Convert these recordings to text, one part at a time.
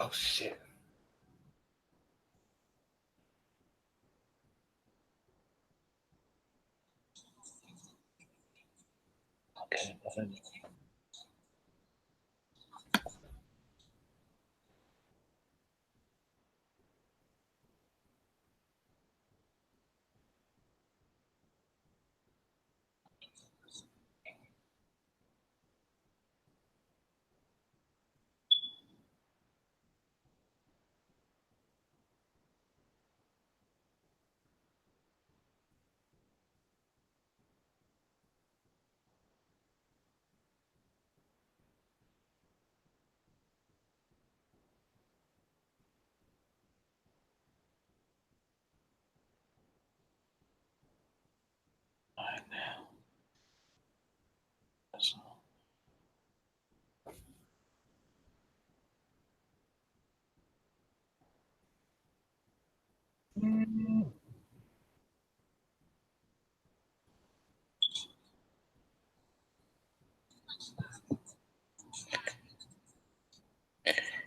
Oh shit. Okay. All right, now. That's all.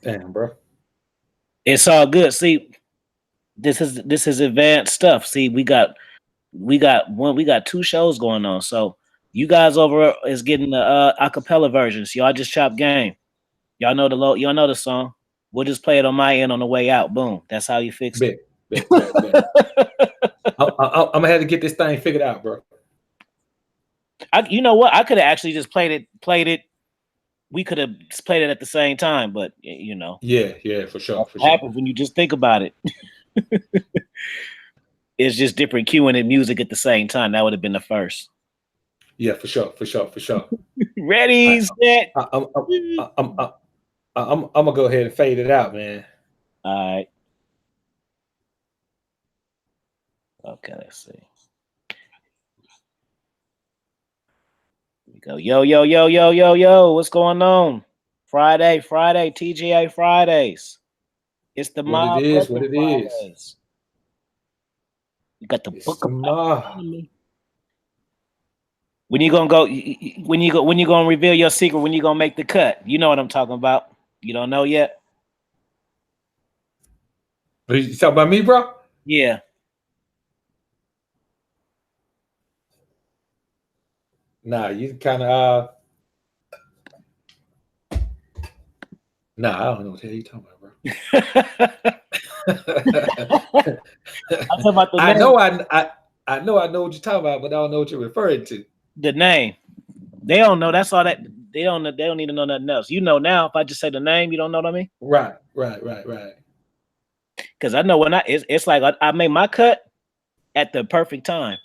Damn, bro. It's all good. See, this is advanced stuff. See, we got two shows going on. So you guys over is getting the acapella versions. Y'all just chop game. Y'all know y'all know the song. We'll just play it on my end on the way out. Boom. That's how you fix it. Bet. I'm gonna have to get this thing figured out, bro. You know what? I could have actually just played it. We could have played it at the same time, but you know. Yeah, for sure. What happens when you just think about it? It's just different cueing and music at the same time. That would have been the first. Yeah, for sure. Ready, set. I'm gonna go ahead and fade it out, man. All right. Okay, let's see. We go. Yo. What's going on? Friday, TGA Fridays. It's the What it is. You got the book of alpharonomy. When you gonna go? When you gonna reveal your secret? When you gonna make the cut? You know what I'm talking about. You don't know yet. You talking about me, bro? Yeah. Nah, you kind of. Nah, I don't know what the hell you talking about, bro. I'm talking about the name. I know what you're talking about, but I don't know what you're referring to. The name. They don't know. That's all that they don't know. They don't need to know nothing else. You know now. If I just say the name, you don't know what I mean. Right. Because I know when it's like I made my cut at the perfect time.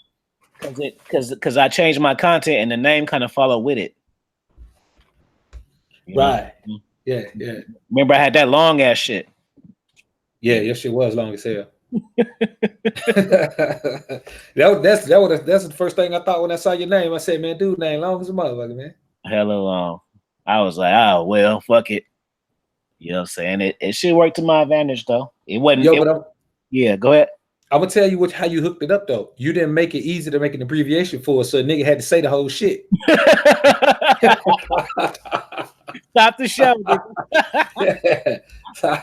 Because I changed my content and the name kind of followed with it. Right. Yeah. Remember, I had that long ass shit. Yeah, your shit was long as hell. that's the first thing I thought when I saw your name. I said, man, dude, name long as a motherfucker, man. Hella long. I was like, oh well, fuck it. You know what I'm saying? It should work to my advantage though. It wasn't. Yeah, go ahead. I'm gonna tell you how you hooked it up though. You didn't make it easy to make an abbreviation for it, so a nigga had to say the whole shit. Stop the show, So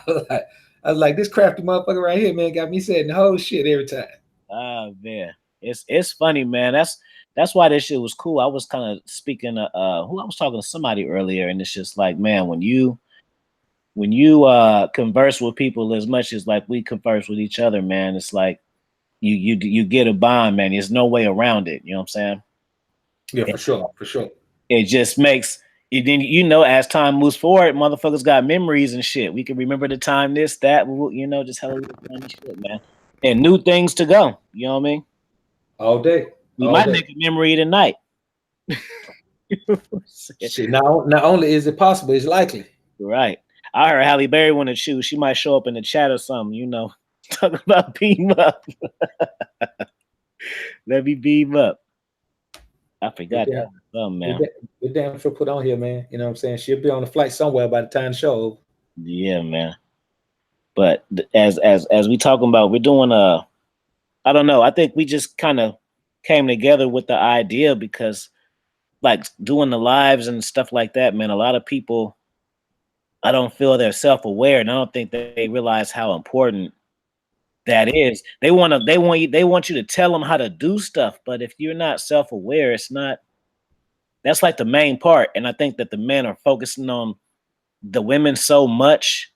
I was like, this crafty motherfucker right here, man, got me saying the whole shit every time. Oh man, it's funny, man. That's why this shit was cool. I was kind of speaking to who I was talking to somebody earlier, and it's just like, man, when you converse with people as much as like we converse with each other, man, it's like you get a bond, man. There's no way around it. You know what I'm saying? Yeah, for sure, for sure. It just makes it then, as time moves forward, motherfuckers got memories and shit. We can remember the time this, that, just hella funny shit, man. And new things to go. You know what I mean? All day. We all might day. make a memory tonight. Shit, not only is it possible, it's likely. Right. I heard Halle Berry want to choose. She might show up in the chat or something, Talk about beam up. Let me beam up. I forgot that. Oh man. We're damn sure put on here, man. You know what I'm saying? She'll be on the flight somewhere by the time the show over. Yeah, man. But as we talking about, we're doing I don't know. I think we just kind of came together with the idea because like doing the lives and stuff like that, man, a lot of people, I don't feel they're self-aware, and I don't think they realize how important that is. They want you to tell them how to do stuff, but if you're not self-aware, it's not. That's like the main part, and I think that the men are focusing on the women so much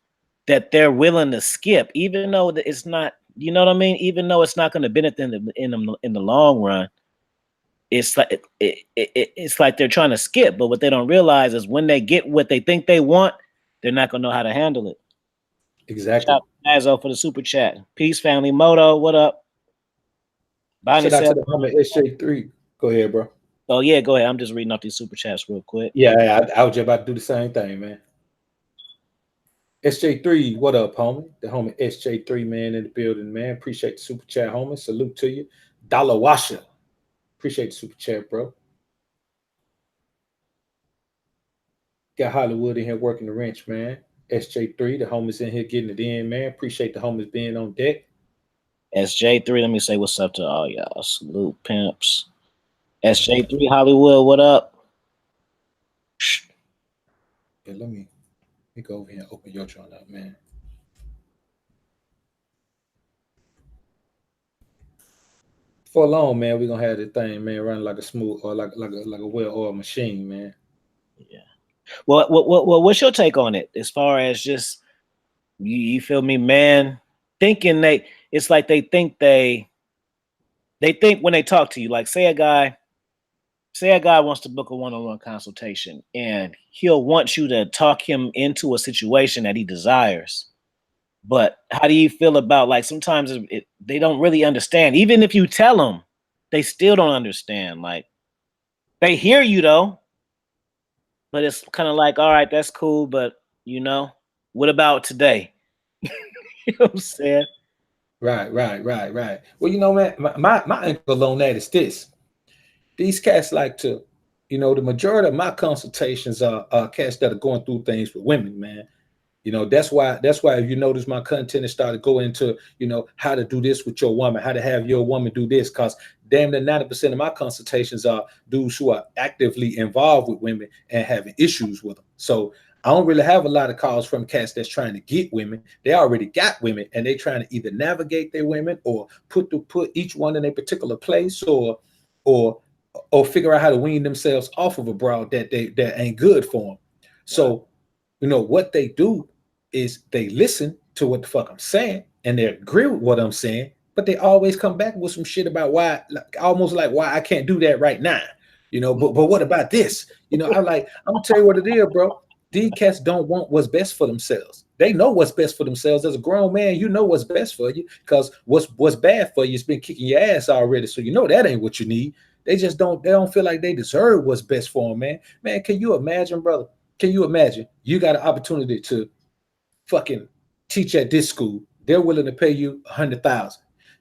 that they're willing to skip, even though it's not. You know what I mean? Even though it's not going to benefit them in the long run, it's like it's like they're trying to skip. But what they don't realize is when they get what they think they want, they're not going to know how to handle it. Exactly. Shout out to Nazo for the super chat. Peace, family. Moto, what up? Shout out to the homie SJ3. Go ahead, bro. Oh yeah, go ahead. I'm just reading off these super chats real quick. Yeah, I was just about to do the same thing, man. SJ3, what up, homie? The homie SJ3, man, in the building, man. Appreciate the super chat, homie. Salute to you. Dollar Washer. Appreciate the super chat, bro. Got Hollywood in here working the wrench, man. SJ3, the homies in here getting it in, man. Appreciate the homies being on deck. SJ3, let me say what's up to all y'all. Salute, pimps. SJ3 Hollywood, what up? Yeah, let me go over here and open your joint up, man. For long, man, we're gonna have this thing, man, running like a smooth or like a well-oiled machine, man. Yeah. Well, what's your take on it as far as just you feel me, man? Thinking it's like they think when they talk to you, like say a guy wants to book a one-on-one consultation and he'll want you to talk him into a situation that he desires. But how do you feel about like sometimes they don't really understand, even if you tell them, they still don't understand. Like they hear you though, but it's kind of like, all right, that's cool, but what about today? You know what I'm saying? Right. Well, man, my angle on that is this. These cats like to, the majority of my consultations are cats that are going through things with women, man. That's why if you notice my content has started going into, how to do this with your woman, how to have your woman do this, because damn near 90% of my consultations are dudes who are actively involved with women and having issues with them. So I don't really have a lot of calls from cats that's trying to get women. They already got women and they trying to either navigate their women or put each one in a particular place or figure out how to wean themselves off of a broad that ain't good for them. So, what they do is they listen to what the fuck I'm saying and they agree with what I'm saying, but they always come back with some shit about why, almost like why I can't do that right now. But what about this? I'm gonna tell you what it is, bro. These cats don't want what's best for themselves. They know what's best for themselves. As a grown man, you know what's best for you because what's bad for you has been kicking your ass already. So that ain't what you need. They just don't feel like they deserve what's best for them, man. Man, can you imagine, brother? Can you imagine? You got an opportunity to fucking teach at this school. They're willing to pay you $100,000.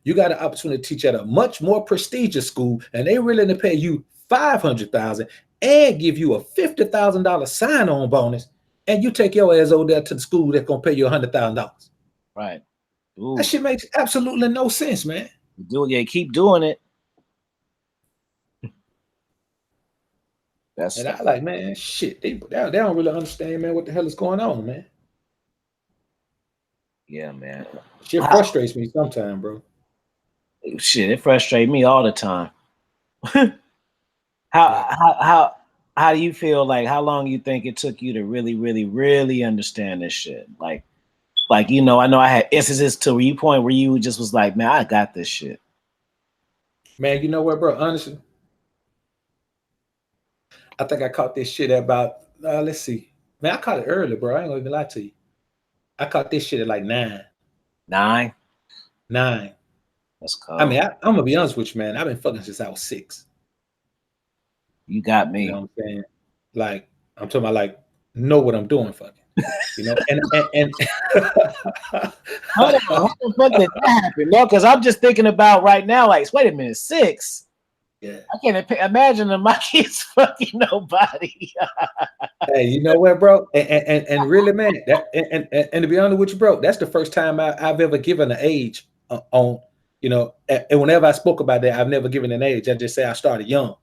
You got an opportunity to teach at a much more prestigious school, and they're willing to pay you $500,000 and give you a $50,000 sign-on bonus, and you take your ass over there to the school that's gonna pay you $100,000. Right. Ooh, That shit makes absolutely no sense, man. yeah, keep doing it. That's And I like, man, shit, they don't really understand, man, what the hell is going on, man. yeah, man. Shit frustrates me sometimes, bro. Shit, it frustrates me all the time. how Yeah. how do you feel like how long you think it took you to really understand this shit? Like you know, I know I had instances to you point where you just was like, man, I got this shit. Man, you know what, bro? Honestly, I think I caught this shit at about let's see. Man, I caught it early, bro. I ain't gonna even lie to you. I caught this shit at like 9. 9? 9. That's I cold. mean, I'm gonna be honest with you, man. I've been fucking since I was 6. You got You know me. what I'm saying? Like, I'm talking about like know what I'm doing fucking. You know, and Hold on, how the fuck did that happen? No, because I'm just thinking about right now, like, wait a minute, 6. yeah. I can't imagine that my kids fucking nobody. Hey, you know what, bro? And really, man, that and to be honest with you, bro, that's the first time I've ever given an age on, you know, and whenever I spoke about that, I've never given an age. I just say I started young.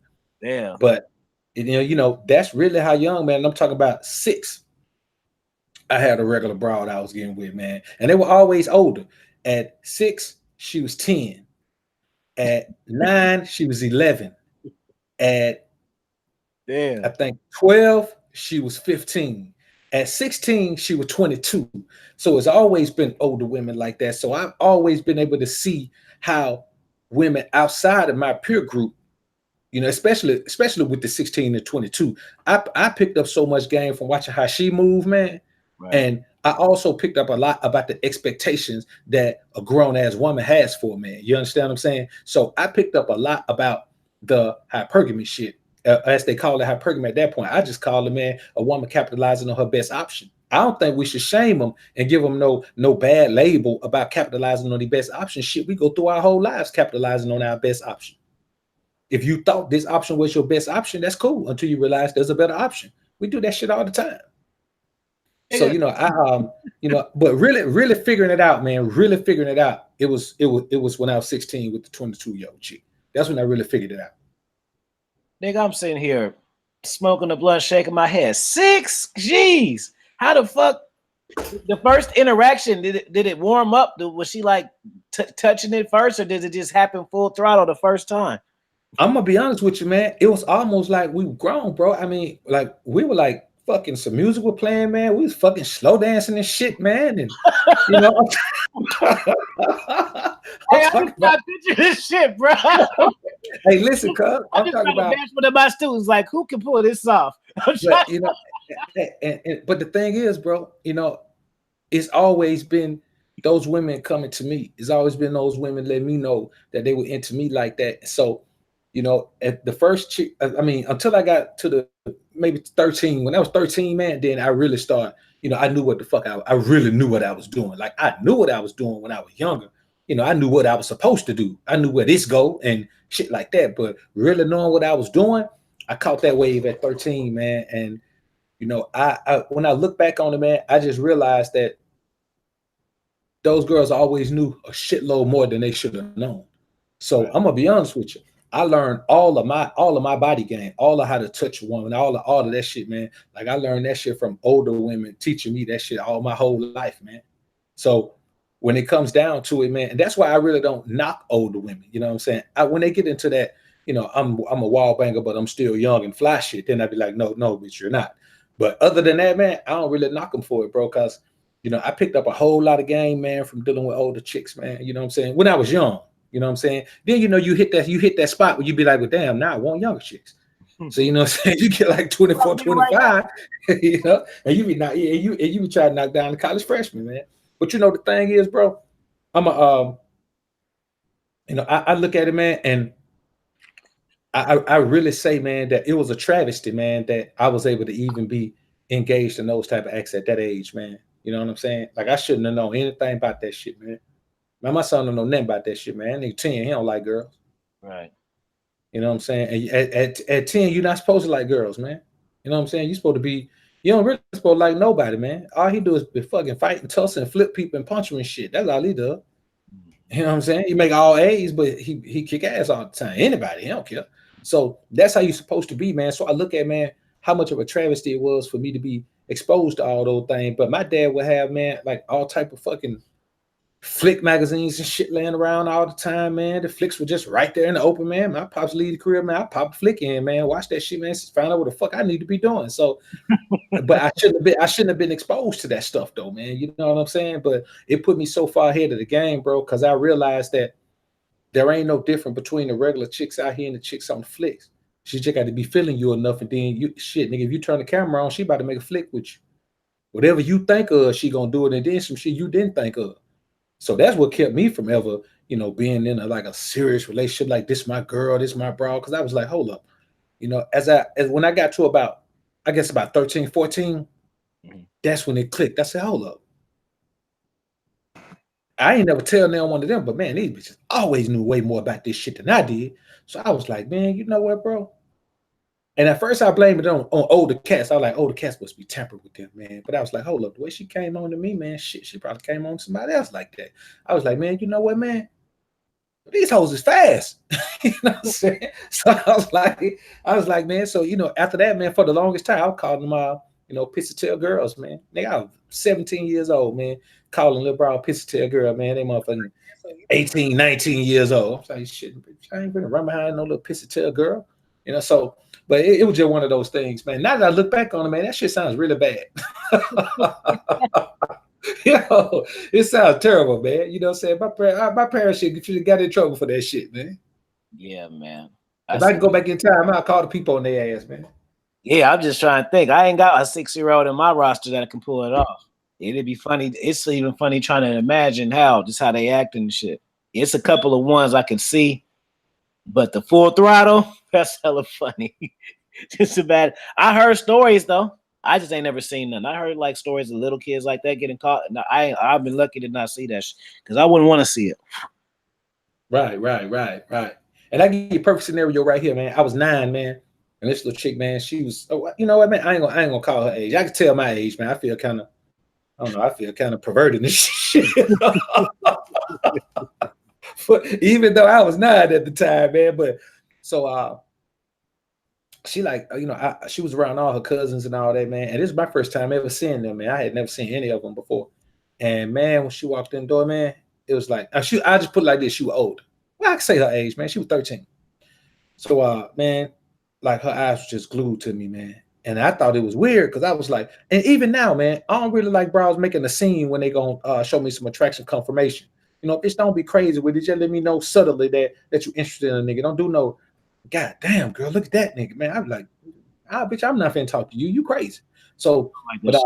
Damn. But you know, that's really how young, man. I'm talking about 6. I had a regular broad I was getting with, man, and they were always older. At 6, she was 10. At 9, she was 11. At Damn. I think 12, she was 15. At 16, she was 22. So it's always been older women like that. So I've always been able to see how women outside of my peer group, you know, especially with the 16 to 22, I picked up so much game from watching how she moved, man. Right. And I also picked up a lot about the expectations that a grown ass woman has for a man. You understand what I'm saying? So I picked up a lot about the hypergamy shit, as they call it hypergamy at that point. I just call it, man, a woman capitalizing on her best option. I don't think we should shame them and give them no bad label about capitalizing on the best option. Shit, we go through our whole lives capitalizing on our best option. If you thought this option was your best option, that's cool until you realize there's a better option. We do that shit all the time. So Nigga, you know, but really figuring it out, man, really figuring it out. It was when I was 16 with the 22-year-old chick. That's when I really figured it out. I'm sitting here smoking a blunt, shaking my head. 6? Jeez. How the fuck? The first interaction, did it warm up? Was she like touching it first, or did it just happen full throttle the first time? I'm gonna be honest with you, man. It was almost like we were grown, bro. I mean, like we were like fucking some music was playing, man. We was fucking slow dancing and shit, man. And you know, I'm Hey, I talking just about. got picture this shit, bro. Hey, listen, cuz I I'm just talking trying to about. match one of my students. Like, who can pull this off? I'm trying. But you know, but the thing is, bro, you know, it's always been those women coming to me. It's always been those women letting me know that they were into me like that. So, you know, at the first chick, I mean, until I got to the maybe 13, when I was 13, man, then I really started, you know, I knew what the fuck I really knew what I was doing. Like I knew what I was doing when I was younger. You know, I knew what I was supposed to do. I knew where this go and shit like that. But really knowing what I was doing, I caught that wave at 13, man. And you know, I when I look back on it, man, I just realized that those girls always knew a shitload more than they should have known. So Right. I'm gonna be honest with you. I learned all of my body game, all of how to touch a woman, all of that shit, man. Like I learned that shit from older women teaching me that shit all my whole life, man. So when it comes down to it, man, and that's why I really don't knock older women. You know what I'm saying? When they get into that, you know, I'm a wall banger, but I'm still young and fly shit. Then I'd be like, no, bitch, you're not. But other than that, man, I don't really knock them for it, bro, because you know, I picked up a whole lot of game, man, from dealing with older chicks, man. You know what I'm saying? When I was young, you know what I'm saying? Then you know you hit that spot where you be like, well, damn, now I want younger chicks. So you know what I'm saying? You get like 24, 25, you know, and you be not you be trying to knock down the college freshman, man. But you know the thing is, bro, I'm a you know, I look at it, man, and I really say, man, that it was a travesty, man, that I was able to even be engaged in those type of acts at that age, man. You know what I'm saying? Like I shouldn't have known anything about that shit, man. Man, my son don't know nothing about that shit, man. Nigga 10, he don't like girls. Right. You know what I'm saying? And at 10, you're not supposed to like girls, man. You know what I'm saying? You're supposed to be, You don't really supposed to like nobody, man. All he do is be fucking fight and tussle and flip people and punch them and shit. That's all he does. You know what I'm saying? He make all A's, but he kick ass all the time. Anybody, he don't care. So that's how you're supposed to be, man. So I look at, man, how much of a travesty it was for me to be exposed to all those things. But my dad would have, man, like all type of fucking flick magazines and shit laying around all the time, man. The flicks were just right there in the open, man. My pops leave the crib, man. I pop a flick in, man. Watch that shit, man. Find out what the fuck I need to be doing. So, but I shouldn't have been exposed to that stuff though, man. You know what I'm saying? But it put me so far ahead of the game, bro, because I realized that there ain't no difference between the regular chicks out here and the chicks on the flicks. She just got to be feeling you enough, and then you shit, nigga. If you turn the camera on, she about to make a flick with you. Whatever you think of, she gonna do it, and then some shit you didn't think of. So that's what kept me from ever, being in like a serious relationship like this, my girl, this my bro. Because I was like, hold up, as when I got to about, I guess about 13, 14, that's when it clicked. I said, hold up. I ain't never tell now one of them, but man, these bitches always knew way more about this shit than I did. So I was like, man, you know what, bro? And at first I blamed it on older cats. I was like, older cats must be tampered with them, man. But I was like, hold up, the way she came on to me, man, shit, she probably came on to somebody else like that. I was like, man, you know what, man? These hoes is fast. You know what I'm saying? So I was like, man, so after that, man, for the longest time, I was calling them pissy tail girls, man. Nigga, I was 17 years old, man, calling little brown pissy tail girl, man. They motherfucking 18, 19 years old. I'm like, shit, I ain't gonna run behind no little pissy tail girl. So, but it was just one of those things, man. Now that I look back on it, man, that shit sounds really bad. It sounds terrible, man. You know what I'm saying? My parents should have got in trouble for that shit, man. Yeah, man. If I can go back in time, I'll call the people on their ass, man. Yeah, I'm just trying to think. I ain't got a 6-year-old in my roster that can pull it off. It'd be funny. It's even funny trying to imagine how they act and shit. It's a couple of ones I can see, but the full throttle, that's hella funny. Just about. I heard stories though. I just ain't never seen none. I heard like stories of little kids like that getting caught. And I've been lucky to not see that because I wouldn't want to see it. Right. And I give you a perfect scenario right here, man. I was 9, man. And this little chick, man, she was, you know what, man? I ain't gonna call her age. I can tell my age, man. I feel kind of, I don't know, I feel kind of perverted and shit. But even though I was 9 at the time, man. But so she like, she was around all her cousins and all that, man. And this is my first time ever seeing them, man. I had never seen any of them before. And man, when she walked in the door, man, it was like, I just put it like this, she was old. Well, I can say her age, man. She was 13. So man, like her eyes were just glued to me, man. And I thought it was weird because I was like, and even now, man, I don't really like bros making a scene when they gonna show me some attraction confirmation. Bitch, don't be crazy with it. Just let me know subtly that you're interested in a nigga. Don't do no, God damn, girl, look at that nigga, man. I'm like, bitch, I'm not finna talk to you. You crazy. So, but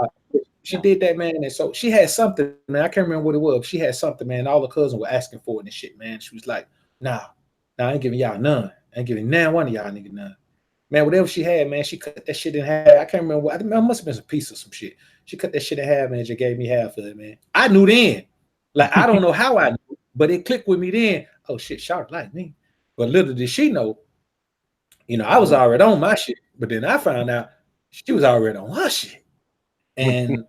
she did that, man. And so she had something, man. I can't remember what it was. She had something, man. All the cousins were asking for it and shit, man. She was like, nah, I ain't giving y'all none. I ain't giving none one of y'all nigga none. Man, whatever she had, man, she cut that shit in half. I can't remember what. It must have been some piece of some shit. She cut that shit in half, man, and just gave me half of it, man. I knew then. Like, I don't know how I knew, but it clicked with me then. Oh, shit, Sharp like me. But little did she know, I was already on my shit. But then I found out she was already on her shit. And,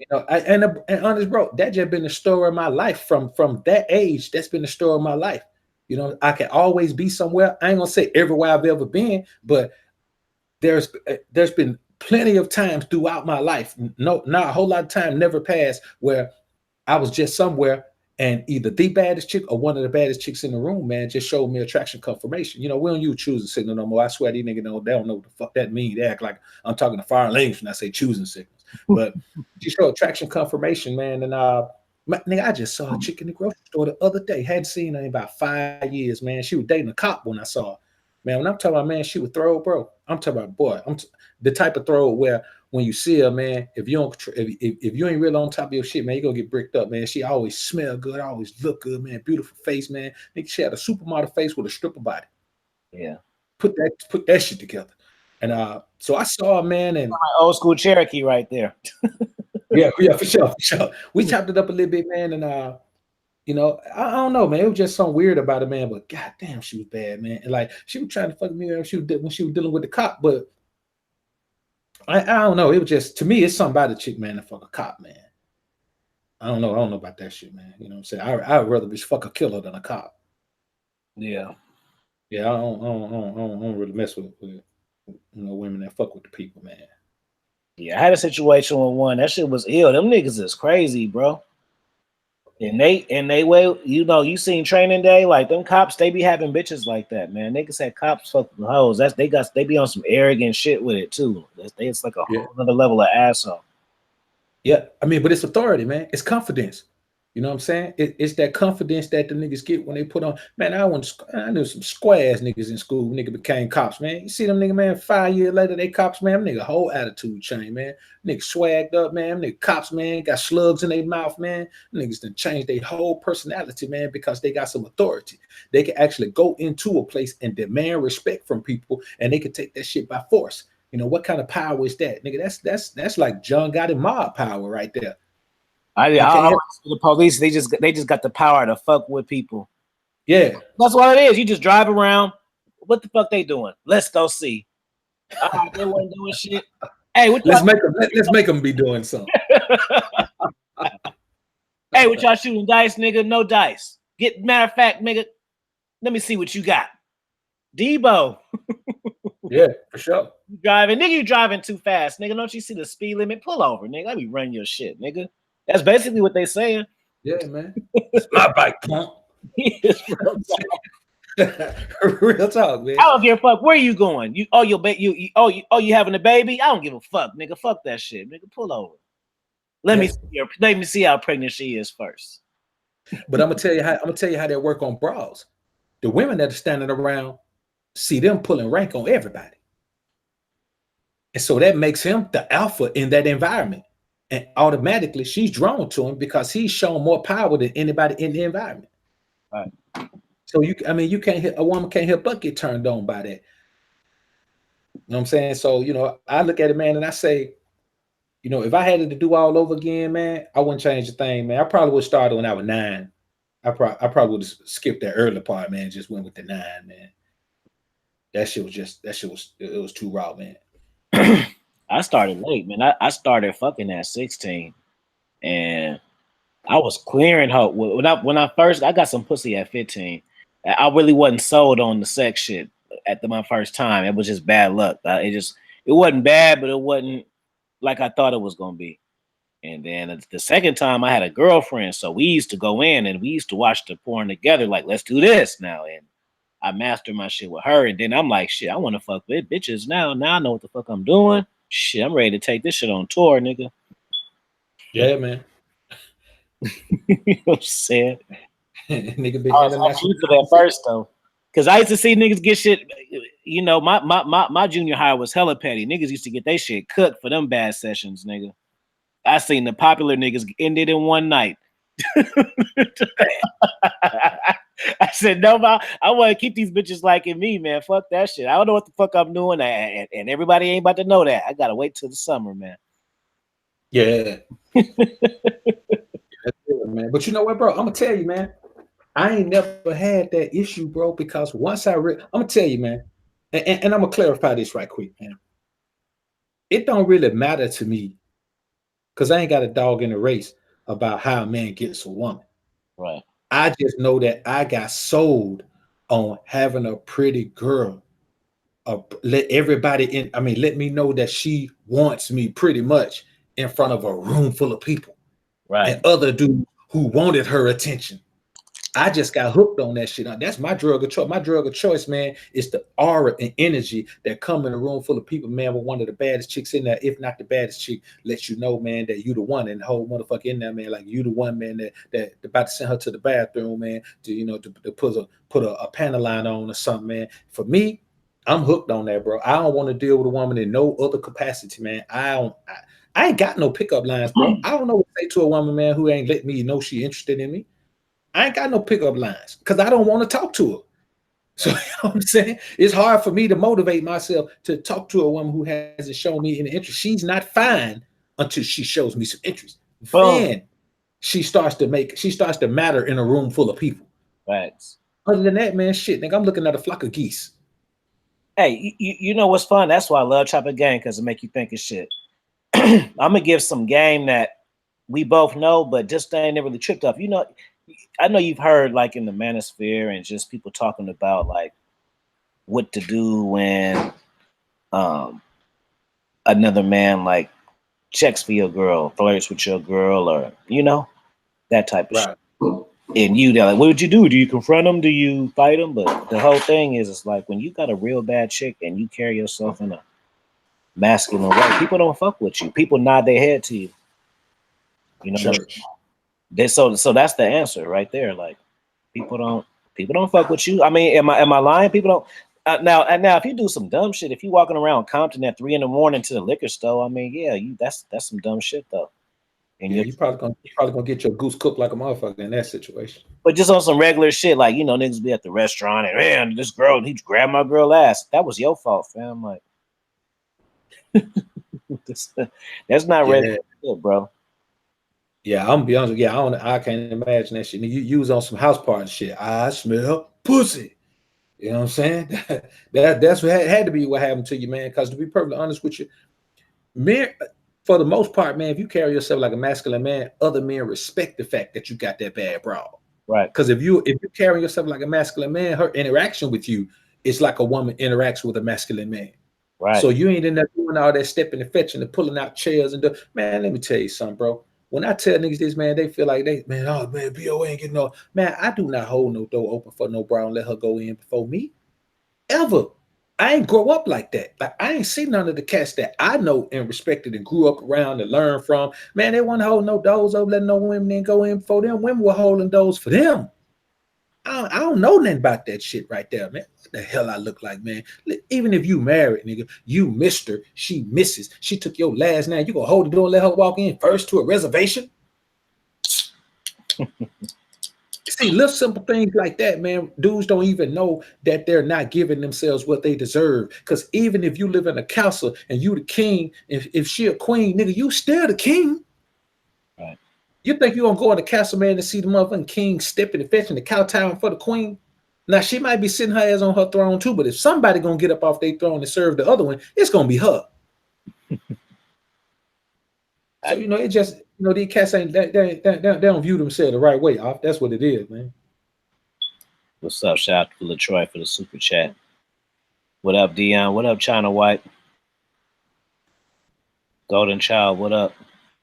and honest, bro, that just been the story of my life from that age. That's been the story of my life. I can always be somewhere. I ain't gonna say everywhere I've ever been, but there's been plenty of times throughout my life, not a whole lot of time never passed, where I was just somewhere and either the baddest chick or one of the baddest chicks in the room, man, just showed me attraction confirmation. We don't use choosing signal no more. I swear these niggas they don't know what the fuck that means. They act like I'm talking to foreign language when I say choosing signals. But she showed attraction confirmation, man, and nigga, I just saw a chick in the grocery store the other day. Hadn't seen her in about 5 years, man. She was dating a cop when I saw her. Man, when I'm talking about, man, she would throw, bro. I'm talking about, boy, the type of throw where when you see her, man, if you ain't really on top of your shit, man, you're gonna get bricked up, man. She always smell good, always look good, man. Beautiful face, man. Nigga, she had a supermodel face with a stripper body. Yeah. Put that shit together. And so I saw a man, and my old school Cherokee right there. yeah, for sure. We chopped it up a little bit, man, and I don't know, man. It was just something weird about it, man. But goddamn, she was bad, man. And like she was trying to fuck me when she was dealing with the cop. But I don't know. It was just, to me, it's something about the chick, man, to fuck a cop, man. I don't know about that shit, man. You know what I'm saying? I'd rather be fuck a killer than a cop. Yeah. Yeah, I don't really mess with women that fuck with the people, man. Yeah, I had a situation with one. That shit was ill. Them niggas is crazy, bro. And they way, you seen Training Day, like them cops, they be having bitches like that, man. Niggas said cops fuck with hoes. They be on some arrogant shit with it too. It's like a whole other level of asshole. Yeah, I mean, but it's authority, man. It's confidence. You know what I'm saying? It's that confidence that the niggas get when they put on. Man, I knew some square ass niggas in school. Nigga became cops, man. You see them nigga, man. 5 years later, they cops, man. Them nigga whole attitude change, man. Nigga swagged up, man. Them nigga cops, man. Got slugs in their mouth, man. Niggas done changed their whole personality, man, because they got some authority. They can actually go into a place and demand respect from people, and they can take that shit by force. You know what kind of power is that, nigga? That's like John Gotti mob power right there. I always see the police. They just got the power to fuck with people. Yeah, that's what it is. You just drive around. What the fuck they doing? Let's go see. They weren't doing shit. Hey, let's make them be doing something. Hey, what y'all shooting dice, nigga? No dice. Matter of fact, nigga, let me see what you got. Debo. Yeah, for sure. You driving too fast, nigga. Don't you see the speed limit? Pull over, nigga. Let me run your shit, nigga. That's basically what they saying. Yeah, man. It's my bike, punk. Real talk, man. I don't give a fuck. Where you going? You having a baby? I don't give a fuck, nigga. Fuck that shit, nigga. Pull over. Let me see how pregnant she is first. But I'm gonna tell you how they work on bras. The women that are standing around see them pulling rank on everybody. And so that makes him the alpha in that environment. And automatically she's drawn to him because he's shown more power than anybody in the environment. Right. So a woman can't help but get turned on by that. You know what I'm saying? So, I look at it, man, and I say, if I had it to do all over again, man, I wouldn't change a thing, man. I probably would start when I was 9. I probably would have skipped that early part, man. Just went with the 9, man. It was too raw, man. I started late, man. I started fucking at 16, and I was clearing hope. When I first, I got some pussy at 15. I really wasn't sold on the sex shit at my first time. It was just bad luck. It wasn't bad, but it wasn't like I thought it was gonna be. And then the second time, I had a girlfriend, so we used to go in and we used to watch the porn together. Like, let's do this now. And I mastered my shit with her, and then I'm like, shit, I want to fuck with bitches now. Now I know what the fuck I'm doing. Shit, I'm ready to take this shit on tour, nigga. Yeah, man. You know what I'm saying? Nigga been I was for that first though, because I used to see niggas get shit. My junior high was hella petty. Niggas used to get they shit cooked for them bad sessions, nigga. I seen the popular niggas ended in one night. I said, no, I want to keep these bitches liking me, man. Fuck that shit. I don't know what the fuck I'm doing, and everybody ain't about to know that. I gotta wait till the summer, man. Yeah. That's good, man. But you know what, bro? I'm gonna tell you, man. I ain't never had that issue, bro, because once I'm gonna tell you, man, and I'm gonna clarify this right quick, man. It don't really matter to me because I ain't got a dog in the race about how a man gets a woman. Right. I just know that I got sold on having a pretty girl. Let me know that she wants me pretty much in front of a room full of people. Right. And other dudes who wanted her attention. I just got hooked on that shit. That's my drug of choice. My drug of choice, man, is the aura and energy that come in a room full of people, man, with one of the baddest chicks in there, if not the baddest chick, lets you know, man, that you the one and the whole motherfucker in there, man, like you the one, man, that about to send her to the bathroom, man, to put a panel line on or something, man. For me, I'm hooked on that, bro. I don't want to deal with a woman in no other capacity, man. I ain't got no pickup lines, bro. I don't know what to say to a woman, man, who ain't let me know she interested in me. I ain't got no pickup lines because I don't want to talk to her. So, you know what I'm saying? It's hard for me to motivate myself to talk to a woman who hasn't shown me any interest. She's not fine until she shows me some interest. Then she starts to matter in a room full of people. Facts. Other than that, man, shit, nigga, I'm looking at a flock of geese. Hey, you know what's fun? That's why I love Chopper Game, because it make you think of shit. I'm gonna give some game that we both know, but just ain't never really tripped up. You know, I know you've heard like in the manosphere and just people talking about like what to do when another man like checks for your girl, flirts with your girl, or you know, that type of shit. Right. And you, they're like, what would you do? Do you confront them? Do you fight them? But the whole thing is, it's like when you got a real bad chick and you carry yourself in a masculine way, people don't fuck with you. People nod their head to you. You know, Church. so that's the answer right there. Like people don't fuck with you. I mean, am I lying? People don't. Now, if you do some dumb shit, if you walking around Compton at 3 a.m. to the liquor store, I mean, yeah, that's some dumb shit though. And Yeah, you probably gonna get your goose cooked like a motherfucker in that situation. but just on some regular shit, like, you know, niggas be at the restaurant and man, this girl, he grabbed my girl ass. That was your fault, fam. Like, that's not regular shit, bro. Yeah, I'm gonna be honest with you. I can't imagine that shit. You was on some house party shit. I smell pussy. You know what I'm saying? That's what had to be what happened to you, man. Because to be perfectly honest with you, men, for the most part, man, if you carry yourself like a masculine man, other men respect the fact that you got that bad broad. Right. Because if you carry yourself like a masculine man, her interaction with you is like a woman interacts with a masculine man. Right. So you ain't in there doing all that stepping and fetching and pulling out chairs and man, let me tell you something, bro. When I tell niggas this, man, they feel like oh man, BOA ain't getting no, man, I do not hold no door open for no brown, let her go in before me. Ever. I ain't grow up like that. Like I ain't seen none of the cats that I know and respected and grew up around and learned from. Man, they want to hold no doors over, letting no women in go in before them. Women were holding doors for them. I don't know nothing about that shit right there, man. What the hell I look like, man? Even if you married, nigga, you Mr., she Mrs., she took your last name, you gonna hold the door and let her walk in first to a reservation? See, little simple things like that, man, dudes don't even know that they're not giving themselves what they deserve. Because even if you live in a castle and you the king, if she a queen, nigga, you still the king. Right. You think you gonna go in the castle, man, to see the motherfucking king stepping and fetching the kowtowing for the queen? Now she might be sitting her ass on her throne too, but if somebody gonna get up off their throne and serve the other one, it's gonna be her. So you know, it just these cats ain't they don't view themselves the right way. That's what it is, man. What's up? Shout out to LaTroy for the super chat. What up, Dion? What up, China White? Golden Child, what up?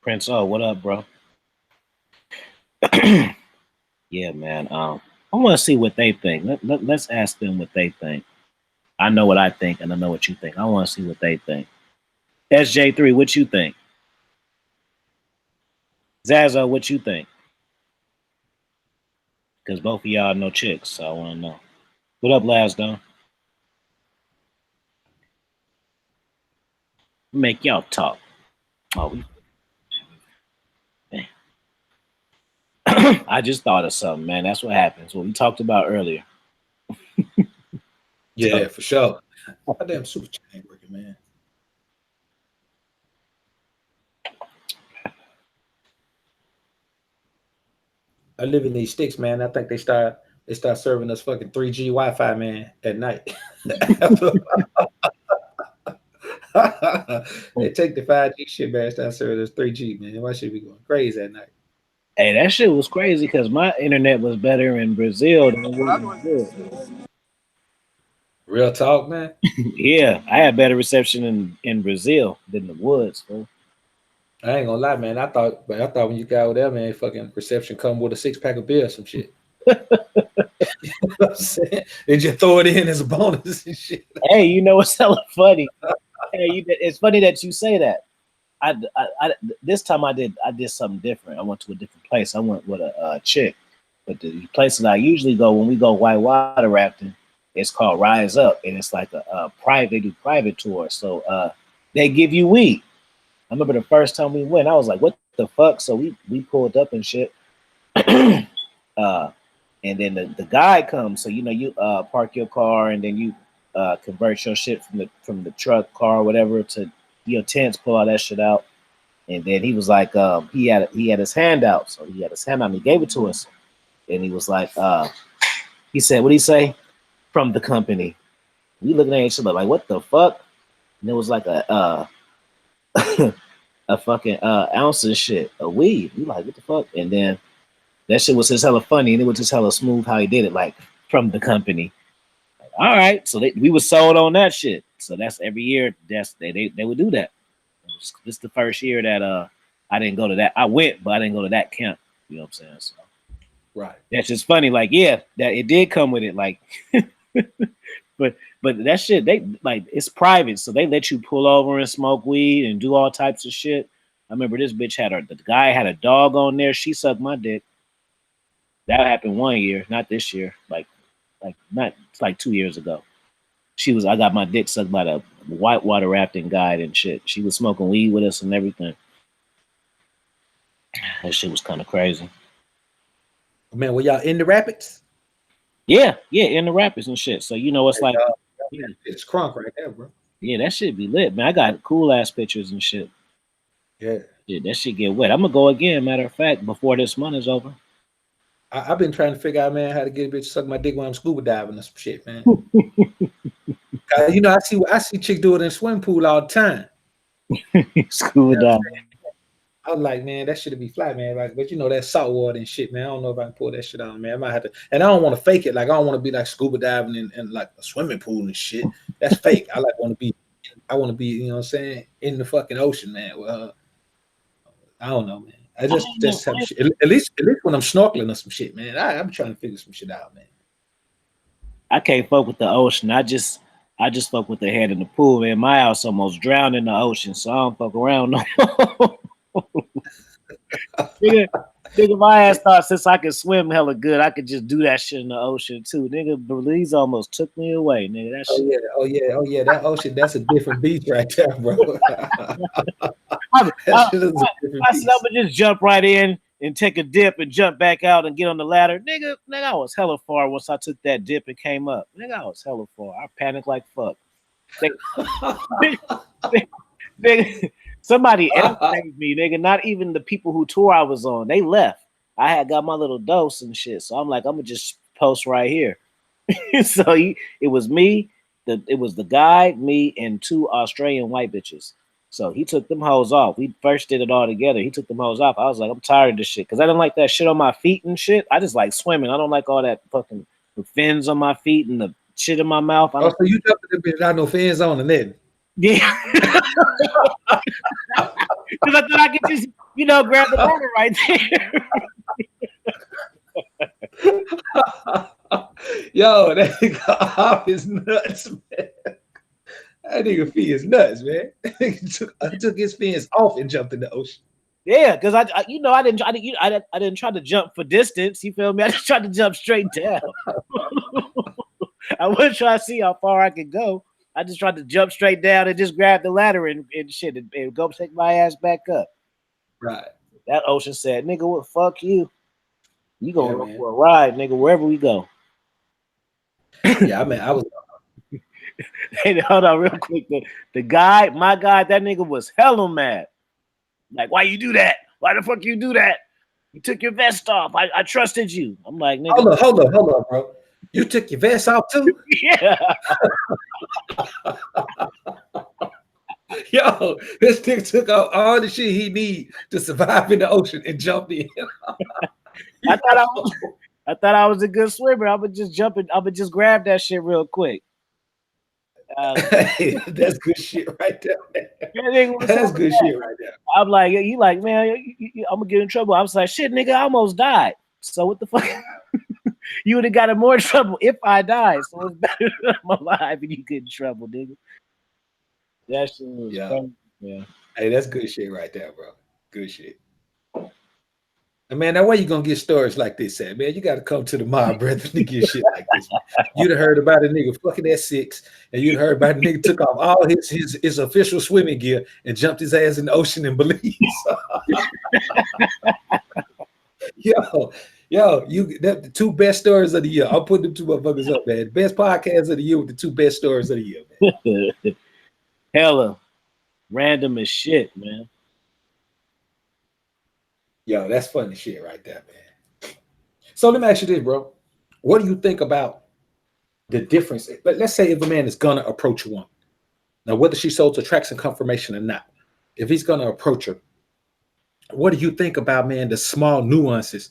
Prince O, what up, bro? Yeah, man. I want to see what they think. Let's ask them what they think. I know what I think, and I know what you think. I want to see what they think. SJ3, what you think? Zazo, what you think? Because both of y'all know chicks, so I want to know. What up, Lasdon? Make y'all talk. Oh, I just thought of something, man. That's what happens. What we talked about earlier. Yeah, for sure. God damn super chat ain't working, man. I live in these sticks, man. I think they start serving us fucking 3G Wi-Fi, man, at night. They take the 5G shit, man. Start serving us 3G, man. Why should we going crazy at night? Hey, that shit was crazy because my internet was better in Brazil than it was in Brazil. Real talk, man. Yeah, I had better reception in Brazil than the woods, bro. I ain't gonna lie, man. I thought when you got over there, man, fucking reception come with a 6-pack of beer or some shit. You know what I'm saying? They just throw it in as a bonus and shit. Hey, you know what's hella funny? Hey, it's funny that you say that. I this time I did something different. I went to a different place. I went with a chick, but the places I usually go when we go whitewater rafting, it's called Rise Up, and it's like a private. They do private tours, so they give you weed. I remember the first time we went, I was like, "What the fuck?" So we pulled up and shit. And then the guy comes, so you park your car and then you convert your shit from the truck, car, whatever, to your tents, pull all that shit out. And then he was like, he had his hand out, so he had his hand out and he gave it to us. And he was like, he said, "What did he say?" From the company. We looking at each other like, what the fuck? And it was like a a fucking ounce of shit, a weed. We like, what the fuck? And then that shit was just hella funny, and it was just hella smooth how he did it, like from the company. Like, all right, so we were sold on that shit. So that's every year. That's they would do that. This the first year that I didn't go to that. I went, but I didn't go to that camp. You know what I'm saying? So Right. that's just funny. Like, yeah, that it did come with it. Like, but that shit, they like it's private, so they let you pull over and smoke weed and do all types of shit. I remember this bitch the guy had a dog on there. She sucked my dick. That happened 1 year, not this year. Not it's like 2 years ago. I got my dick sucked by the whitewater rafting guide and shit. She was smoking weed with us and everything. That shit was kind of crazy. Man, were y'all in the rapids? Yeah, in the rapids and shit. So you know it's like it's crunk right there, bro. Yeah, that shit be lit, man. I got cool ass pictures and shit. Yeah. Yeah, that shit get wet. I'm gonna go again, matter of fact, before this month is over. I've been trying to figure out, man, how to get a bitch to suck my dick when I'm scuba diving or some shit, man. You know, I see chicks do it in the swimming pool all the time. Scuba diving. I was like, man, that should be fly, man. Like, but you know, that's salt water and shit, man. I don't know if I can pull that shit on, man. I might have to, and I don't want to fake it. Like, I don't want to be like scuba diving in like a swimming pool and shit. That's fake. I want to be, you know what I'm saying, in the fucking ocean, man. Well, I don't know, man. I just have shit. At least when I'm snorkeling or some shit, man. I'm trying to figure some shit out, man. I can't fuck with the ocean. I just fuck with the head in the pool, man. My house almost drowned in the ocean, so I don't fuck around no more. nigga, my ass thought since I could swim hella good, I could just do that shit in the ocean too. Nigga, Belize almost took me away, nigga. That shit. Oh yeah. That ocean, that's a different beach right there, bro. I said I'm gonna just jump right in and take a dip and jump back out and get on the ladder. Nigga, I was hella far once I took that dip and came up. Nigga, I was hella far. I panicked like fuck. Nigga, somebody else saved me, nigga. Not even the people who tour I was on. They left. I had got my little dose and shit. So I'm like, I'm gonna just post right here. So it was me, it was the guy, me, and 2 Australian white bitches. So he took them hoes off. We first did it all together. He took them hoes off. I was like, I'm tired of this shit. Because I didn't like that shit on my feet and shit. I just like swimming. I don't like all that fucking the fins on my feet and the shit in my mouth. So you jumped in the bitch, not no fins on the net. Yeah. Because I thought I could just, grab the ladder right there. Yo, that nigga off his nuts, man. That nigga feet is nuts, man. I took his fins off and jumped in the ocean. Yeah, because I didn't try to jump for distance. You feel me? I just tried to jump straight down. I wasn't trying to see how far I could go. I just tried to jump straight down and just grab the ladder and shit and go take my ass back up. Right. That ocean said, "Nigga, what? Fuck you. You gonna go for a ride, nigga, wherever we go." Yeah, I mean, I was. Hey, hold on, real quick. The guy, my guy, that nigga was hella mad. Like, why you do that? Why the fuck you do that? You took your vest off. I trusted you. I'm like, nigga. Hold up, bro. You took your vest off too? Yeah. Yo, this nigga took out all the shit he need to survive in the ocean and jumped in. I thought I was a good swimmer. I would just jump in. I would just grab that shit real quick. Hey, that's good shit right there, man. That's good shit right there. I'm like, you like, man, I'm gonna get in trouble. I was like, shit, nigga, I almost died. So what the fuck? You would have got in more trouble if I died. So it's better that I'm alive and you get in trouble, nigga. That shit was fun. Yeah. Hey, that's good shit right there, bro. Good shit. And man, now where you gonna get stories like this at, man? You gotta come to the mob, brother, to get shit like this. You'd have heard about a nigga fucking at 6, and you'd heard about a nigga took off all his official swimming gear and jumped his ass in the ocean in Belize. Yo, the 2 best stories of the year. I'll put them 2 motherfuckers up, man. Best podcast of the year with the 2 best stories of the year, man. Hella random as shit, man. Yo, that's funny shit right there, man. So let me ask you this, bro. What do you think about the difference. Let's say if a man is gonna approach a woman, now whether she shows attraction confirmation or not, if he's gonna approach her, what do you think about, man, the small nuances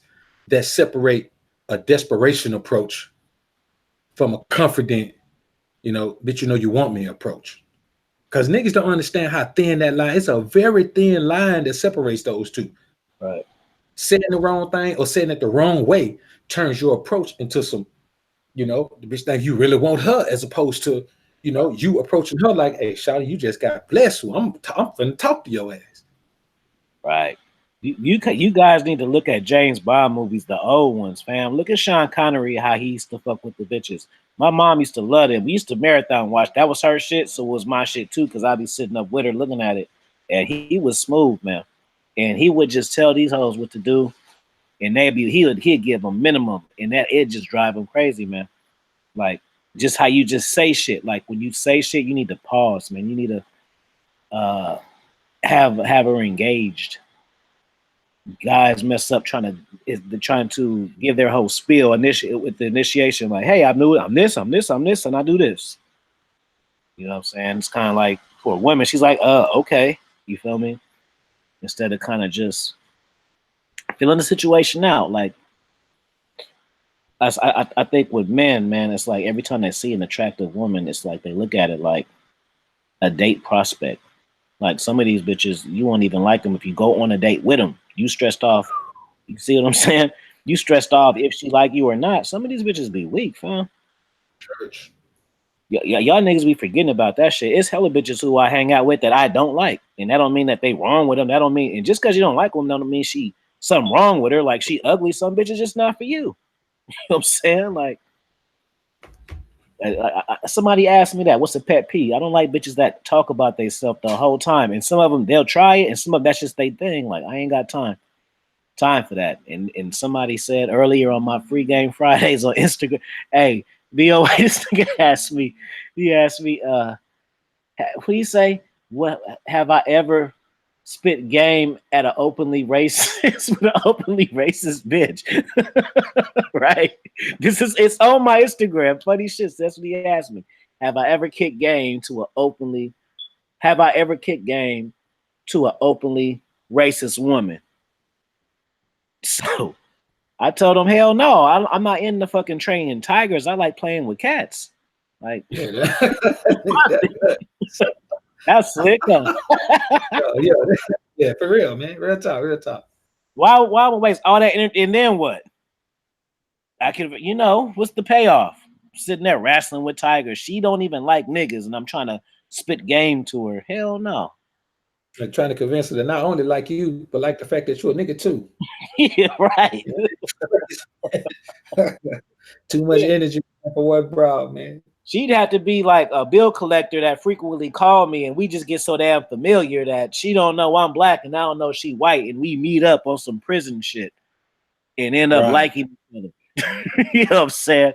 that separate a desperation approach from a confident, bitch, you want me approach? Because niggas don't understand how thin that line. It's a very thin line that separates those two. Right. Saying the wrong thing or saying it the wrong way turns your approach into some, the bitch think you really want her, as opposed to, you approaching her like, hey, shawty, you just got blessed. I'm finna talk to your ass. Right. You guys need to look at James Bond movies, the old ones, fam. Look at Sean Connery, how he used to fuck with the bitches. My mom used to love it. We used to marathon watch. That was her shit, so it was my shit too, because I'd be sitting up with her looking at it. And he was smooth, man. And he would just tell these hoes what to do, and he'd give them minimum, and that it just drive them crazy, man. Like just how you just say shit. Like when you say shit, you need to pause, man. You need to have her engaged. Guys mess up trying to give their whole spiel with the initiation, like, hey, I'm this, and I do this. You know what I'm saying? It's kind of like for a woman, she's like, okay, you feel me? Instead of kind of just feeling the situation out. Like I think with men, man, it's like every time they see an attractive woman, it's like they look at it like a date prospect. Like some of these bitches, you won't even like them if you go on a date with them. You stressed off. You see what I'm saying? You stressed off if she like you or not. Some of these bitches be weak, fam. Church. Y'all niggas be forgetting about that shit. It's hella bitches who I hang out with that I don't like. And that don't mean that they wrong with them. That don't mean, and just because you don't like them, don't mean something wrong with her. Like she ugly. Some bitches just not for you. You know what I'm saying? Like, somebody asked me that. What's a pet peeve? I don't like bitches that talk about themselves the whole time. And some of them, they'll try it, and some of that's just their thing. Like, I ain't got time for that. And somebody said earlier on my free game Fridays on Instagram, hey, BOA, this nigga asked me, what do you say? What have I ever spit game at an openly racist with an openly racist bitch? Right? It's on my Instagram. Funny shit. That's what he asked me. Have I ever kicked game to an openly racist woman? So I told him, hell no, I'm not into fucking training tigers. I like playing with cats. Like, that's slick, huh? Yeah, for real, man. Real talk. Why would waste all that energy? And then what? I could, what's the payoff? Sitting there wrestling with tigers. She don't even like niggas, and I'm trying to spit game to her. Hell no. Like trying to convince her to not only like you, but like the fact that you're a nigga too. Yeah, right. Too much energy for one brow, man. She'd have to be like a bill collector that frequently called me, and we just get so damn familiar that she don't know I'm black and I don't know she white, and we meet up on some prison shit and end up liking each other. You know what I'm saying?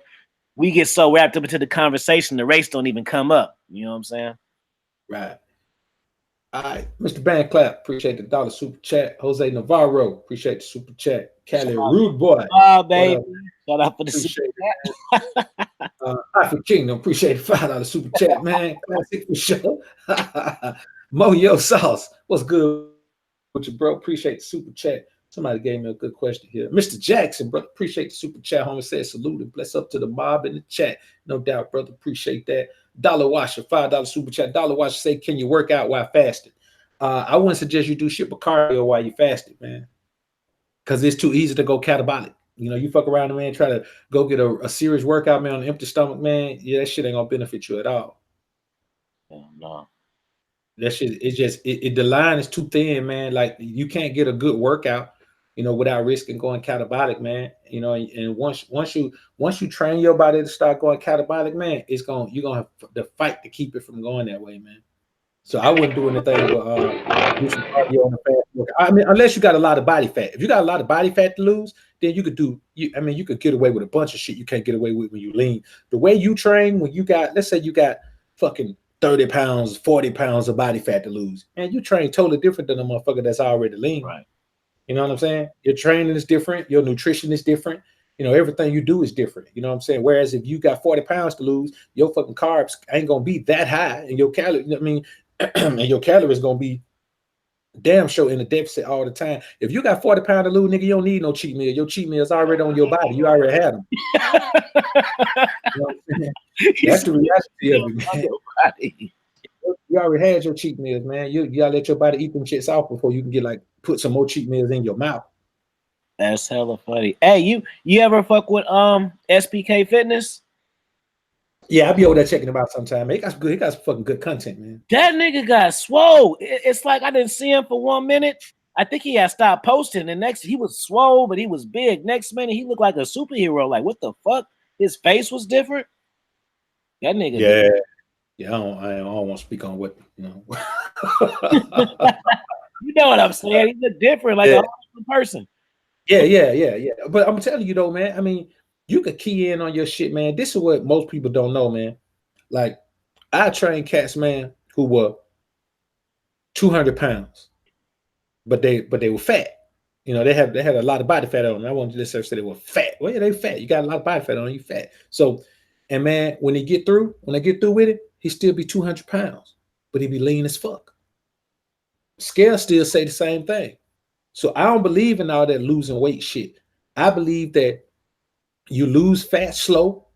We get so wrapped up into the conversation, the race don't even come up. You know what I'm saying? Right. All right, Mr. Band Clap, appreciate the $1 super chat. Jose Navarro, appreciate the super chat. Cali Rude Boy. Oh, baby. Shout out for the super chat. Alpha Kingdom, appreciate the $5 super chat, man. Classic for sure. Moyo Sauce, what's good with you, bro? Appreciate the super chat. Somebody gave me a good question here. Mr. Jackson, brother, appreciate the super chat. Homie said salute and bless up to the mob in the chat. No doubt, brother, appreciate that. Dollar Washer, $5 super chat. Dollar Washer say, can you work out while fasting? I wouldn't suggest you do shit but cardio while you fasting, man. Because it's too easy to go catabolic. You fuck around, man, try to go get a serious workout, man, on an empty stomach, man. Yeah, that shit ain't gonna benefit you at all. No. That shit, the line is too thin, man. Like you can't get a good workout, without risking going catabolic, man. And once you train your body to start going catabolic, man, you're gonna have to fight to keep it from going that way, man. So I wouldn't do anything but do some cardio on the fast workout. I mean, unless you got a lot of body fat. If you got a lot of body fat to lose, then you could get away with a bunch of shit you can't get away with when you lean. The way you train when let's say you got fucking 30 pounds, 40 pounds of body fat to lose, and you train totally different than a motherfucker that's already lean. Right. You know what I'm saying? Your training is different. Your nutrition is different. You know, everything you do is different. You know what I'm saying? Whereas if you got 40 pounds to lose, your fucking carbs ain't gonna be that high, and your calorie, you know what I mean, and your calories gonna be damn sure in a deficit all the time. If you got 40 pounds to lose, nigga, you don't need no cheat meal. Your cheat meal is already on your body. You already had them. You know what I'm saying? That's the reality of it, man. You already had your cheat meals, man. You gotta let your body eat them shits off before you can get like put some more cheat meals in your mouth. That's hella funny. Hey, you ever fuck with SPK Fitness? Yeah, I'll be over there checking him out sometime. He got some good, he got some fucking good content, man. That nigga got swole. It's like I didn't see him for 1 minute. I think he had stopped posting. The next he was swole, but he was big. Next minute he looked like a superhero. Like what the fuck? His face was different. That nigga. Yeah, yeah. I don't want to speak on what you know. You know what I'm saying? He look different, like a whole person. Yeah. But I'm telling you though, man. I mean, you could key in on your shit, man. This is what most people don't know, man. Like, I train cats, man, who were 200 pounds, but they were fat. You know, they had a lot of body fat on them. I want to just say they were fat. Well, yeah, they fat. You got a lot of body fat on you, fat. So, and man, when they get through with it, he still be 200 pounds, but he be lean as fuck. Scale still say the same thing. So I don't believe in all that losing weight shit. I believe that you lose fat slow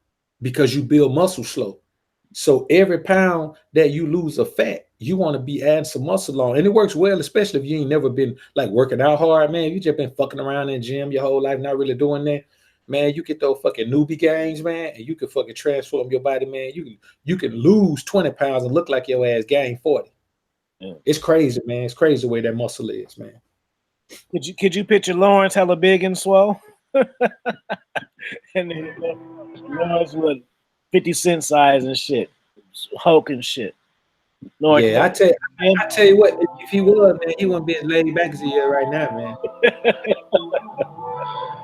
because you build muscle slow. So every pound that you lose of fat, you want to be adding some muscle on. And it works well, especially if you ain't never been like working out hard, man. You just been fucking around in the gym your whole life, not really doing that. Man, you get those fucking newbie gains, man, and you can fucking transform your body, man. You can lose 20 pounds and look like your ass gained 40. Yeah. It's crazy, man. It's crazy the way that muscle is, man. Could you picture Lawrence hella big and swole? And then Lawrence with 50 Cent size and shit, Hulk and shit. Lawrence, yeah, I tell you what, if he was, man, he wouldn't be as laid back as he is right now, man.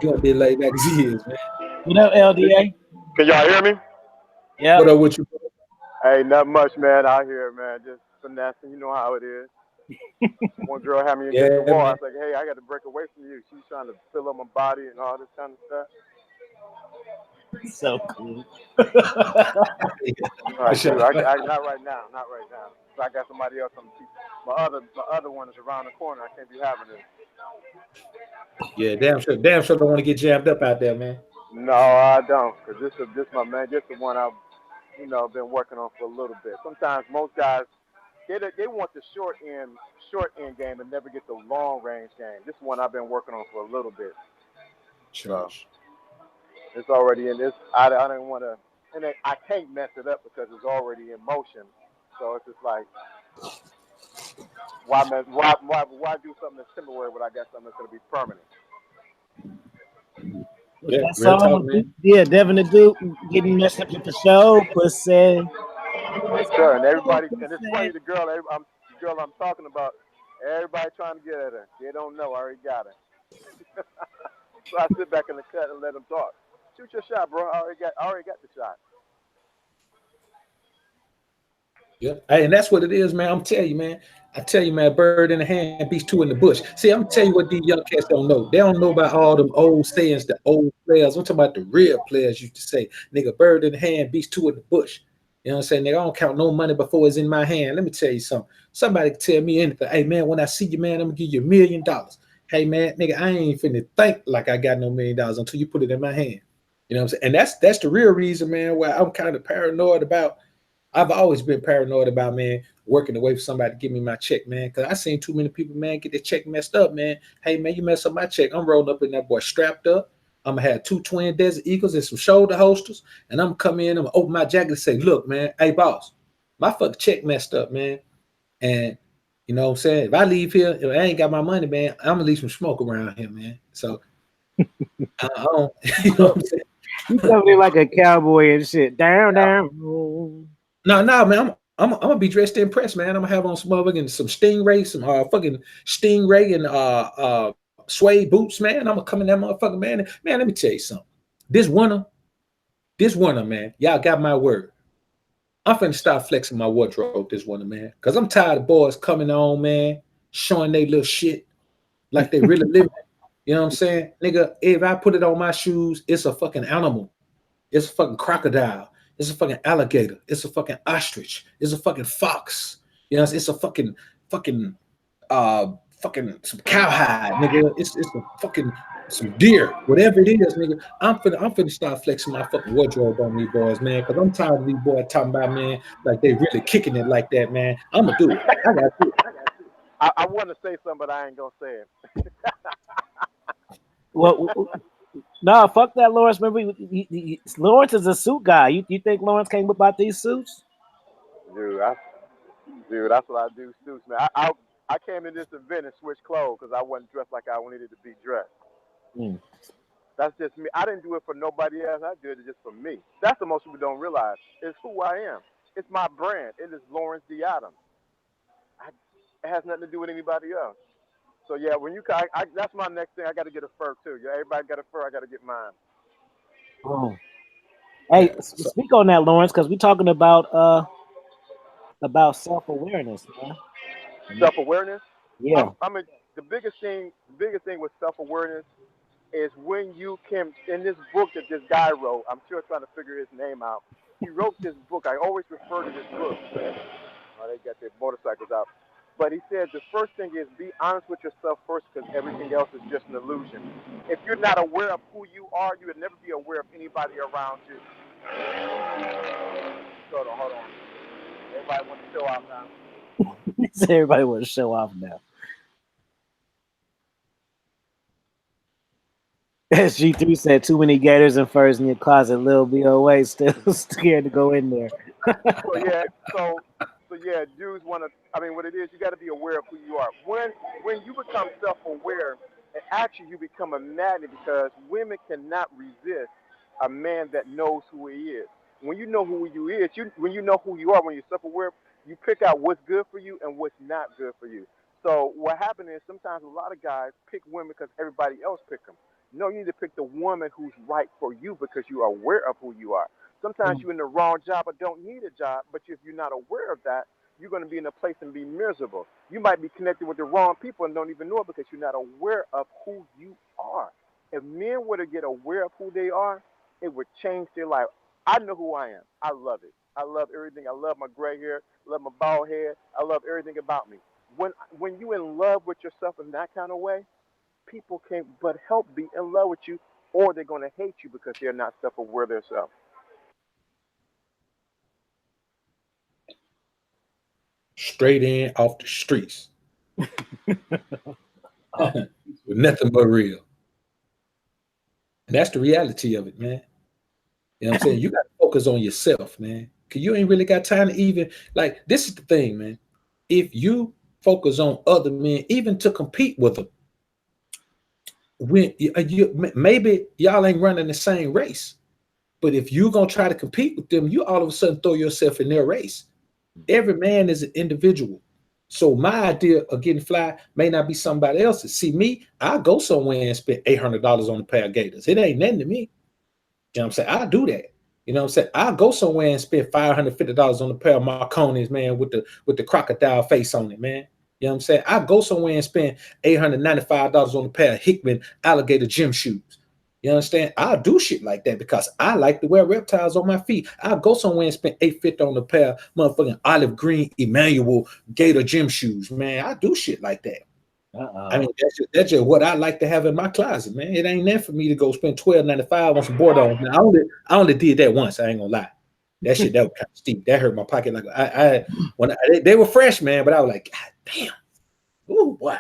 He wouldn't be as laid back as he is, man. What up, LDA? Can y'all hear me? Yeah. What up with you? Hey, not much, man. Out here, man, just finessing. You know how it is. One girl had me against the wall. I was like, hey, I got to break away from you. She's trying to fill up my body and all this kind of stuff. So cool. Right, not right now. Not right now. So I got somebody else on the team. My other one is around the corner. I can't be having this. Yeah, damn sure don't want to get jammed up out there, man. No, I don't. Cause this my man. This the one I've been working on for a little bit. Sometimes most guys they want the short end game and never get the long range game. This one I've been working on for a little bit. Sure. So it's already in this. I don't want to, and I can't mess it up because it's already in motion. So it's just like, why do something that's temporary when I got something that's going to be permanent? Yeah, real talk, man. Yeah, Devin the Duke getting messed up with the show, pussy. Sure, and everybody, and it's funny, the girl I'm talking about, everybody trying to get at her. They don't know, I already got her. So I sit back in the cut and let them talk. Shoot your shot, bro. I already got the shot. Yeah, and that's what it is, man. I'm telling you, man. I tell you, man, bird in the hand beats two in the bush. See, I'm telling you what these young cats don't know. They don't know about all them old sayings, the old players. I'm talking about the real players used to say, nigga, bird in the hand beats two in the bush. You know what I'm saying? Nigga, I don't count no money before it's in my hand. Let me tell you something. Somebody can tell me anything. Hey, man, when I see you, man, I'm going to give you $1 million. Hey, man, nigga, I ain't finna think like I got no $1 million until you put it in my hand. You know what I'm saying? And that's the real reason, man, why I'm kind of paranoid about. I've always been paranoid about, man, working away for somebody to give me my check, man, because I seen too many people, man, get their check messed up, man. Hey, man, you mess up my check. I'm rolling up in that boy strapped up. I'm going to have 2 twin Desert Eagles and some shoulder holsters, and I'm going to come in, I'm going to open my jacket and say, look, man, hey, boss, my fucking check messed up, man. And, you know what I'm saying, if I leave here, if I ain't got my money, man, I'm going to leave some smoke around here, man. So, I don't, you know what I'm saying? You something like a cowboy and shit. Down. No, man. I'm gonna be dressed to impress, man. I'm gonna have on some stingray, some fucking stingray and suede boots, man. I'm gonna come in that motherfucker, man. Man, let me tell you something. This winter, man, y'all got my word. I'm finna start flexing my wardrobe this winter, man. Cause I'm tired of boys coming on, man, showing they little shit like they really living. You know what I'm saying? Nigga, if I put it on my shoes, it's a fucking animal. It's a fucking crocodile. It's a fucking alligator. It's a fucking ostrich. It's a fucking fox. You know, it's a fucking fucking some cowhide, nigga. It's a fucking some deer, whatever it is, nigga. I'm finna start flexing my fucking wardrobe on these boys, man, because I'm tired of these boys talking about, man, like they really kicking it like that, man. I'ma do it. I gotta do it. I want to say something, but I ain't gonna say it. Well, no, fuck that, Lawrence. Remember, Lawrence is a suit guy. You think Lawrence came about these suits? Dude, that's what I do, suits, man. I came to this event and switched clothes because I wasn't dressed like I needed to be dressed. Mm. That's just me. I didn't do it for nobody else. I did it just for me. That's the most people don't realize. It's who I am. It's my brand. It is Lawrence D. Adams. It has nothing to do with anybody else. So yeah, when you, that's my next thing. I got to get a fur too. Yeah, everybody got a fur. I got to get mine. Oh. Hey, speak on that, Lawrence, because we're talking about self-awareness, man. Self-awareness. Yeah. I mean, the biggest thing with self-awareness is when you can. In this book that this guy wrote, I'm still trying to figure his name out. He wrote this book. I always refer to this book. Oh, they got their motorcycles out. But he said the first thing is be honest with yourself first, because everything else is just an illusion. If you're not aware of who you are, you would never be aware of anybody around you. Hold on. Everybody wants to show off now. Everybody wants to show off now. SG3 said, too many gators and furs in your closet, little BOA still scared to go in there. So yeah, dudes want to. I mean, what it is, you got to be aware of who you are. When you become self-aware, and actually you become a magnet, because women cannot resist a man that knows who he is. When you know who you is, when you know who you are, when you're self-aware, you pick out what's good for you and what's not good for you. So what happens is sometimes a lot of guys pick women because everybody else pick them. No, you need to pick the woman who's right for you because you are aware of who you are. Sometimes you're in the wrong job or don't need a job, but if you're not aware of that, you're going to be in a place and be miserable. You might be connected with the wrong people and don't even know it because you're not aware of who you are. If men were to get aware of who they are, it would change their life. I know who I am. I love it. I love everything. I love my gray hair. I love my bald head. I love everything about me. When you're in love with yourself in that kind of way, people can't but help be in love with you, or they're going to hate you because they're not self-aware themselves. Straight in off the streets. With nothing but real. And that's the reality of it, man. You know what I'm saying? You got to focus on yourself, man. Because you ain't really got time to even, like, this is the thing, man. If you focus on other men, even to compete with them, when maybe y'all ain't running the same race. But if you're going to try to compete with them, you all of a sudden throw yourself in their race. Every man is an individual. So my idea of getting fly may not be somebody else's. See me, I go somewhere and spend $800 on a pair of gators. It ain't nothing to me. You know what I'm saying? I do that. You know what I'm saying? I go somewhere and spend $550 on a pair of Marconis, man, with the crocodile face on it, man. You know what I'm saying? I go somewhere and spend $895 on a pair of Hickman alligator gym shoes. You understand? I'll do shit like that because I like to wear reptiles on my feet. I'll go somewhere and spend $850 on a pair of motherfucking olive green Emmanuel gator gym shoes, man. I do shit like that. I mean, that's just what I like to have in my closet, man. It ain't there for me to go spend $12.95 on some board on. Now, I only did that once. I ain't gonna lie. That shit, that was kind of steep. That hurt my pocket. Like they were fresh, man, but I was like, God damn. Ooh, boy.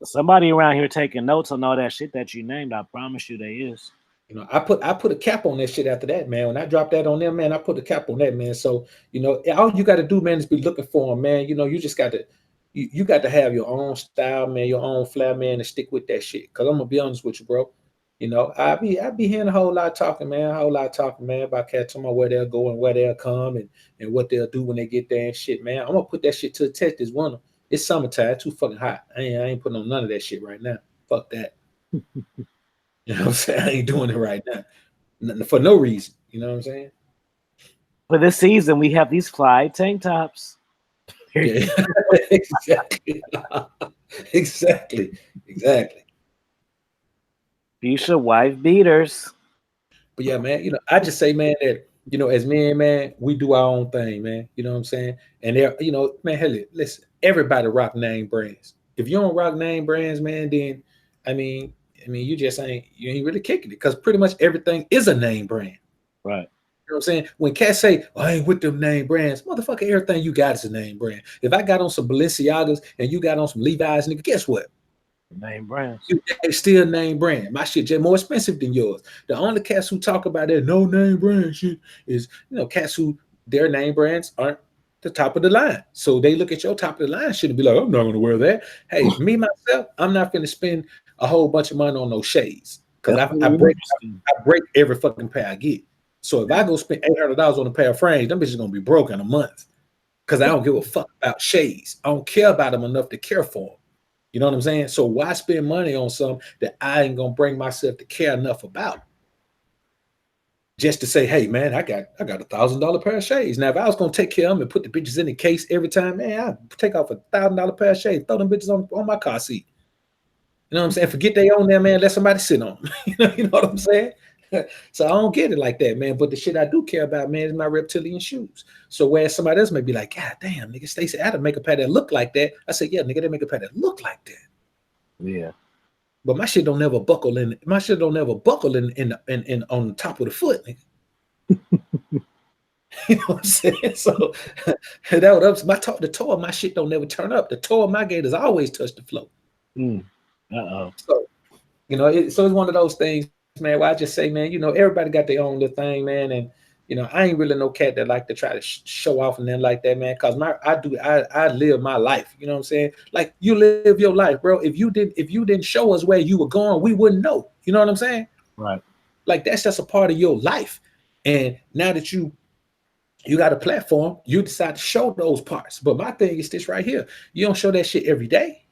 Somebody around here taking notes on all that shit that you named. I promise you there is. You know, I put a cap on that shit after that, man. When I dropped that on them, man, I put a cap on that, man. So, you know, all you got to do, man, is be looking for them, man. You know, you just got to, you got to have your own style, man, your own flair, man, and stick with that shit. Cause I'm gonna be honest with you, bro. You know, I be hearing a whole lot of talking, man, about cats talking about where they'll go and where they'll come and what they'll do when they get there and shit, man. I'm gonna put that shit to the test this winter. It's summertime, it's too fucking hot. I ain't putting on none of that shit right now. Fuck that. You know what I'm saying? I ain't doing it right now. For no reason. You know what I'm saying? For this season, we have these fly tank tops. Yeah. Exactly. Exactly. Future wife beaters. But yeah, man, I just say, man, that as men, man, we do our own thing, man. You know what I'm saying? And there, man, hell, listen, everybody rock name brands. If you don't rock name brands, man, then I mean, you ain't really kicking it, because pretty much everything is a name brand. Right. You know what I'm saying? When cats say, oh, I ain't with them name brands, motherfucker, everything you got is a name brand. If I got on some Balenciagas and you got on some Levi's, nigga, guess what? Name brands. It's still name brand. My shit just more expensive than yours. The only cats who talk about that no name brand shit is, cats who their name brands aren't the top of the line. So they look at your top of the line shit and be like, I'm not going to wear that. Hey, me, myself, I'm not going to spend a whole bunch of money on those shades, because I break every fucking pair I get. So if I go spend $800 on a pair of frames, them bitches going to be broke in a month, because I don't give a fuck about shades. I don't care about them enough to care for them. You know what I'm saying? So why spend money on something that I ain't gonna bring myself to care enough about? Just to say, hey man, I got $1,000 pair of shades. Now, if I was gonna take care of them and put the bitches in the case every time, man, I'd take off $1,000 pair of shades, throw them bitches on my car seat. You know what I'm saying? Forget they own there, man. Let somebody sit on them. You know what I'm saying? So I don't get it like that, man. But the shit I do care about, man, is my reptilian shoes. So whereas somebody else may be like, God damn, nigga, Stacey Adams make a pair that look like that. I say, yeah, nigga, they make a pair that look like that. Yeah. But my shit don't never buckle in. My shit don't never buckle in on the top of the foot, nigga. You know what I'm saying? So that what ups the toe of my shit don't never turn up. The toe of my gators always touch the floor. So so it's one of those things, man, where I just say, man, everybody got their own little thing, man, and I ain't really no cat that like to try to show off and then like that, man, because I live my life. You know what I'm saying? Like, you live your life, bro. If you didn't show us where you were going, we wouldn't know. You know what I'm saying? Right. Like, that's just a part of your life. And now that you got a platform, you decide to show those parts. But my thing is this right here: you don't show that shit every day.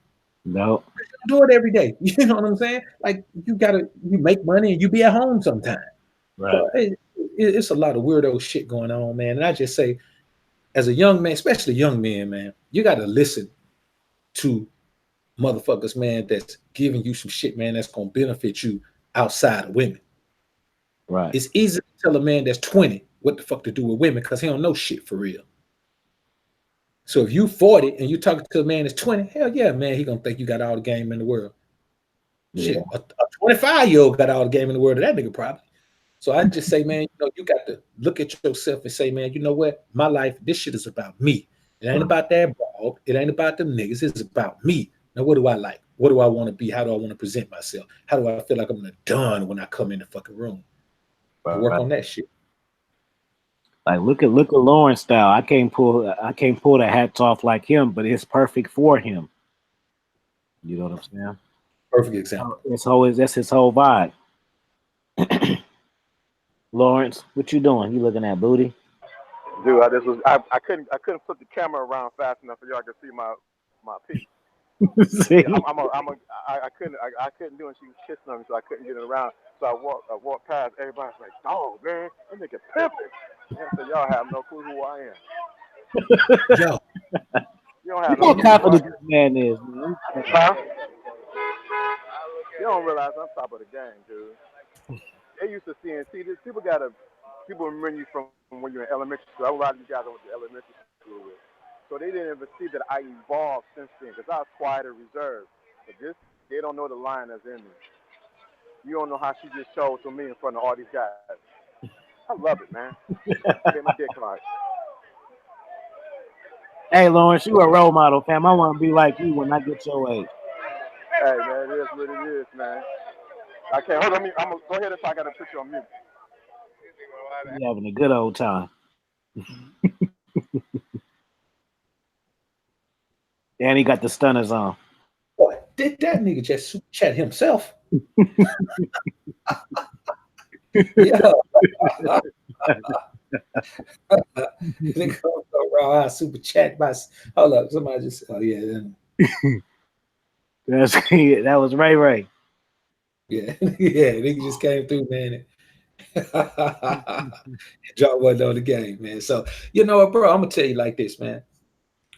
No. Do it every day. You know what I'm saying? Like, you make money and you be at home sometime. Right. So it's a lot of weirdo shit going on, man. And I just say, as a young man, especially young men, man, you got to listen to motherfuckers, man, that's giving you some shit, man, that's going to benefit you outside of women. Right. It's easy to tell a man that's 20 what the fuck to do with women, because he don't know shit for real. So if you 40 and you talking to a man that's 20, hell yeah, man, he gonna think you got all the game in the world. Yeah. Shit, a 25-year-old got all the game in the world of that nigga probably. So I just say, man, you got to look at yourself and say, man, you know what? My life, this shit is about me. It ain't about that ball. It ain't about them niggas. It's about me. Now, what do I like? What do I want to be? How do I want to present myself? How do I feel like I'm done when I come in the fucking room? And work on that shit. Like, look at Lauren's style. I can't pull the hats off like him, but it's perfect for him. You know what I'm saying? Perfect example. That's his whole vibe. Lawrence, what you doing? You looking at booty? Dude, I couldn't flip the camera around fast enough for y'all to see my piece. See? I couldn't do it. She was kissing on me, so I couldn't get it around. So I walked past. Everybody's like, "Dog, man, that nigga pimping." I said, "Y'all have no clue who I am." Yo, you don't have no clue. How confident this man is, man. Huh? You don't realize I'm top of the game, dude. They used to see people remember you from when you're in elementary school. A lot of you guys I went to elementary school with. So they didn't even see that I evolved since then, because I was quiet and reserved. But they don't know the lion that's in me. You don't know how she just showed to me in front of all these guys. I love it, man. Get my dick hard. Hey, Lawrence, you a role model, fam. I want to be like you when I get your age. Hey, man, it is what it is, man. I can't. Hold on, I'm going to go ahead and talk. I got to put you on mute. You're having a good old time. And he got the stunners on. Boy, did that nigga just super chat himself? Yeah. Nigga go around, I super chat by. Hold up, somebody just. Oh yeah. That was Ray. Yeah, yeah. Nigga just came through, man. Drop one on the game, man. So you know what, bro? I'm gonna tell you like this, man.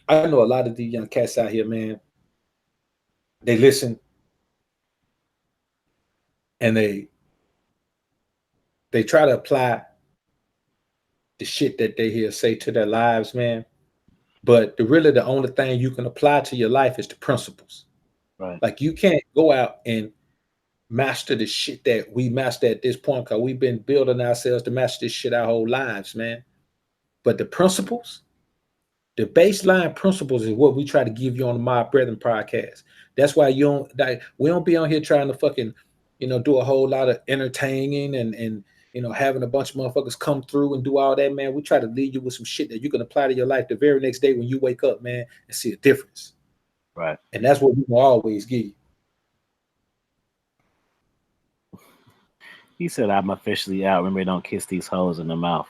I know a lot of these young cats out here, man. They listen, and they try to apply the shit that they hear say to their lives, man. But the only thing you can apply to your life is the principles. Right. Like you can't go out and master the shit that we master at this point, because we've been building ourselves to master this shit our whole lives, man. But the principles, the baseline principles is what we try to give you on the My Brethren podcast. That's why we don't be on here trying to fucking, do a whole lot of entertaining and having a bunch of motherfuckers come through and do all that, man. We try to lead you with some shit that you can apply to your life the very next day when you wake up, man, and see a difference. Right. And that's what we will always give you. He said, I'm officially out. Remember, don't kiss these hoes in the mouth.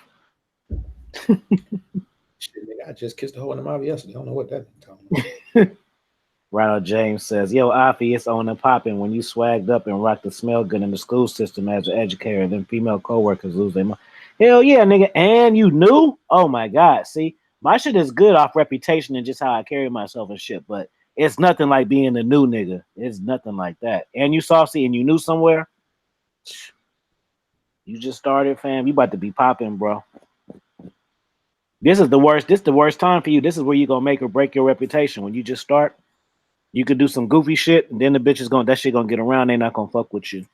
Shit, nigga, I just kissed a hole in the mouth yesterday. I don't know what that is talking about. Ronald James says, yo, AFI, it's on and popping when you swagged up and rocked the smell good in the school system as an educator, then female co-workers lose their mind. Hell yeah, nigga. And you knew? Oh my God. See, my shit is good off reputation and just how I carry myself and shit, but it's nothing like being a new nigga. It's nothing like that. And you saucy and you knew somewhere. You just started, fam. You about to be popping, bro. This is the worst. This is the worst time for you. This is where you're gonna make or break your reputation. When you just start, you could do some goofy shit, and then the bitch is that shit gonna get around. They're not gonna fuck with you.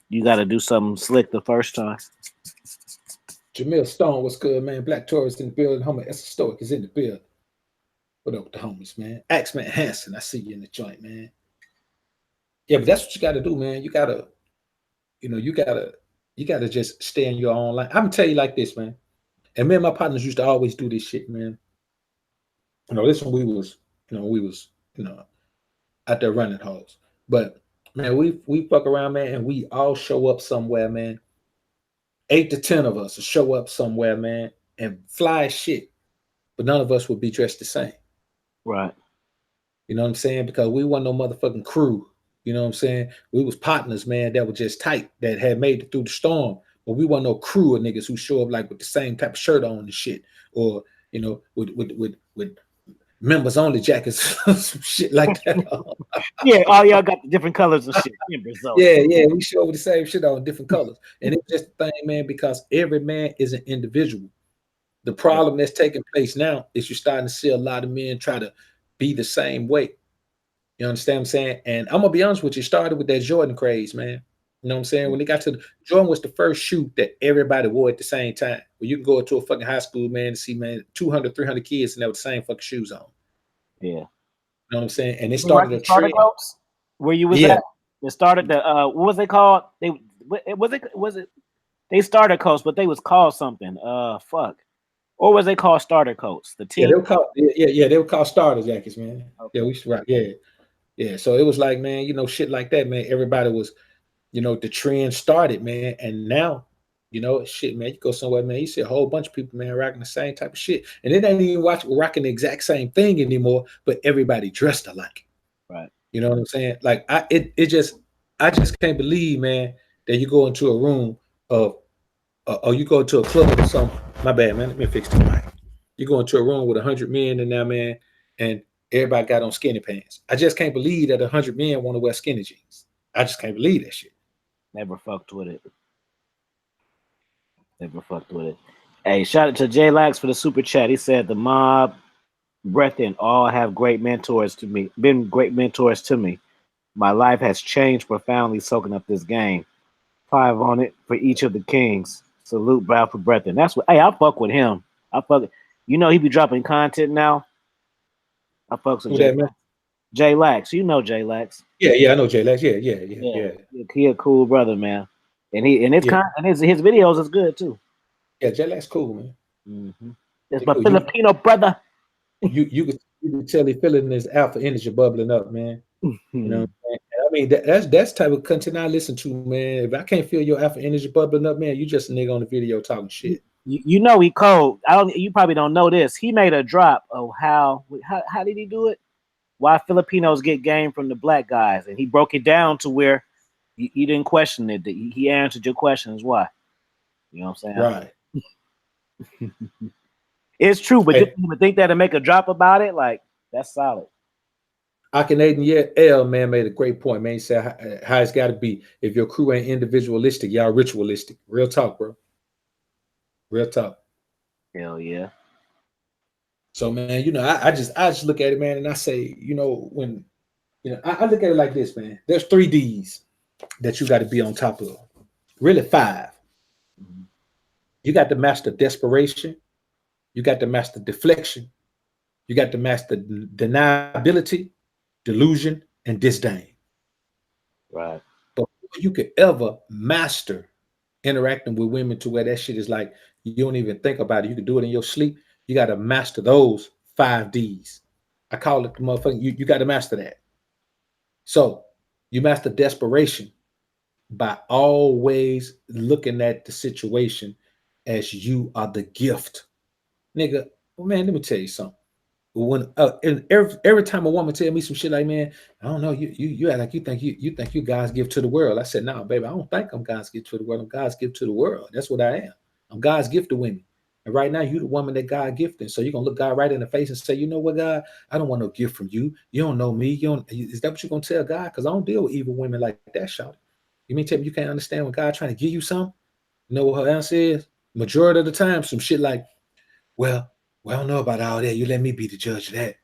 You gotta do something slick the first time. Jamil Stone, what's good, man? Black Tourist in the building. Homie, that's Stoic is in the building. What up with the homies, man? Axman Hansen, I see you in the joint, man. Yeah, but that's what you gotta do, man. You gotta just stay in your own line. I'm gonna tell you like this, man. And me and my partners used to always do this shit, man. This when we was out there running hoes. But man, we fuck around, man, and we all show up somewhere, man. 8 to 10 of us will show up somewhere, man, and fly as shit. But none of us would be dressed the same. Right. You know what I'm saying? Because we wasn't no motherfucking crew. You know what I'm saying? We was partners, man, that were just tight, that had made it through the storm. But we wasn't no crew of niggas who show up like with the same type of shirt on and shit. Or, with members only jackets, some shit like that. Yeah, all y'all got the different colors and shit. Yeah, we show the same shit on different colors. And it's just the thing, man, because every man is an individual. The problem that's taking place now is you're starting to see a lot of men try to be the same way. You understand what I'm saying? And I'm gonna be honest with you, started with that Jordan craze, man. You know what I'm saying? When they got to Jordan was the first shoe that everybody wore at the same time. Where you can go to a fucking high school, man, and see, man, 200, 300 kids and they have the same fucking shoes on. Yeah. You know what I'm saying? And it started a trend. Where you was at? It started the what was they called? They started coats, but they was called something. Fuck. Or was they called starter coats? The team. They were called starter jackets, man. Okay. Yeah, we should rock. Yeah. So it was like, man, shit like that, man. Everybody was, the trend started, man. And now, shit, man, you go somewhere, man, you see a whole bunch of people, man, rocking the same type of shit. And it ain't even rocking the exact same thing anymore, but everybody dressed alike. Right. You know what I'm saying? Like I just can't believe, man, that you go into a room of or you go to a club or something. My bad, man. Let me fix the mic. You go into a room with 100 men in there, man, and everybody got on skinny pants. I just can't believe that 100 men want to wear skinny jeans. I just can't believe that shit. Never fucked with it. Hey, shout out to J Lax for the super chat. He said the mob, Brethren, all have great mentors to me. Been great mentors to me. My life has changed profoundly soaking up this game. 5 on it for each of the kings. Salute, bow for Brethren. That's what. Hey, I fuck with him. He be dropping content now. I fucks with J Lax. You know J Lax. Yeah, I know J Lax. Yeah. He a cool brother, man. And his videos is good too. Yeah, J Lax cool, man. Mm-hmm. It's my Filipino brother. You could tell he feeling his alpha energy bubbling up, man. You know what I'm saying? I mean, that's type of content I listen to, man. If I can't feel your alpha energy bubbling up, man, you just a nigga on the video talking shit. You know he cold. You probably don't know this. He made a drop of how did he do it? Why Filipinos get game from the black guys, and he broke it down to where he didn't question it. He answered your questions. Why? You know what I'm saying? Right. It's true, but just even think that and make a drop about it, like that's solid. Akhenaten L, man, made a great point, man. He said how it's got to be. If your crew ain't individualistic, y'all ritualistic. Real talk, bro. Real talk. Hell yeah. So, man, you know, I just look at it, man, and I say, you know, when I look at it like this, man. There's 3 D's that you got to be on top of. Really 5. Mhm. You got to master desperation. You got to master deflection. You got to master deniability, delusion, and disdain. Right. But you could ever master interacting with women to where that shit is like you don't even think about it. You can do it in your sleep. You got to master those 5 D's. I call it the motherfucking, you got to master that. So you master desperation by always looking at the situation as you are the gift. Nigga, man, let me tell you something. When and every time a woman tell me some shit like, man, I don't know, you act like you think you God's gift to the world. I said, no, baby, I don't think I'm God's gift to the world. I'm God's gift to the world. That's what I am. I'm God's gift to women. And right now, you the woman that God gifted. So you're gonna look God right in the face and say, you know what, God, I don't want no gift from you. You don't know me. You don't. Is that what you're gonna tell God? Because I don't deal with evil women like that, shout. You mean tell me you can't understand when God trying to give you something? You know what her answer is? Majority of the time, some shit like, well, I don't know about all that. You let me be the judge of that.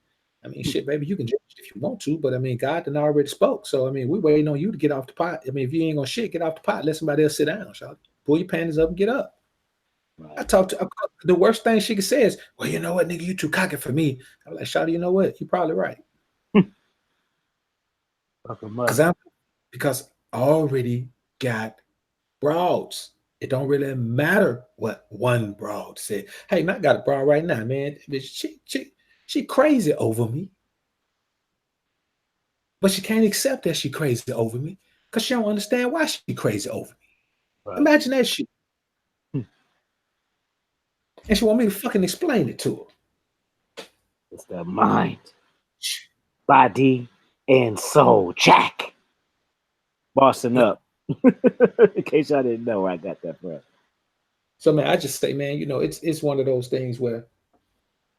I mean, shit, baby, you can judge if you want to, but I mean, God done already spoke. So I mean, we waiting on you to get off the pot. I mean, if you ain't gonna shit, get off the pot. Let somebody else sit down, shawty. Pull your panties up and get up. Right. The worst thing she could say is, well, you know what, nigga, you too cocky for me. I'm like, shawty, you know what? You're probably right. Because I already got broads. It don't really matter what one broad said. Hey, man, I got a broad right now, man. She crazy over me. But she can't accept that she crazy over me because she don't understand why she crazy over me. Right. Imagine that shit. And she want me to fucking explain it to her. It's the mind, body, and soul. Jack. Bossing up. In case y'all didn't know where I got that from. So man, I just say, man, you know, it's one of those things where,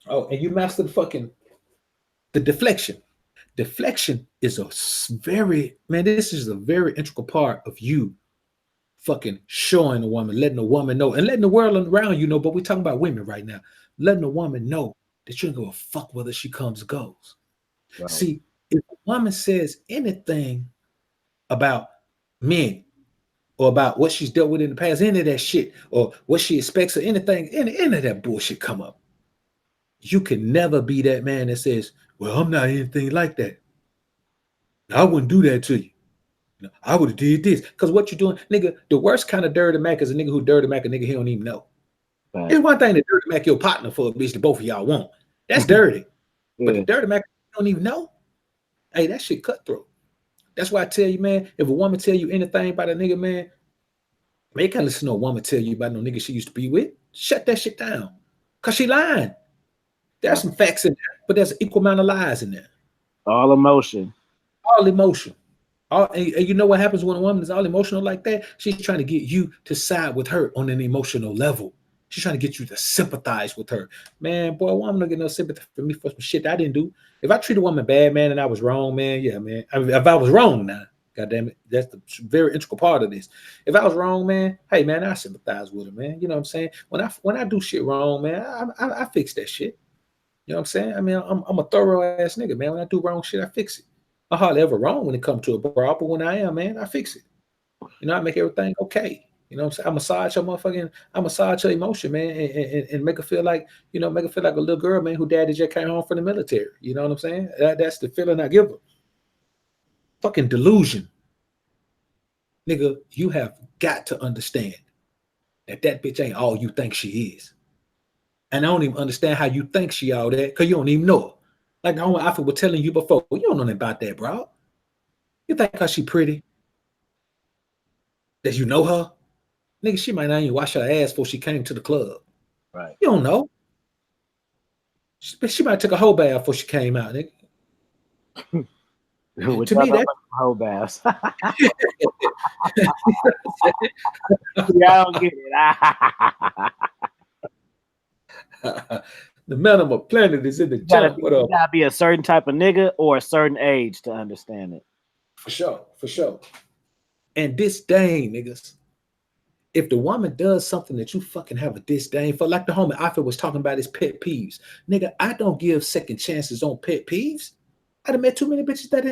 oh, and you master the deflection. Deflection is a very, man, this is a very integral part of you fucking showing a woman, letting a woman know, and letting the world around you know, but we're talking about women right now, letting a woman know that you don't give a fuck whether she comes or goes. Right. See, if a woman says anything about men or about what she's dealt with in the past, any of that shit, or what she expects or anything, any of that bullshit come up, you can never be that man that says, well, I'm not anything like that. I wouldn't do that to you. I would have did this. Because what you're doing, nigga, the worst kind of dirty Mac is a nigga who dirty Mac a nigga he don't even know. Right. It's one thing to dirty Mac your partner for a bitch that both of y'all want. That's dirty. Yeah. But the dirty Mac you don't even know, hey, that shit cutthroat. That's why I tell you, man, if a woman tell you anything about a nigga, man, you can't listen to a woman tell you about no nigga she used to be with. Shut that shit down. Because she lying. There's some facts in there, but there's an equal amount of lies in there. All emotion. All emotion. And you know what happens when a woman is all emotional like that? She's trying to get you to side with her on an emotional level. She's trying to get you to sympathize with her. Man, boy, a woman don't get no sympathy for me for some shit that I didn't do. If I treat a woman bad, man, and I was wrong, man, yeah, man. I mean, if I was wrong now, God damn it, that's the very integral part of this. If I was wrong, man, hey, man, I sympathize with her, man. You know what I'm saying? When I do shit wrong, man, I fix that shit. You know what I'm saying? I mean, I'm a thorough ass nigga, man. When I do wrong shit, I fix it. I'm hardly ever wrong when it comes to a bra, but when I am, man, I fix it. You know, I make everything okay. You know what I'm saying? I massage her emotion, man, and make her feel like, you know, make her feel like a little girl, man, who daddy just came home from the military. You know what I'm saying? That's the feeling I give her. Fucking delusion. Nigga, you have got to understand that bitch ain't all you think she is. And I don't even understand how you think she all that, because you don't even know her. Like the I was telling you before, you don't know nothing about that, bro. You think because she pretty, that you know her? Nigga, she might not even wash her ass before she came to the club. Right. You don't know. She might took a whole bath before she came out, nigga. To me, that whole baths. Yeah, I don't get it. The man of a planet is in the chat. What up? You gotta be a certain type of nigga or a certain age to understand it. For sure, for sure. And disdain, niggas. If the woman does something that you fucking have a disdain for, like the homie Alpha was talking about his pet peeves, nigga, I don't give second chances on pet peeves. I done met too many bitches that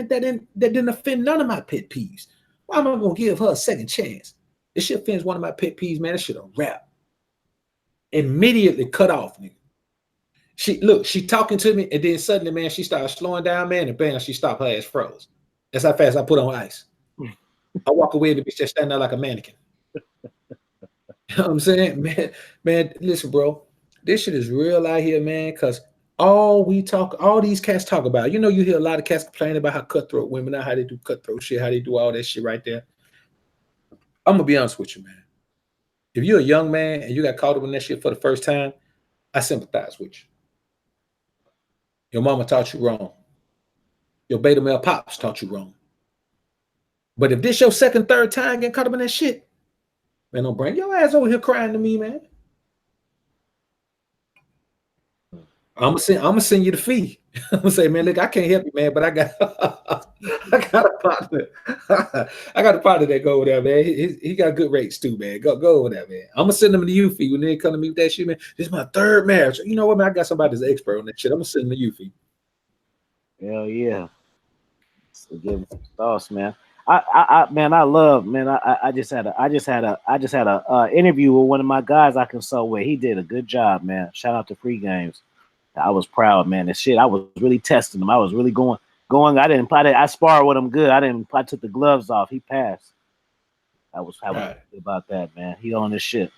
didn't offend none of my pet peeves. Why am I gonna give her a second chance? This shit offends one of my pet peeves, man. That shit a rap. Immediately cut off, nigga. She talking to me, and then suddenly, man, she started slowing down, man, and bam, she stopped. Her ass froze. That's how fast I put on ice. I walk away, the bitch just standing there like a mannequin. You know what I'm saying? Man, listen, bro. This shit is real out here, man, because all these cats talk about, you hear a lot of cats complaining about how cutthroat women are, how they do cutthroat shit, how they do all that shit right there. I'm gonna be honest with you, man. If you're a young man and you got caught up in that shit for the first time, I sympathize with you. Your mama taught you wrong. Your beta male pops taught you wrong. But if this your second, third time getting caught up in that shit, man, don't bring your ass over here crying to me, man. I'm gonna send you the fee. I'm gonna say, man, look, I can't help you, man, but I got a partner. I got a partner that go over there, man. He got good rates too, man. Go over there, man. I'm gonna send them the U fee when they come to me with that shit, man. This is my third marriage. You know what, man? I got somebody that's expert on that shit. I'm gonna send them the U fee. Hell yeah. So give me some thoughts, man. I just had a interview with one of my guys I consult with. He did a good job, man. Shout out to Free Games. I was proud, man. And shit, I was really testing him. I was really going. I sparred with him good. I took the gloves off. He passed. I was happy about that, man. He on this shit.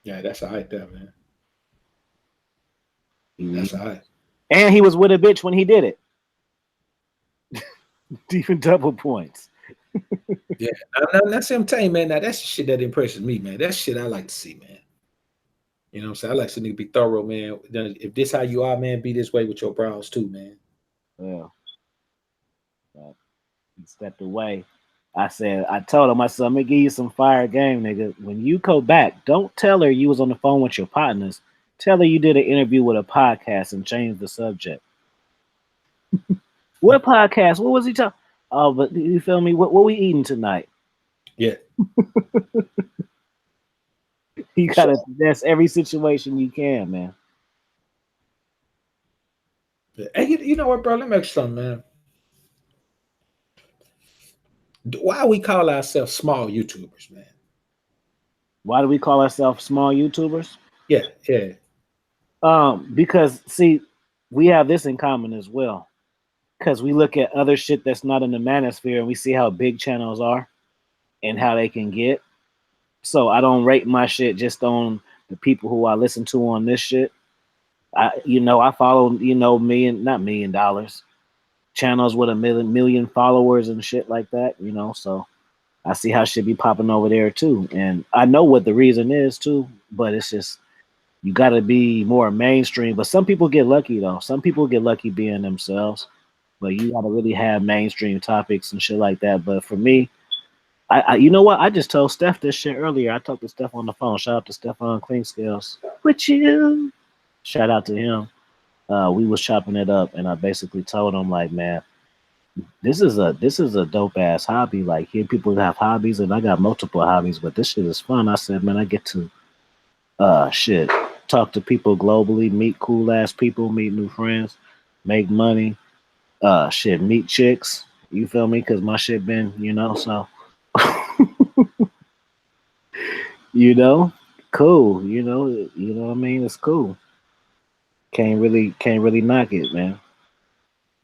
Yeah, that's all right there, man. That's all right. And he was with a bitch when he did it. Even double points. Yeah, that's what I'm telling you, man. Now that's the shit that impresses me, man. That's shit I like to see, man. You know what I'm saying? I like to see nigga be thorough, man. If this how you are, man, be this way with your brows too, man. Yeah. He stepped away. I told him, I said, I'm gonna give you some fire game, nigga. When you go back, don't tell her you was on the phone with your partners. Tell her you did an interview with a podcast and changed the subject. What podcast? What was he talking? Oh, but you feel me? What we eating tonight? Yeah. You gotta finesse every situation you can, man. Hey, you know what, bro? Let me ask you something, man. Why we call ourselves small YouTubers, man? Why do we call ourselves small YouTubers? Yeah. Because see, we have this in common as well. Because we look at other shit that's not in the manosphere and we see how big channels are and how they can get. So I don't rate my shit just on the people who I listen to on this shit. I follow, not $1 million channels with a million followers and shit like that, so I see how shit be popping over there too. And I know what the reason is too, but it's just, you got to be more mainstream. But some people get lucky though. Some people get lucky being themselves, but you got to really have mainstream topics and shit like that. But for me, I you know what? I just told Steph this shit earlier. I talked to Steph on the phone. Shout out to Steph on Clean Scales. With you. Shout out to him. We was chopping it up, and I basically told him, like, man, this is a dope ass hobby. Like, here people have hobbies, and I got multiple hobbies, but this shit is fun. I said, man, I get to talk to people globally, meet cool ass people, meet new friends, make money, meet chicks. You feel me? Because my shit been, so cool. What I mean? It's cool. Can't really knock it, man.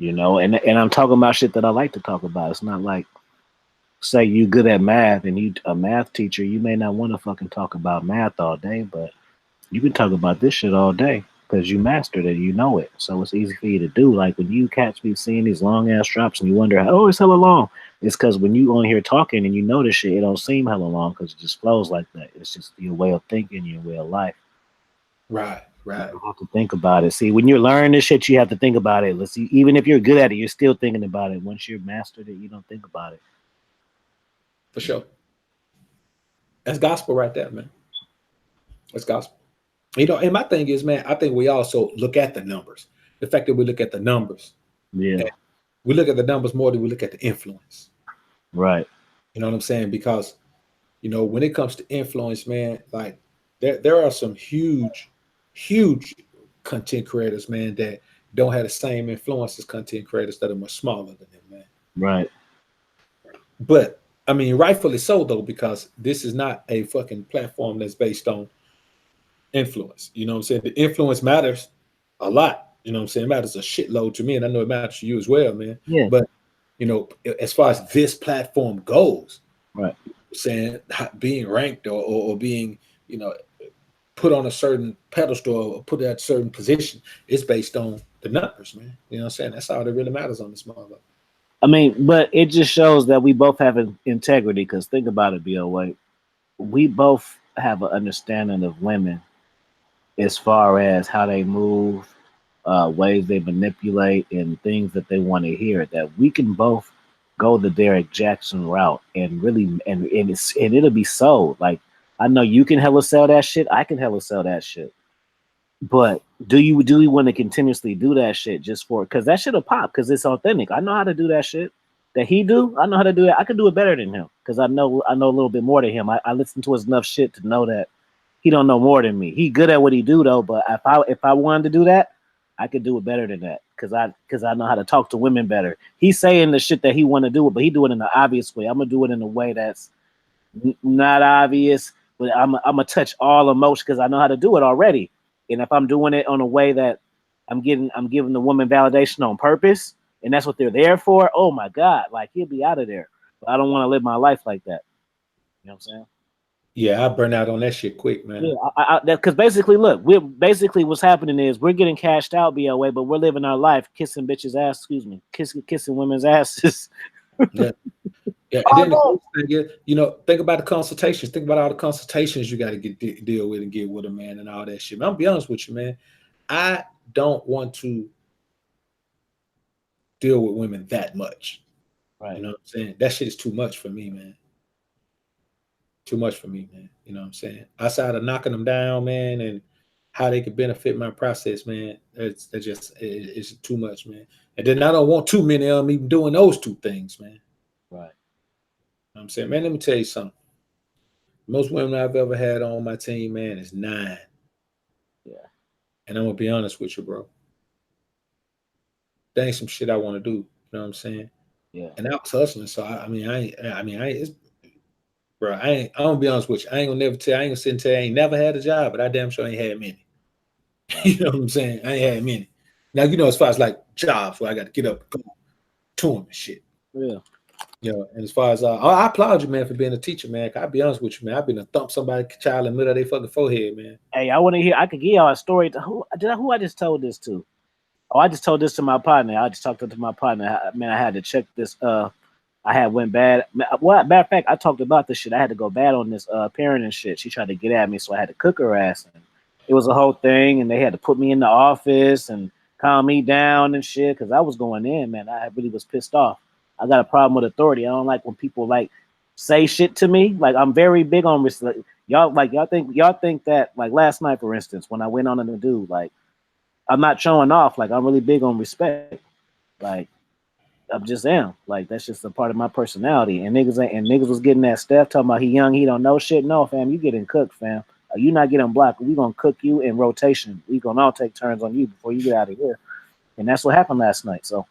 And I'm talking about shit that I like to talk about. It's not like, say you good at math and you a math teacher, you may not want to fucking talk about math all day, but you can talk about this shit all day because you mastered it, you know it. So it's easy for you to do. Like when you cats be seeing these long ass drops and you wonder, oh, it's hella long. It's because when you on here talking and you know this shit, it don't seem hella long because it just flows like that. It's just your way of thinking, your way of life. Right. You have to think about it. See, when you're learning this shit, you have to think about it. Let's see, even if you're good at it, you're still thinking about it. Once you're mastered it, you don't think about it. For sure. That's gospel right there, man. That's gospel. You know, and my thing is, man, I think we also look at the numbers. The fact that we look at the numbers, Yeah. we look at the numbers more than we look at the influence. Right. You know what I'm saying? Because, you know, when it comes to influence, man, like there are some huge, huge content creators, man, that don't have the same influence as content creators that are much smaller than them, man. Right. But I mean, rightfully so, though, because this is not a fucking platform that's based on influence. You know what I'm saying? The influence matters a lot. You know what I'm saying? It matters a shitload to me, and I know it matters to you as well, man. Yeah. But you know, as far as this platform goes, Right. saying being ranked or being, you know, put on a certain pedestal or put at a certain position, it's based on the numbers, man. You know what I'm saying? That's all that really matters on this motherfucker. I mean, but it just shows that we both have integrity. Because think about it, BOA. We both have an understanding of women as far as how they move, ways they manipulate, and things that they want to hear. That we can both go the Derek Jackson route and really, and it'll be sold. Like, I know you can hella sell that shit. I can hella sell that shit. But do we want to continuously do that shit just for, because that shit'll pop because it's authentic. I know how to do that shit that he do. I know how to do it. I can do it better than him because I know a little bit more than him. I listen to his enough shit to know that he don't know more than me. He good at what he do though. But if I wanted to do that, I could do it better than that because I know how to talk to women better. He's saying the shit that he want to do it, but he do it in an obvious way. I'm gonna do it in a way that's not obvious, but I'm gonna touch all emotion because I know how to do it already. And if I'm doing it on a way that I'm giving the woman validation on purpose, and that's what they're there for, oh my God, like he'll be out of there. But I don't want to live my life like that. You know what I'm saying? Yeah, I burn out on that shit quick, man. Yeah, because basically, look, what's happening is we're getting cashed out BOA, but we're living our life kissing bitches' ass. Excuse me, kissing women's asses. Yeah. Yeah, and then the thing is, you know, think about the consultations. Think about all the consultations you got to deal with and get with a man and all that shit. Man, I'll be honest with you, man. I don't want to deal with women that much. Right. You know what I'm saying? That shit is too much for me, man. Too much for me, man. You know what I'm saying? Outside of knocking them down, man, and how they could benefit my process, man. It's too much, man. And then I don't want too many of them even doing those two things, man. Right. You know what I'm saying, man, let me tell you something. Most women I've ever had on my team, man, is 9. Yeah. And I'm gonna be honest with you, bro. That ain't some shit I want to do. You know what I'm saying? Yeah. And I was hustling, so I'm gonna be honest with you. I ain't gonna sit and tell you I ain't never had a job, but I damn sure ain't had many. You know what I'm saying? I ain't had many. Now, you know, as far as like jobs where I got to get up and go to them and shit. Yeah. You know, and as far as I applaud you, man, for being a teacher, man. I'll be honest with you, man. I've been to thump somebody's child in the middle of their fucking forehead, man. Hey, I want to hear. I could give y'all a story. Who I just told this to? Oh, I just told this to my partner. I just talked to my partner. Man, I had to check this. I had went bad. Well, matter of fact, I talked about this shit. I had to go bad on this parenting shit. She tried to get at me, so I had to cook her ass. And it was a whole thing, and they had to put me in the office and calm me down and shit because I was going in, man. I really was pissed off. I got a problem with authority. I don't like when people like say shit to me. Like, I'm very big on respect. Y'all think that, like last night, for instance, when I went on the dude, like, I'm not showing off. Like, I'm really big on respect. Like, I'm just am. Like, that's just a part of my personality. And niggas was getting that stuff, talking about he young, he don't know shit. No, fam, you getting cooked, fam. You not getting blocked. We gonna cook you in rotation. We gonna all take turns on you before you get out of here. And that's what happened last night. So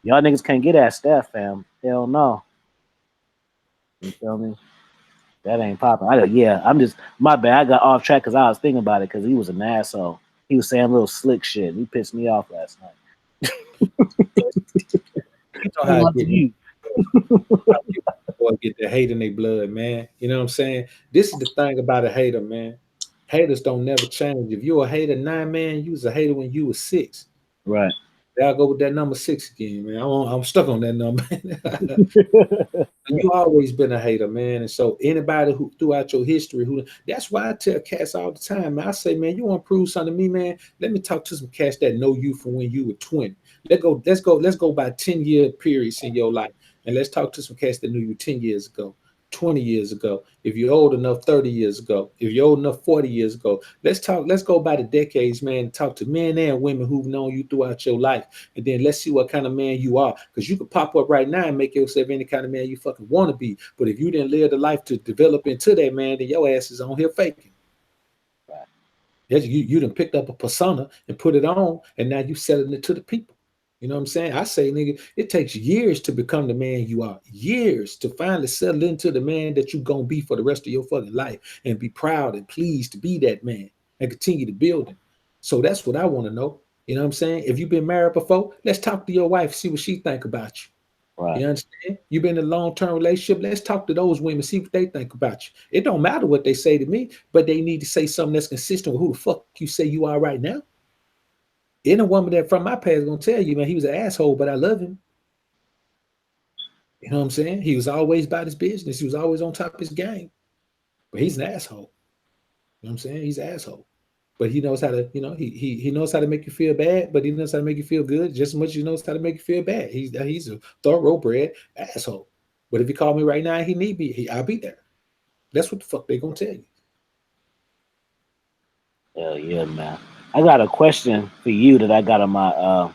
y'all niggas can't get that stuff, fam. Hell no. You feel me? That ain't popping. I'm just, my bad. I got off track because I was thinking about it because he was an asshole. He was saying little slick shit. He pissed me off last night. You know how boy get the hate in their blood, man. You know what I'm saying? This is the thing about a hater, man. Haters don't never change. If you're a hater 9, man, you was a hater when you was 6. Right. I'll go with that number 6 again, man. I'm stuck on that number. You always been a hater, man. And so anybody who throughout your history, that's why I tell cats all the time, man. I say, man, you want to prove something to me, man? Let me talk to some cats that know you from when you were 20. Let's go by 10-year periods in your life. And let's talk to some cats that knew you 10 years ago. 20 years ago, if you're old enough, 30 years ago, if you're old enough, 40 years ago. Let's go by the decades, man, and talk to men and women who've known you throughout your life. And then let's see what kind of man you are. Because you could pop up right now and make yourself any kind of man you fucking want to be. But if you didn't live the life to develop into that man, then your ass is on here faking. Right. Yes, you done picked up a persona and put it on, and now you selling it to the people. You know what I'm saying? I say, nigga, it takes years to become the man you are. Years to finally settle into the man that you're going to be for the rest of your fucking life and be proud and pleased to be that man and continue to build it. So that's what I want to know. You know what I'm saying? If you've been married before, let's talk to your wife, see what she think about you. Right. You understand? You've been in a long-term relationship. Let's talk to those women, see what they think about you. It don't matter what they say to me, but they need to say something that's consistent with who the fuck you say you are right now. Any woman that from my past is gonna tell you, man, he was an asshole, but I love him. You know what I'm saying? He was always about his business. He was always on top of his game. But he's an asshole. You know what I'm saying? He's an asshole. But he knows how to, you know, he knows how to make you feel bad, but he knows how to make you feel good just as much as he knows how to make you feel bad. He's a thoroughbred asshole. But if he called me right now, he need me, I'll be there. That's what the fuck they gonna tell you. Hell yeah, man. I got a question for you that I got on my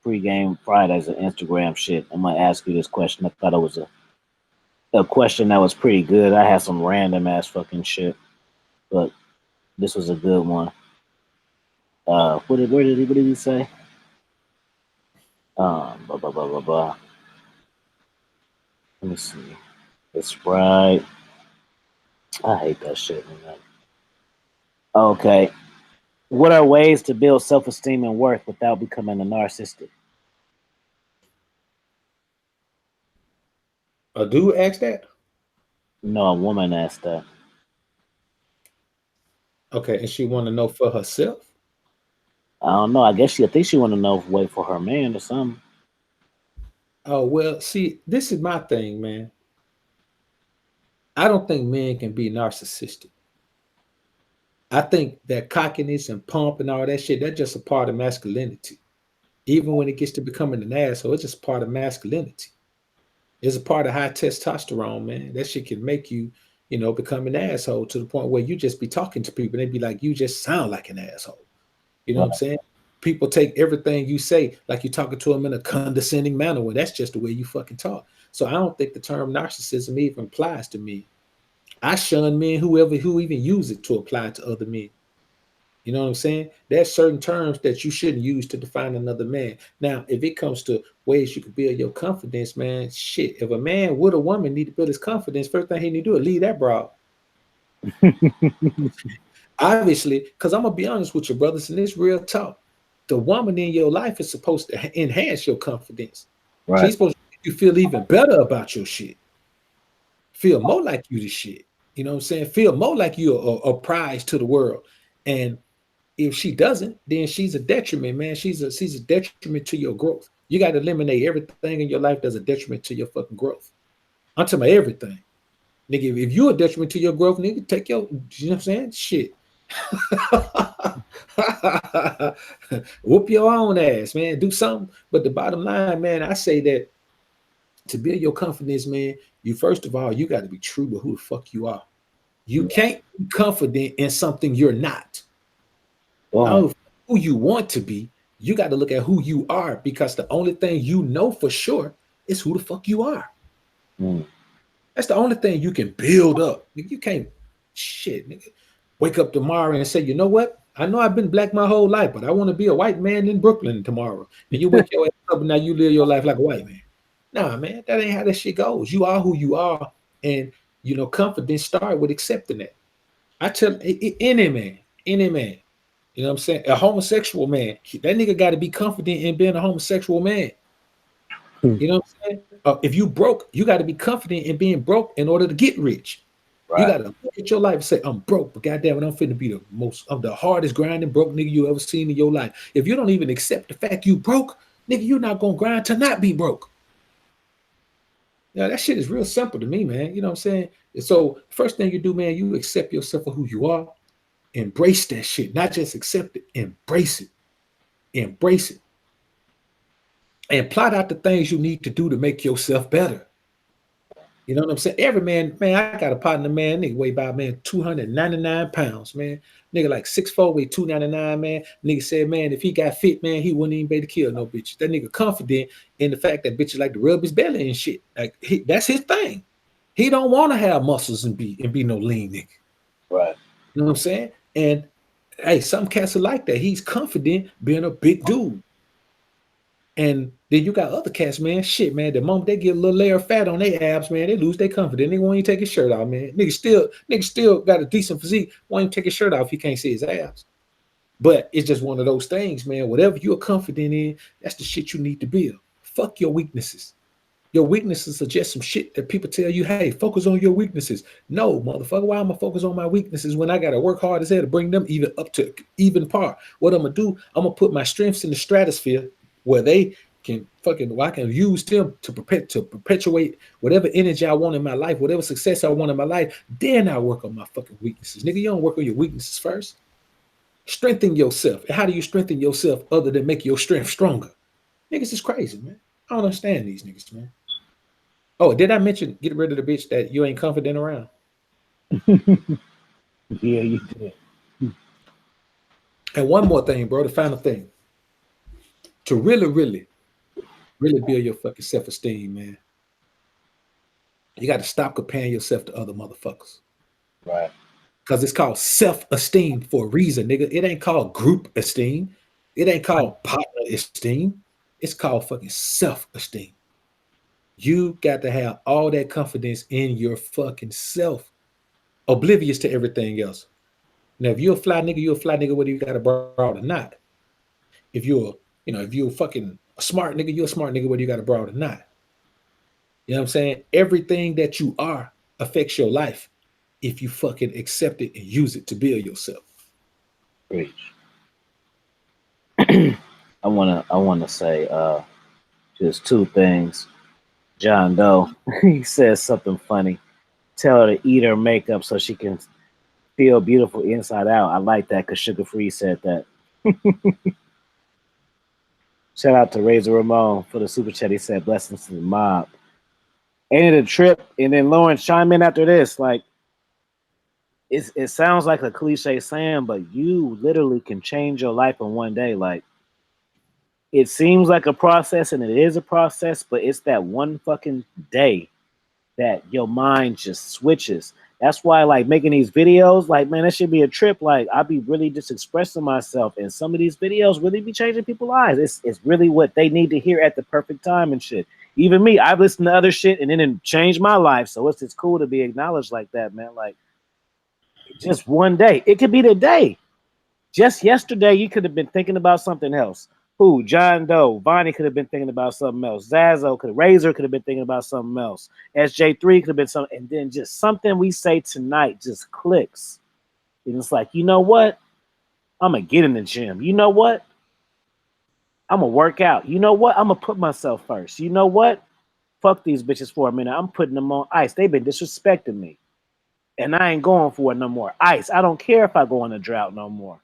pregame Fridays and Instagram shit. I'm gonna ask you this question. I thought it was a question that was pretty good. I had some random ass fucking shit, but this was a good one. What did he say? Blah, blah, blah, blah, blah. Let me see. It's right. I hate that shit, man. Okay. What are ways to build self-esteem and worth without becoming a narcissist? A dude asked that? No, a woman asked that. Okay, and she want to know for herself? I don't know. I think she want to know wait for her man or something. Oh, well, see, this is my thing, man. I don't think men can be narcissistic. I think that cockiness and pomp and all that shit, that's just a part of masculinity. Even when it gets to becoming an asshole, it's just part of masculinity. It's a part of high testosterone, man. That shit can make you, you know, become an asshole to the point where you just be talking to people and they be like, you just sound like an asshole. You know what I'm saying? People take everything you say like you're talking to them in a condescending manner. Well, that's just the way you fucking talk. So I don't think the term narcissism even applies to me. I shun men who even use it to apply to other men. You know what I'm saying? There's certain terms that you shouldn't use to define another man. Now, if it comes to ways you can build your confidence, man, shit. If a man with a woman need to build his confidence, first thing he need to do is leave that broad. Obviously, because I'm gonna be honest with you, brothers, and this real talk. The woman in your life is supposed to enhance your confidence. Right. She's supposed to make you feel even better about your shit. Feel more like you the shit. You know what I'm saying? Feel more like you're a prize to the world. And if she doesn't, then she's a detriment, man. She's a detriment to your growth. You got to eliminate everything in your life that's a detriment to your fucking growth. I'm talking about everything. Nigga, if you're a detriment to your growth, nigga, take your, you know what I'm saying? Shit. Whoop your own ass, man. Do something. But the bottom line, man, I say that to build your confidence, man, you first of all, you got to be true with who the fuck you are. You can't be confident in something you're not. Who you want to be, you got to look at who you are, because the only thing you know for sure is who the fuck you are. That's the only thing you can build up. You can't nigga, wake up tomorrow and say, you know what? I know I've been black my whole life, but I want to be a white man in Brooklyn tomorrow. And you wake your ass up and now you live your life like a white man. Nah, man, that ain't how that shit goes. You are who you are. And, you know, confidence start with accepting that. I tell any man, you know what I'm saying? A homosexual man, that nigga got to be confident in being a homosexual man. You know what I'm saying? If you broke, you got to be confident in being broke in order to get rich. Right. You got to look at your life and say, I'm broke, but goddamn it, I'm finna be the hardest grinding broke nigga you ever seen in your life. If you don't even accept the fact you broke, nigga, you're not gonna grind to not be broke. Yeah, that shit is real simple to me, man. You know what I'm saying? So first thing you do, man, you accept yourself for who you are. Embrace that shit. Not just accept it, embrace it. Embrace it. And plot out the things you need to do to make yourself better. You know what I'm saying? Every man, I got a partner, man, nigga weigh about, man, 299 pounds, man. Nigga like 6'4", weigh 299, man. Nigga said, man, if he got fit, man, he wouldn't even be able to kill no bitch. That nigga confident in the fact that bitches like to rub his belly and shit. Like that's his thing. He don't want to have muscles and be no lean nigga. Right. You know what I'm saying? And hey, some cats are like that. He's confident being a big dude. And then you got other cats, man. Shit, man. The moment they get a little layer of fat on their abs, man, they lose their confidence. They won't even take his shirt off, man. Nigga still got a decent physique. Won't even take his shirt off if he can't see his abs. But it's just one of those things, man. Whatever you're confident in, that's the shit you need to build. Fuck your weaknesses. Your weaknesses are just some shit that people tell you, hey, focus on your weaknesses. No, motherfucker, why am I gonna focus on my weaknesses when I gotta work hard as hell to bring them even up to even par? What I'm gonna do, I'm gonna put my strengths in the stratosphere where they can I can use them to perpetuate whatever energy I want in my life, whatever success I want in my life. Then I work on my fucking weaknesses. Nigga, you don't work on your weaknesses first. Strengthen yourself. And how do you strengthen yourself other than make your strength stronger? Niggas is crazy, man. I don't understand these niggas, man. Oh, did I mention get rid of the bitch that you ain't confident around? Yeah, you did. And one more thing, bro, the final thing. To really build your fucking self-esteem, man, you got to stop comparing yourself to other motherfuckers. Right. Because it's called self-esteem for a reason, nigga. It ain't called group esteem. It ain't called partner esteem. It's called fucking self-esteem. You got to have all that confidence in your fucking self, oblivious to everything else. Now, if you're a fly nigga, whether you got a broad or not. If you're fucking a smart nigga, you're a smart nigga, whether you got a broad or not. You know what I'm saying? Everything that you are affects your life if you fucking accept it and use it to build yourself. Preach. I wanna say just two things. John Doe, he says something funny. Tell her to eat her makeup so she can feel beautiful inside out. I like that because Sugar Free said that. Shout out to Razor Ramon for the super chat. He said blessings to the mob. Ain't it a trip? And then Lawrence chime in after this. Like it sounds like a cliche saying, but you literally can change your life in one day. Like it seems like a process, and it is a process, but it's that one fucking day that your mind just switches. That's why, like, making these videos, like, man, that should be a trip. Like, I be really just expressing myself, and some of these videos really be changing people's lives. It's really what they need to hear at the perfect time and shit. Even me, I've listened to other shit, and then it changed my life. So it's just cool to be acknowledged like that, man. Like, just one day. It could be the day. Just yesterday, you could have been thinking about something else. Who? John Doe. Vonnie could have been thinking about something else. Razor could have been thinking about something else. SJ3 could have been something. And then just something we say tonight just clicks. And it's like, you know what? I'm going to get in the gym. You know what? I'm going to work out. You know what? I'm going to put myself first. You know what? Fuck these bitches for a minute. I'm putting them on ice. They've been disrespecting me. And I ain't going for it no more. Ice. I don't care if I go on a drought no more.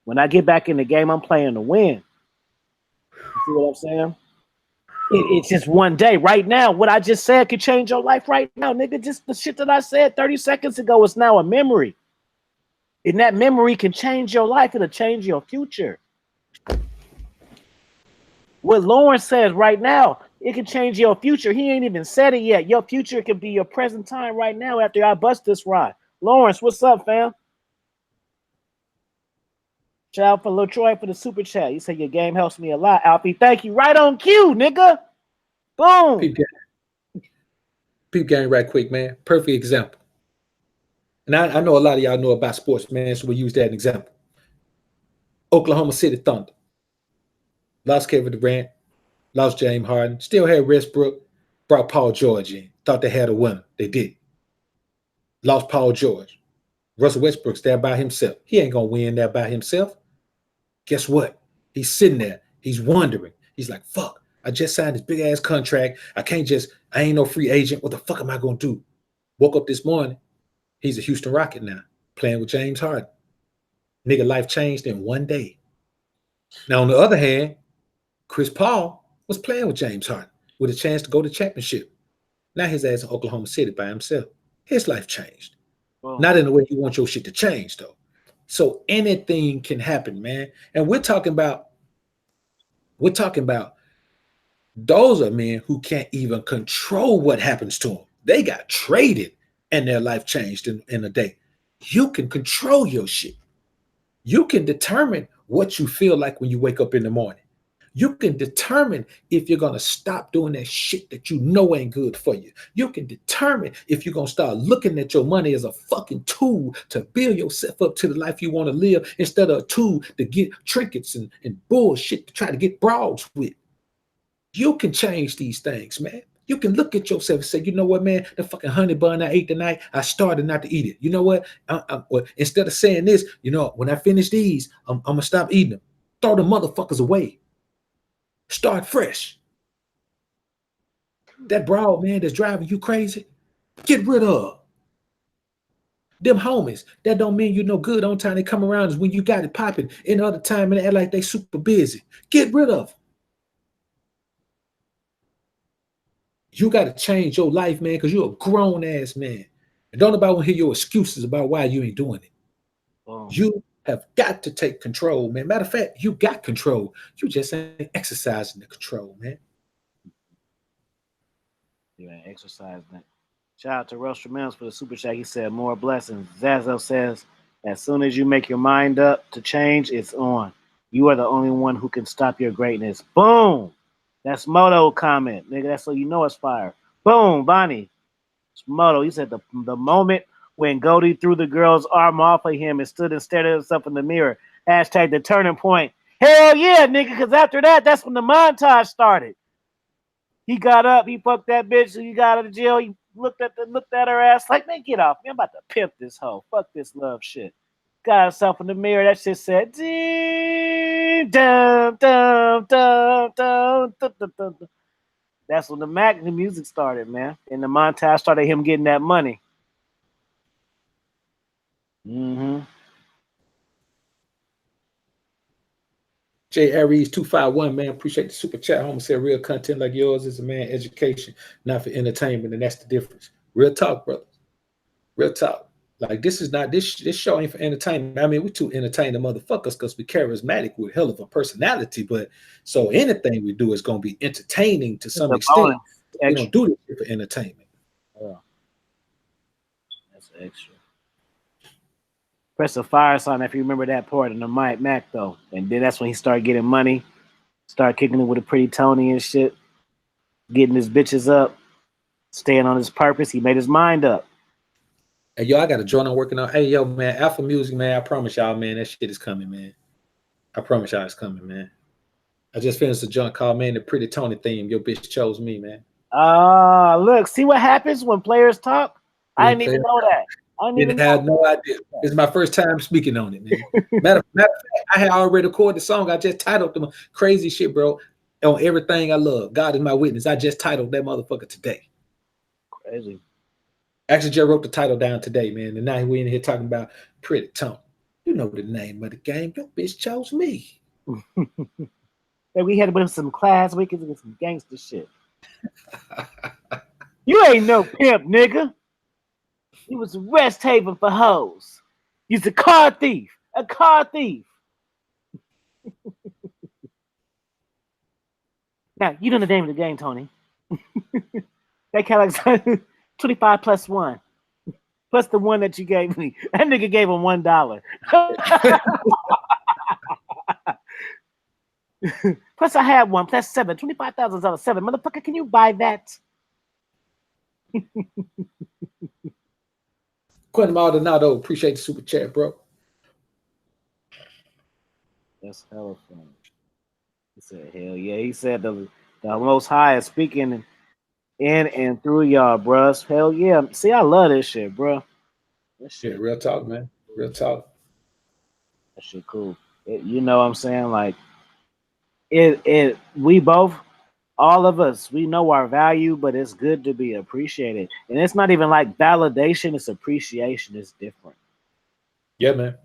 When I get back in the game, I'm playing to win. You see what I'm saying? It's just one day. Right now, what I just said could change your life right now, nigga. Just the shit that I said 30 seconds ago is now a memory. And that memory can change your life. It'll change your future. What Lawrence says right now, it can change your future. He ain't even said it yet. Your future could be your present time right now after I bust this ride. Lawrence, what's up, fam? Shout out for Lil Troy for the super chat. You say your game helps me a lot, Alfie. Thank you. Right on cue, nigga. Boom. Peep game right quick, man. Perfect example. And I know a lot of y'all know about sports, man, so we'll use that as an example. Oklahoma City Thunder. Lost Kevin Durant. Lost James Harden. Still had Westbrook. Brought Paul George in. Thought they had a winner. They did. Lost Paul George. Russell Westbrook's there by himself. He ain't going to win there by himself. Guess what? He's sitting there. He's wondering. He's like, fuck, I just signed this big-ass contract. I ain't no free agent. What the fuck am I going to do? Woke up this morning. He's a Houston Rocket now, playing with James Harden. Nigga, life changed in one day. Now, on the other hand, Chris Paul was playing with James Harden with a chance to go to championship. Now his ass in Oklahoma City by himself. His life changed. Boom. Not in the way you want your shit to change, though. So anything can happen, man. And we're talking about those are men who can't even control what happens to them. They got traded and their life changed in a day. You can control your shit. You can determine what you feel like when you wake up in the morning. You can determine if you're going to stop doing that shit that you know ain't good for you. You can determine if you're going to start looking at your money as a fucking tool to build yourself up to the life you want to live instead of a tool to get trinkets and bullshit to try to get broads with. You can change these things, man. You can look at yourself and say, you know what, man, the fucking honey bun I ate tonight, I started not to eat it. You know what? Well, instead of saying this, you know, when I finish these, I'm going to stop eating them. Throw the motherfuckers away. Start fresh. That broad man that's driving you crazy, get rid of. Them homies, that don't mean you no good. On time they come around is when you got it popping. Any other time and they act like they super busy. Get rid of them. You got to change your life, man, because you're a grown ass man. And don't nobody want to hear your excuses about why you ain't doing it. You have got to take control, man. Matter of fact, you got control. You just ain't exercising the control, man. You ain't exercising it. Shout out to Rush Tremendous for the super chat. He said, more blessings. Zazo says, as soon as you make your mind up to change, it's on. You are the only one who can stop your greatness. Boom. That's Moto comment, nigga. That's so you know it's fire. Boom, Bonnie. It's Moto. He said the moment when Goldie threw the girl's arm off of him and stood and stared at himself in the mirror. Hashtag the turning point. Hell yeah, nigga, because after that, that's when the montage started. He got up, he fucked that bitch, so he got out of jail. He looked at her ass like, man, get off me. I'm about to pimp this hoe. Fuck this love shit. Got himself in the mirror. That shit said, dum, dum, dum, dum, dum, dum, dum. That's when the music started, man. And the montage started him getting that money. Mm-hmm. J. Aries 251, man, appreciate the super chat. Home said real content like yours is a man education, not for entertainment, and that's the difference. Real talk, brother. Real talk. Like this is not this show ain't for entertainment. I mean, we too entertain the motherfuckers because we charismatic with hell of a personality. But so anything we do is gonna be entertaining to some extent. We don't do this for entertainment. Yeah. That's extra. Press the fire sign if you remember that part in the Mac though. And then that's when he started getting money, started kicking it with a pretty Tony and shit, getting his bitches up, staying on his purpose. He made his mind up. Hey, yo, I got a joint I'm working on. Hey, yo, man, Alpha Music, man, I promise y'all, man, that shit is coming, man. I promise y'all it's coming, man. I just finished a joint called, man, the Pretty Tony theme. Your bitch chose me, man. Look, see what happens when players talk? I didn't even know that. I didn't have no idea. This is my first time speaking on it, man. Matter of fact, I had already recorded the song. I just titled them crazy shit, bro, on everything I love. God is my witness. I just titled that motherfucker today. Crazy. Actually, just wrote the title down today, man. And now we in here talking about Pretty Tony. You know the name of the game. Your bitch chose me. Hey, we had to put some class. We could get some gangster shit. You ain't no pimp, nigga. You was a rest haven for hoes. You's a car thief. A car thief. Now, you know the name of the game, Tony. That Cadillac 25 plus 1. Plus the one that you gave me. That nigga gave him $1. Plus I had one. Plus 7. $25,000. 7. Motherfucker, can you buy that? Quentin Maldonado, appreciate the super chat, bro. That's hella fun. He said, hell yeah. He said the Most High is speaking in and through y'all, bruh. Hell yeah. See, I love this shit, bro. That shit. Yeah, real talk, man. Real talk. That shit cool. You know what I'm saying? Like, we both, all of us, we know our value, but it's good to be appreciated. And it's not even like validation, it's appreciation. It's different. Yeah, man.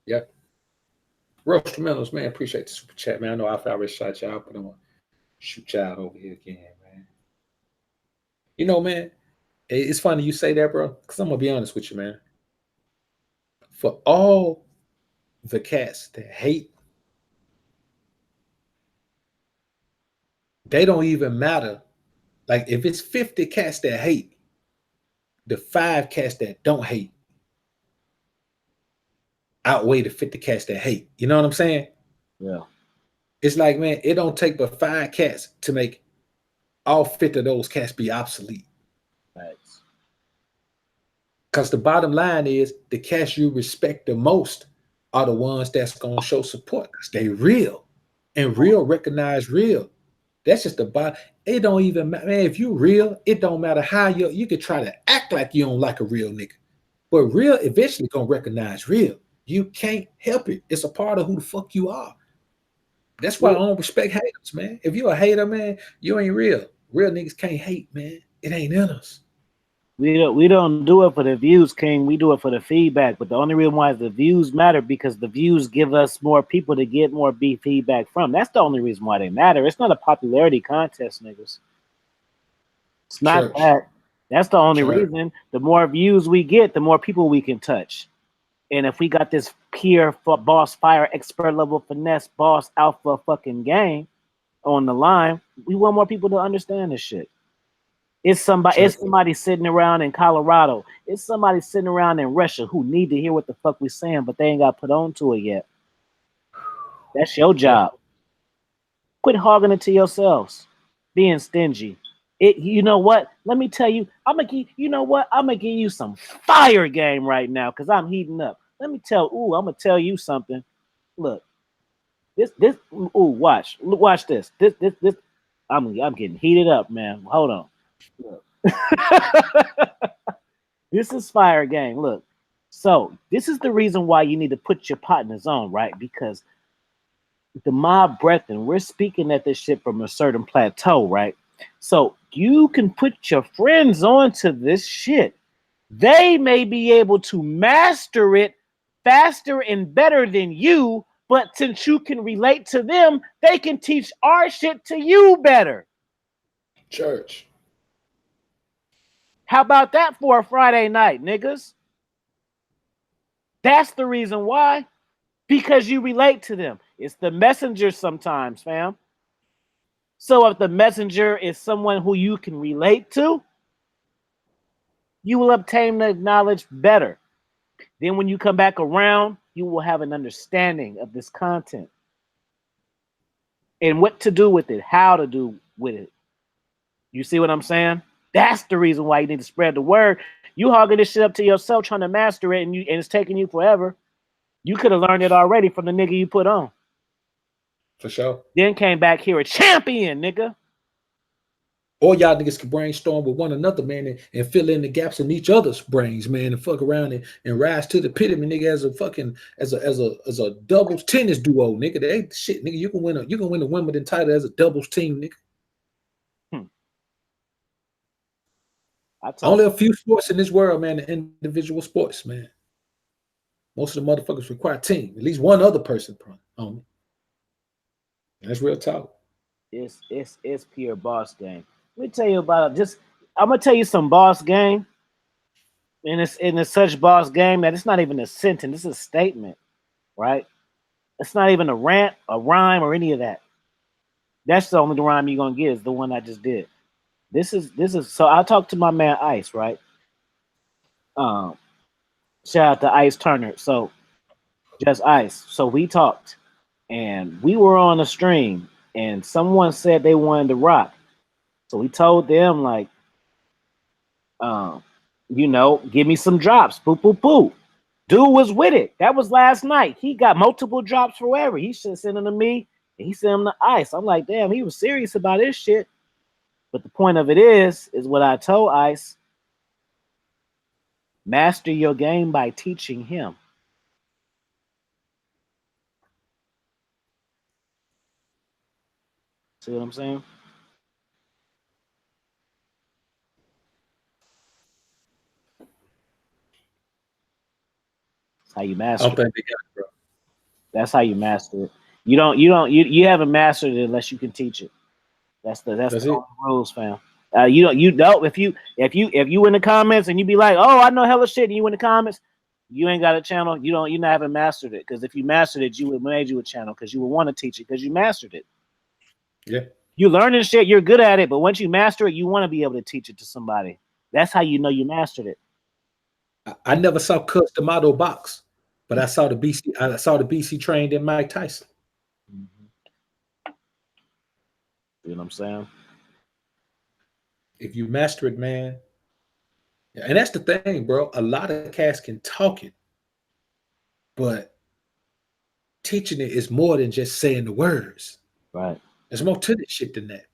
Yeah. Real instrumentals, man. Appreciate the super chat, man. I know I already shot y'all, but I'm gonna shoot y'all over here again, man. You know, man, it's funny you say that, bro, because I'm gonna be honest with you, man. For all the cats that hate, they don't even matter. Like if it's 50 cats that hate, the 5 cats that don't hate outweigh the 50 cats that hate. You know what I'm saying? Yeah. It's like, man, it don't take but 5 cats to make all 50 of those cats be obsolete. Thanks. Because the bottom line is the cats you respect the most are the ones that's gonna show support because they real. And real recognize real. That's just the bottom. It don't even matter. Man, if you real, it don't matter how you could try to act like you don't like a real nigga. But real eventually gonna recognize real. You can't help it. It's a part of who the fuck you are. That's why I don't respect haters, man. If you a hater, man, you ain't real. Real niggas can't hate, man. It ain't in us. We don't do it for the views, King. We do it for the feedback. But the only reason why the views matter because the views give us more people to get more feedback from. That's the only reason why they matter. It's not a popularity contest, niggas. It's not Church. that. That's the only Church. reason. The more views we get, the more people we can touch. And if we got this pure boss fire, expert level finesse, boss alpha fucking game on the line, we want more people to understand this shit. It's somebody sitting around in Colorado. It's somebody sitting around in Russia who need to hear what the fuck we saying, but they ain't got put on to it yet. That's your job. Quit hogging it to yourselves. Being stingy. You know what? Let me tell you, I'm gonna give you some fire game right now because I'm heating up. I'm gonna tell you something. Look, watch this. This. I'm getting heated up, man. Hold on. This is fire game. Look, so this is the reason why you need to put your partners on, right? Because the mob brethren, we're speaking at this shit from a certain plateau, right? So you can put your friends onto this shit. They may be able to master it faster and better than you, but since you can relate to them, they can teach our shit to you better. Church. How about that for a Friday night, niggas? That's the reason why. Because you relate to them. It's the messenger sometimes, fam. So if the messenger is someone who you can relate to, you will obtain the knowledge better. Then when you come back around, you will have an understanding of this content. And what to do with it, how to do with it. You see what I'm saying? That's the reason why you need to spread the word. You hogging this shit up to yourself, trying to master it, and it's taking you forever. You could have learned it already from the nigga you put on. For sure. Then came back here a champion, nigga. Or y'all niggas can brainstorm with one another, man, and fill in the gaps in each other's brains, man, and fuck around and rise to the epitome, nigga, as a doubles tennis duo, nigga. They ain't shit, nigga. You can win a Wimbledon title as a doubles team, nigga. Only a few sports in this world, man, the individual sports, man. Most of the motherfuckers require a team, at least one other person on it. That's real talk. It's pure boss game. Let me tell you about I'm gonna tell you some boss game. And it's such boss game that it's not even a sentence, it's a statement, right? It's not even a rant, a rhyme, or any of that. That's the only rhyme you're gonna get is the one I just did. This is so I talked to my man Ice, right? Shout out to Ice Turner. So just Ice. So we talked and we were on a stream and someone said they wanted to rock. So we told them like, give me some drops. Boop, boop, boop. Dude was with it. That was last night. He got multiple drops forever. He should send them to me and he sent them to Ice. I'm like, damn, he was serious about his shit. But the point of it is what I told Ice. Master your game by teaching him. See what I'm saying? That's how you master it. That's how you master it. You haven't mastered it unless you can teach it. That's the rules, fam. You know if you in the comments and you be like, oh, I know hella shit, and you in the comments, you ain't got a channel. You not haven't mastered it. Because if you mastered it, you would made you a channel because you would want to teach it because you mastered it. Yeah. You learning shit, you're good at it, but once you master it, you want to be able to teach it to somebody. That's how you know you mastered it. I never saw custom auto box, but I saw the BC. I saw the BC trained in Mike Tyson. You know what I'm saying? If you master it, man. And that's the thing, bro. A lot of cats can talk it, but teaching it is more than just saying the words. Right. There's more to this shit than that.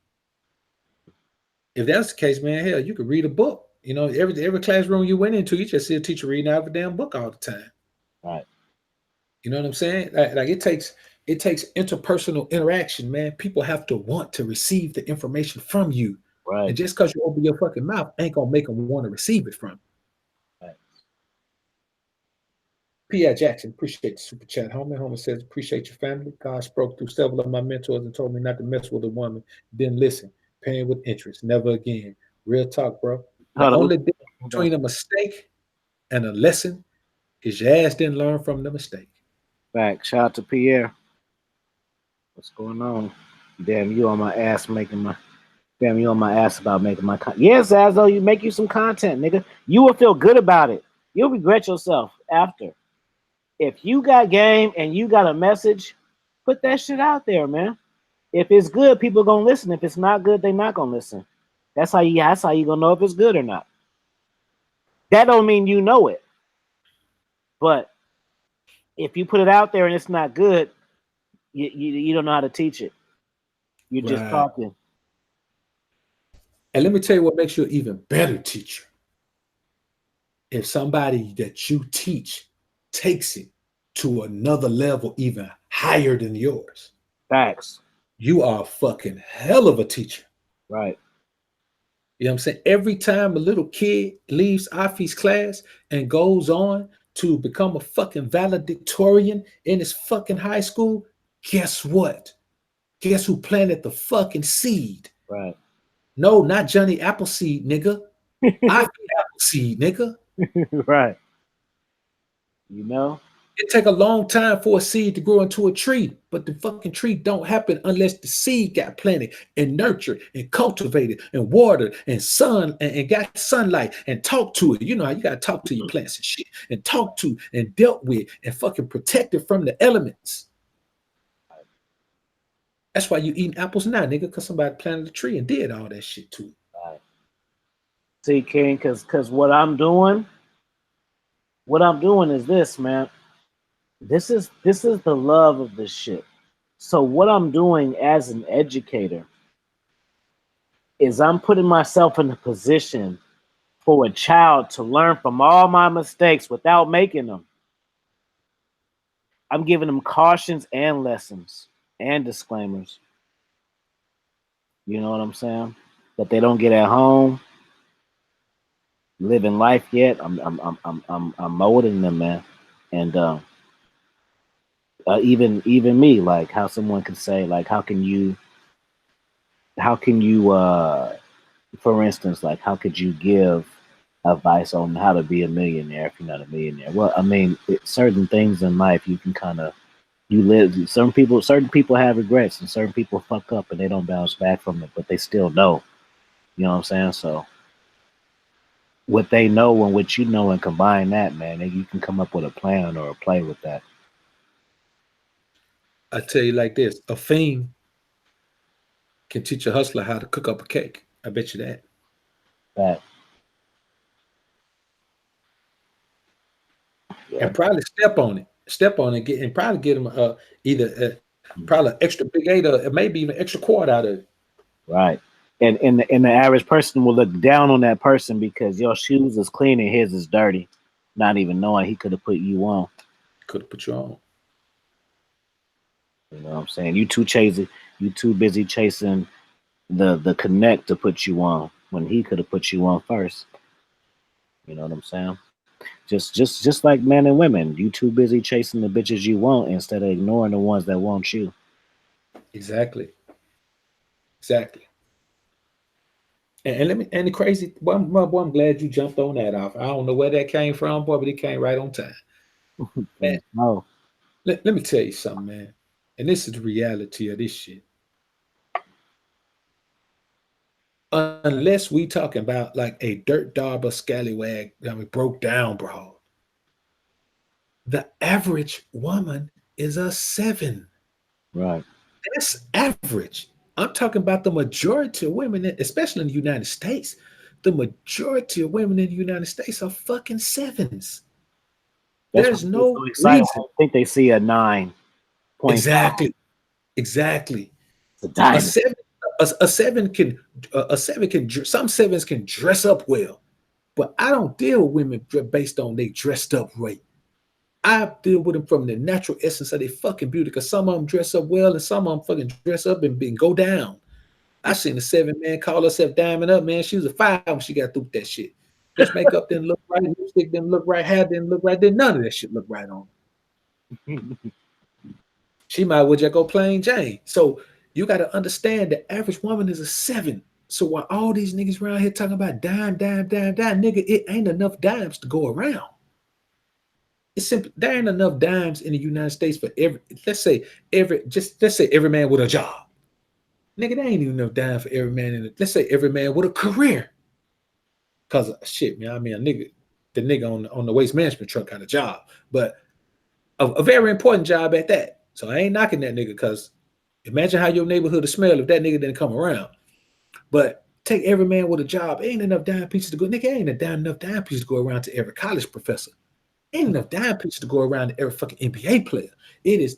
If that's the case, man, hell, you could read a book. You know, every classroom you went into, you just see a teacher reading out of a damn book all the time. Right. You know what I'm saying? Like it takes interpersonal interaction, man. People have to want to receive the information from you. Right. And just because you open your fucking mouth ain't gonna make them want to receive it from you. Right. P.I. Jackson, appreciate the super chat. Homie says, appreciate your family. God spoke through several of my mentors and told me not to mess with a woman. Didn't listen. Paying with interest. Never again. Real talk, bro. The only difference between a mistake and a lesson is your ass didn't learn from the mistake. Back. Shout out to Pierre. What's going on? Damn, you on my ass making my. Damn, you on my ass about making my content. Yes, Azzo, you make you some content, nigga. You will feel good about it. You'll regret yourself after. If you got game and you got a message, put that shit out there, man. If it's good, people gonna listen. If it's not good, they're not gonna listen. That's how you gonna know if it's good or not. That don't mean you know it. But if you put it out there and it's not good, you don't know how to teach it. You're just talking. And let me tell you what makes you an even better teacher. If somebody that you teach takes it to another level, even higher than yours. Facts. You are a fucking hell of a teacher. Right. You know what I'm saying? Every time a little kid leaves AFI's class and goes on to become a fucking valedictorian in his fucking high school, guess what? Guess who planted the fucking seed? Right. No, not Johnny Appleseed, nigga. AFI Appleseed, nigga. Right. You know? It take a long time for a seed to grow into a tree, but the fucking tree don't happen unless the seed got planted and nurtured and cultivated and watered and sun and got sunlight and talked to it. You know how you gotta talk to your plants and shit and talk to and dealt with and fucking protected from the elements. That's why you eating apples now, nigga, because somebody planted a tree and did all that shit to it. Right. See, King, because what I'm doing is this, man. This is the love of this shit. So what I'm doing as an educator is I'm putting myself in a position for a child to learn from all my mistakes without making them. I'm giving them cautions and lessons and disclaimers. You know what I'm saying? That they don't get at home, living life yet. I'm molding them, man. And even me, like how someone could say, like, how can you for instance, like, how could you give advice on how to be a millionaire if you're not a millionaire? Well, I mean, certain things in life you can kind of certain people have regrets and certain people fuck up and they don't bounce back from it, but they still know. You know what I'm saying? So what they know and what you know and combine that, man, and you can come up with a plan or a play with that. I tell you like this, a fiend can teach a hustler how to cook up a cake. I bet you that. That. Yeah. And probably step on it, and probably get them either probably extra big 8 or maybe even extra quart out of it. Right. And the average person will look down on that person because your shoes is clean and his is dirty, not even knowing he could have put you on. Could have put you on. You know what I'm saying? You too busy chasing the connect to put you on when he could have put you on first. You know what I'm saying? Just like men and women, you too busy chasing the bitches you want instead of ignoring the ones that want you. Exactly. And let me, and the crazy, boy, I'm glad you jumped on that off. I don't know where that came from, boy, but it came right on time. Man, Oh, let me tell you something, man. And this is the reality of this shit. Unless we talking about like a dirt dauber scallywag, I mean, broke down, bro. The average woman is a 7. right. That's average. I'm talking about the majority of women, especially in the United States. The majority of women in the United States are fucking 7s. That's why There's they get no so excited reason. when they think they see a 9.5. Exactly. Exactly. It's a A diamond. 7, a 7 can, some 7s can dress up well, but I don't deal with women based on they dressed up right. I deal with them from the natural essence of their fucking beauty, because some of them dress up well and some of them fucking dress up and go down. I seen a 7, man, call herself diamond up, man. She was a 5 when she got through with that shit. Dress makeup didn't look right, lipstick didn't look right, hair didn't look right, then none of that shit looked right on her. She might well just go plain Jane. So you got to understand the average woman is a 7. So while all these niggas around here talking about dime, nigga, it ain't enough dimes to go around. It's simple. There ain't enough dimes in the United States for every, let's say every man with a job. Nigga, there ain't even enough dime for every man let's say every man with a career. Cause shit, man, I mean the nigga on the waste management truck got a job, but a very important job at that. So I ain't knocking that nigga, because imagine how your neighborhood would smell if that nigga didn't come around. But take every man with a job. Ain't enough dime pieces to go. Nigga, ain't enough dime pieces to go around to every college professor. Ain't enough dime pieces to go around to every fucking NBA player.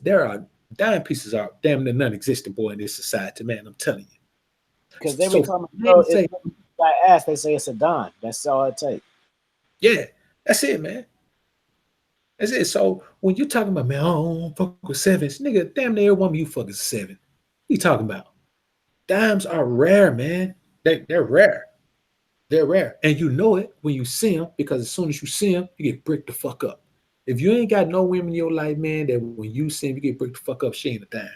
There are dime pieces are damn near non-existent, boy, in this society, man. I'm telling you. Because every So time men say, I ask, they say it's a dime. That's all it takes. yeah, that's it, man. That's it. So when you talking about, man, I don't fuck with 7s, nigga, damn near every woman you fuck is a 7. What you talking about? Dimes are rare, man. They're rare. They're rare. And you know it when you see them, because as soon as you see them, you get bricked the fuck up. If you ain't got no women in your life, man, that when you see them, you get bricked the fuck up, she ain't a dime.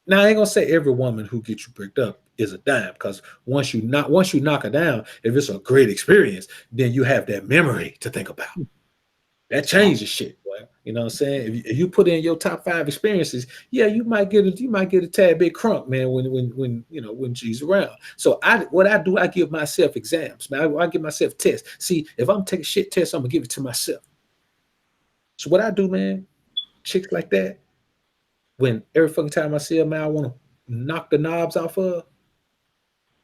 Now I ain't gonna say every woman who gets you bricked up is a dime, because once you knock her down, if it's a great experience, then you have that memory to think about. That changes shit, boy. You know what I'm saying? If you put in your top 5 experiences, yeah, you might get a tad bit crunk, man, when she's around. So what I do, I give myself exams, man. I give myself tests. See, if I'm taking shit tests, I'm gonna give it to myself. So what I do, man, chicks like that, when every fucking time I see a man, I want to knock the knobs off of her,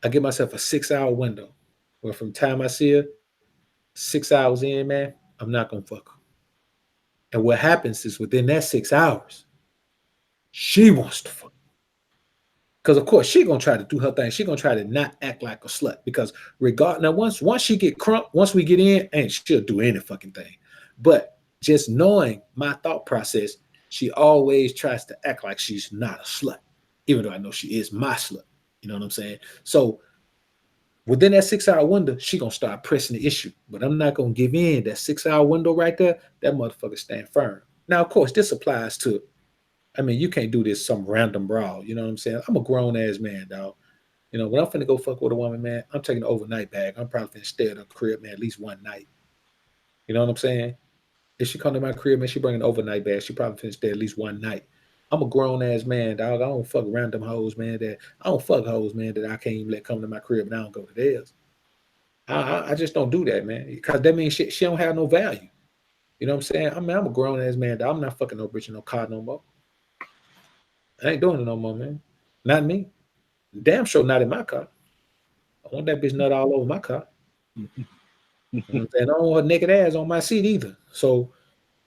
I give myself a 6-hour window. Where from time I see her, 6 hours in, man, I'm not gonna fuck her. And what happens is within that 6 hours, she wants to fuck. Because of course she gonna try to do her thing. She gonna try to not act like a slut. Because now once she get crunk, once we get in, and she'll do any fucking thing. But just knowing my thought process, she always tries to act like she's not a slut, even though I know she is my slut. You know what I'm saying? So within that 6-hour window, she gonna start pressing the issue. But I'm not gonna give in. That 6-hour window right there, that motherfucker stand firm. Now, of course, this applies to, I mean, you can't do this some random brawl. You know what I'm saying? I'm a grown ass man, dog. You know, when I'm finna go fuck with a woman, man, I'm taking an overnight bag. I'm probably finna stay at her crib, man, at least one night. You know what I'm saying? If she come to my crib, man, she bring an overnight bag. She probably finna stay at least one night. I'm a grown ass man, dog. I don't fuck random hoes, man. I don't fuck hoes, man, that I can't even let come to my crib and I don't go to theirs. I just don't do that, man. Because that means she don't have no value. You know what I'm saying? I mean, I'm a grown ass man, dog. I'm not fucking no bitch in no car no more. I ain't doing it no more, man. Not me. Damn sure not in my car. I want that bitch nut all over my car. You know what I'm saying? I don't want her naked ass on my seat either. So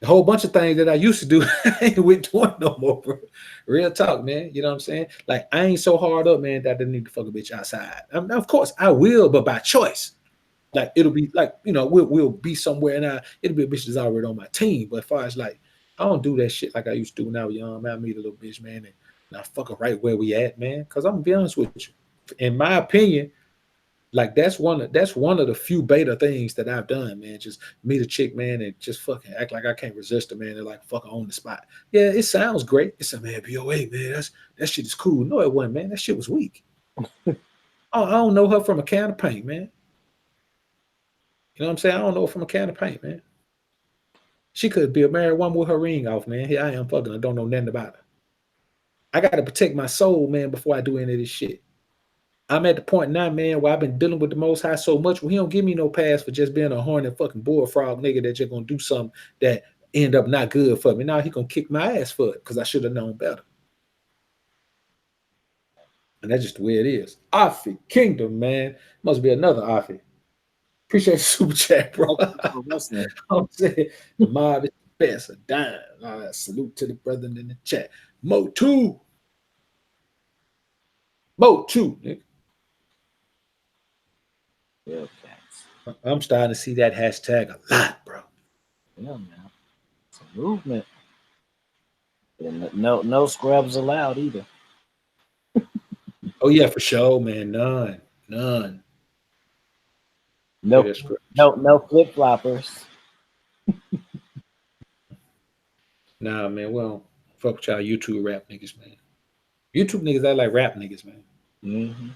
a whole bunch of things that I used to do, I ain't with doing no more, bro. Real talk, man. You know what I'm saying? Like, I ain't so hard up, man, that I didn't need to fuck a bitch outside. Of course, I will, but by choice. Like, it'll be like, we'll be somewhere and it'll be a bitch that's already on my team. But as far as like, I don't do that shit like I used to do when I was young, man. I meet a little bitch, man, and I fuck her right where we at, man. Because I'm gonna be honest with you. In my opinion, like that's one of the few beta things that I've done, man. Just meet a chick, man, and just fucking act like I can't resist her, man, and like fuck her on the spot. Yeah, it sounds great. It's a man, BOA, man. That shit is cool. No, it wasn't, man. That shit was weak. I don't know her from a can of paint, man. You know what I'm saying? I don't know her from a can of paint, man. She could be a married woman with her ring off, man. Here I am fucking. I don't know nothing about her. I got to protect my soul, man, before I do any of this shit. I'm at the point now, man, where I've been dealing with the Most High so much, where he don't give me no pass for just being a horny fucking bullfrog nigga that you're gonna do something that end up not good for me. Now he gonna kick my ass for it because I should have known better. And that's just the way it is. AFI Kingdom, man. Must be another AFI. Appreciate the super chat, bro. I'm saying the mob is the best. A dime. Salute to the brethren in the chat. Mo2. Mo2, nigga. Yeah, I'm starting to see that hashtag a lot, bro. Yeah, man. It's a movement. And no scrubs allowed either. Oh yeah, for sure, man. None. No flip floppers. Nah, man. Well, fuck with y'all YouTube rap niggas, man. YouTube niggas, I like rap niggas, man. Mm-hmm.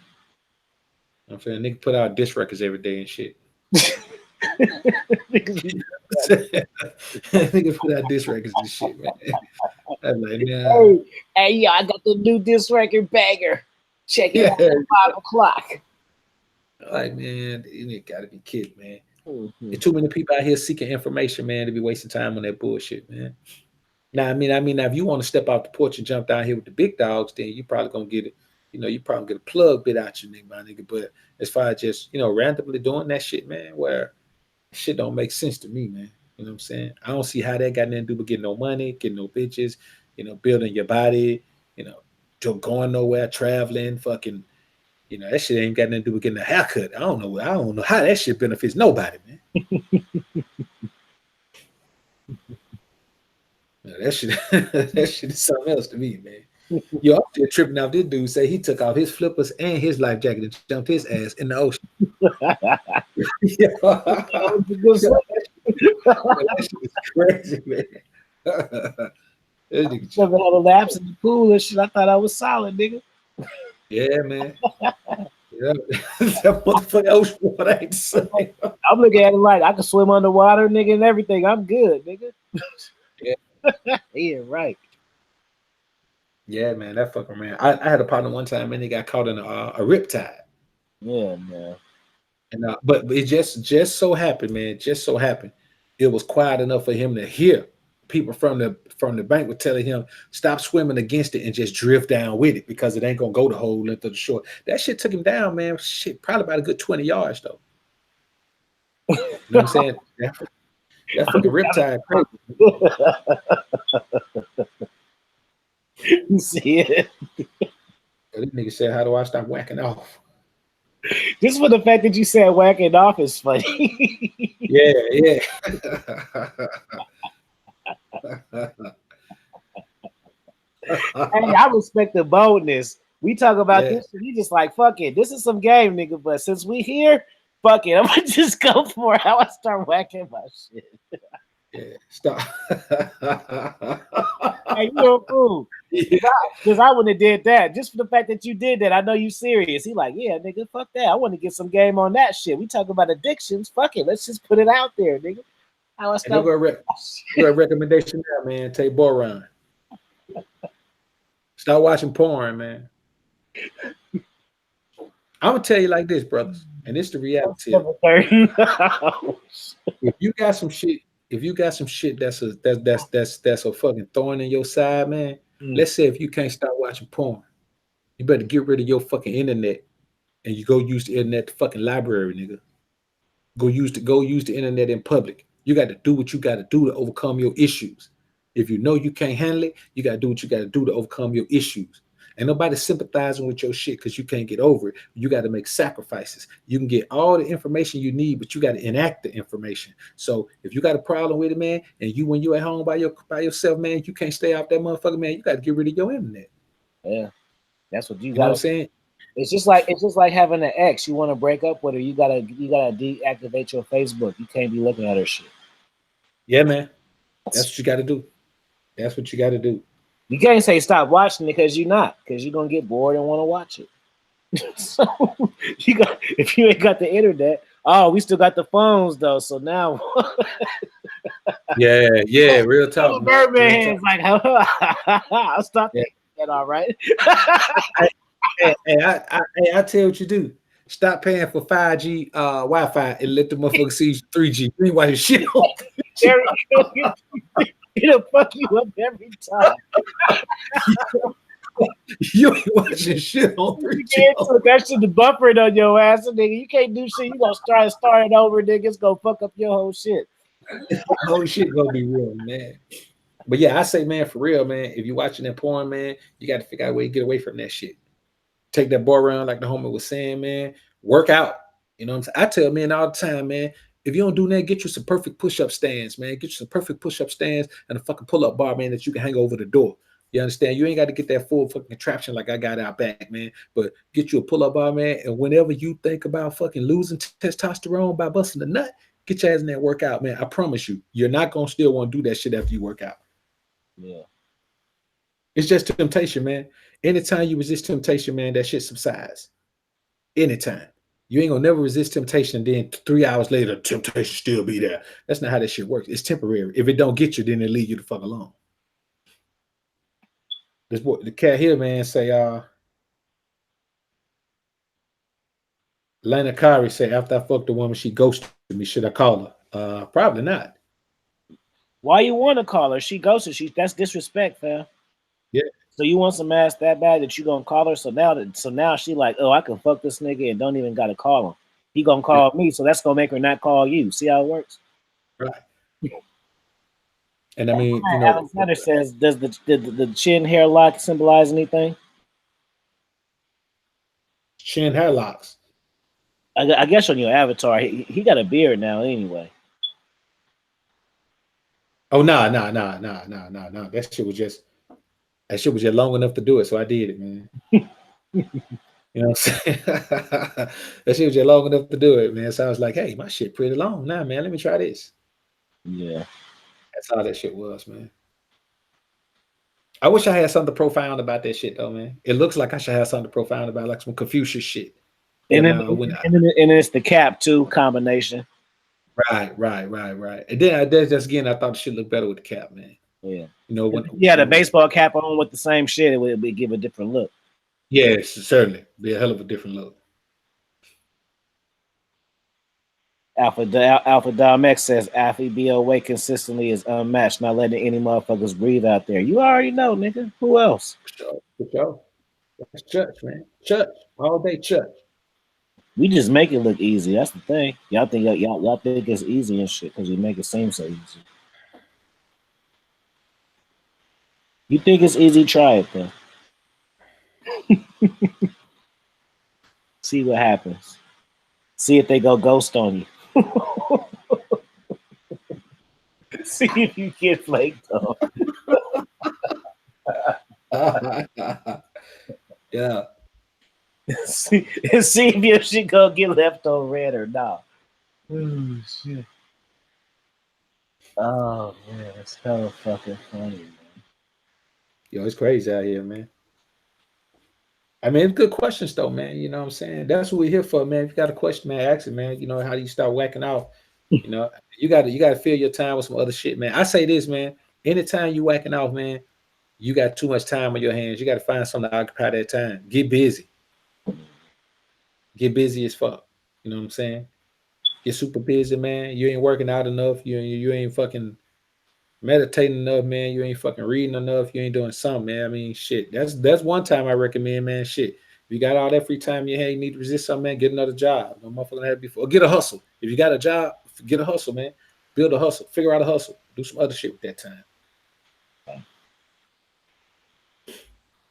I'm saying niggas put out diss records every day and shit. Niggas put out diss records and shit, man. I'm like, nah. Hey, yeah, I got the new diss record banger. Check it out at 5 o'clock. Like, man, you gotta be kidding, man. Mm-hmm. There's too many people out here seeking information, man, to be wasting time on that bullshit, man. Now, I mean, if you want to step out the porch and jump down here with the big dogs, then you probably gonna get it. You know, you probably get a plug bit out you, nigga, my nigga. But as far as just, you know, randomly doing that shit, man, where shit don't make sense to me, man. You know what I'm saying? I don't see how that got nothing to do with getting no money, getting no bitches, you know, building your body, you know, going nowhere, traveling, fucking, you know, that shit ain't got nothing to do with getting a haircut. I don't know how that shit benefits nobody, man. That shit is something else to me, man. Yo, I'm still tripping out. This dude say he took off his flippers and his life jacket and jumped his ass in the ocean. That shit is crazy, man. Never had a lapse in the pool and shit. I thought I was solid, nigga. Yeah, man. Yeah. That motherfucking ocean water ain't the same. I'm looking at it like I can swim underwater, nigga, and everything. I'm good, nigga. Yeah. Yeah, right. Yeah, man, that fucking man. I had a partner one time, and he got caught in a riptide. Yeah, man. And but it just so happened, man. Just so happened, it was quiet enough for him to hear people from the bank were telling him stop swimming against it and just drift down with it because it ain't gonna go the whole length of the shore. That shit took him down, man. Shit, probably about a good 20 yards though. You know what I'm saying? That fucking riptide crazy. You see it? This nigga said, "How do I stop whacking off?" Just for the fact that you said whacking off is funny. Yeah. Hey, I respect the boldness. We talk about this, and you just like, fuck it. This is some game, nigga. But since we here, fuck it. I'm gonna just go for it. How I start whacking my shit. Yeah, stop. Hey, you're a fool. Because I wouldn't have did that. Just for the fact that you did that, I know you serious. He like, yeah, nigga, fuck that. I want to get some game on that shit. We talk about addictions. Fuck it. Let's just put it out there, nigga. How I start a recommendation now, man. Take boron. Start watching porn, man. I'm gonna tell you like this, brothers, and it's the reality. If you got some shit that's a fucking thorn in your side, man. Let's say if you can't stop watching porn, you better get rid of your fucking internet and you go use the internet fucking library, nigga. Go use the internet in public. You got to do what you got to do to overcome your issues. If you know you can't handle it, you got to do what you got to do to overcome your issues. Ain't nobody sympathizing with your shit because you can't get over it. You got to make sacrifices. You can get all the information you need, but you got to enact the information. So if you got a problem with it, man, and when you at home by yourself, man, you can't stay off that motherfucker, man. You got to get rid of your internet. Yeah, that's what you got. You know what I'm saying? It's just like having an ex. You want to break up with her, you gotta deactivate your Facebook. You can't be looking at her shit. Yeah, man. That's what you got to do. That's what you got to do. You can't say stop watching it because you're gonna get bored and want to watch it. So you got if you ain't got the internet, oh, we still got the phones though. So now Yeah, real talk, man. Real Birdman talk. is like, I'll stop Yeah. that. All right. I tell you what you do. Stop paying for 5G Wi-Fi and let the motherfucker see 3G. You ain't watching shit on 3G. It'll fuck you up every time. You ain't watching shit on 3G. That shit the buffering on your ass, nigga. You can't do shit. You gonna start it over, nigga. It's gonna fuck up your whole shit. Whole shit gonna be real, man. But yeah, I say, man, for real, man, if you're watching that porn, man, you got to figure out a way to get away from that shit. Take that boy around, like the homie was saying, man. Work out. You know what I'm saying? I tell men all the time, man, if you don't do that, get you some perfect push-up stands, man. Get you some perfect push-up stands and a fucking pull-up bar, man, that you can hang over the door. You understand? You ain't got to get that full fucking contraption like I got out back, man. But get you a pull-up bar, man, and whenever you think about fucking losing testosterone by busting a nut, get your ass in that workout, man. I promise you, you're not going to still want to do that shit after you work out. Yeah. It's just temptation, man. Anytime you resist temptation, man, that shit subsides. Anytime. You ain't gonna never resist temptation, and then 3 hours later, temptation still be there. That's not how that shit works. It's temporary. If it don't get you, then it leave you the fuck alone. This boy, the cat here, man, say, Lana Kari say, after I fucked the woman, she ghosted me. Should I call her? Probably not. Why you want to call her? She ghosted. That's disrespect, fam. Yeah. So you want some ass that bad that you gonna call her? So now she like, oh, I can fuck this nigga and don't even gotta call him. He gonna call me, so that's gonna make her not call you. See how it works? Right. And I mean, you know, Alexander says, does the chin hair lock symbolize anything? Chin hair locks. I guess on your avatar, he got a beard now anyway. Oh no. That shit was just long enough to do it, so I did it, man. You know what I'm saying? That shit was just long enough to do it, man. So I was like, hey, my shit pretty long now, man. Let me try this. Yeah. That's all that shit was, man. I wish I had something profound about that shit, though, man. It looks like I should have something profound about, like some Confucius shit. And then it's the cap too combination. Right. And then just again, I thought the shit looked better with the cap, man. Yeah. You know, when the baseball cap on with the same shit, it would give a different look. Yes, certainly. Be a hell of a different look. Alpha Dom X says AFI BOA consistently is unmatched, not letting any motherfuckers breathe out there. You already know, nigga. Who else? For sure. That's church, man. Church. All day church. We just make it look easy. That's the thing. Y'all think it's easy and shit because we make it seem so easy. You think it's easy? Try it then. See what happens. See if they go ghost on you. See if you get flaked off. Yeah. see if your shit gonna get left on red or not. Oh shit. Oh man, it's hella fucking funny, man. Yo, it's crazy out here, man. I mean, it's good questions though, man. You know what I'm saying? That's what we're here for, man. If you got a question, man, ask it, man. You know, how do you start whacking off? You know, you gotta fill your time with some other shit, man. I say this, man. Anytime you whacking off, man, you got too much time on your hands. You got to find something to occupy that time. Get busy. Get busy as fuck. You know what I'm saying? Get super busy, man. You ain't working out enough. You ain't fucking meditating enough, man. You ain't fucking reading enough. You ain't doing something, man. I mean, shit. That's one time I recommend, man. Shit. If you got all that free time you need to resist something, man, get another job. No motherfucker had before. Or get a hustle. If you got a job, get a hustle, man. Build a hustle. Figure out a hustle. Do some other shit with that time.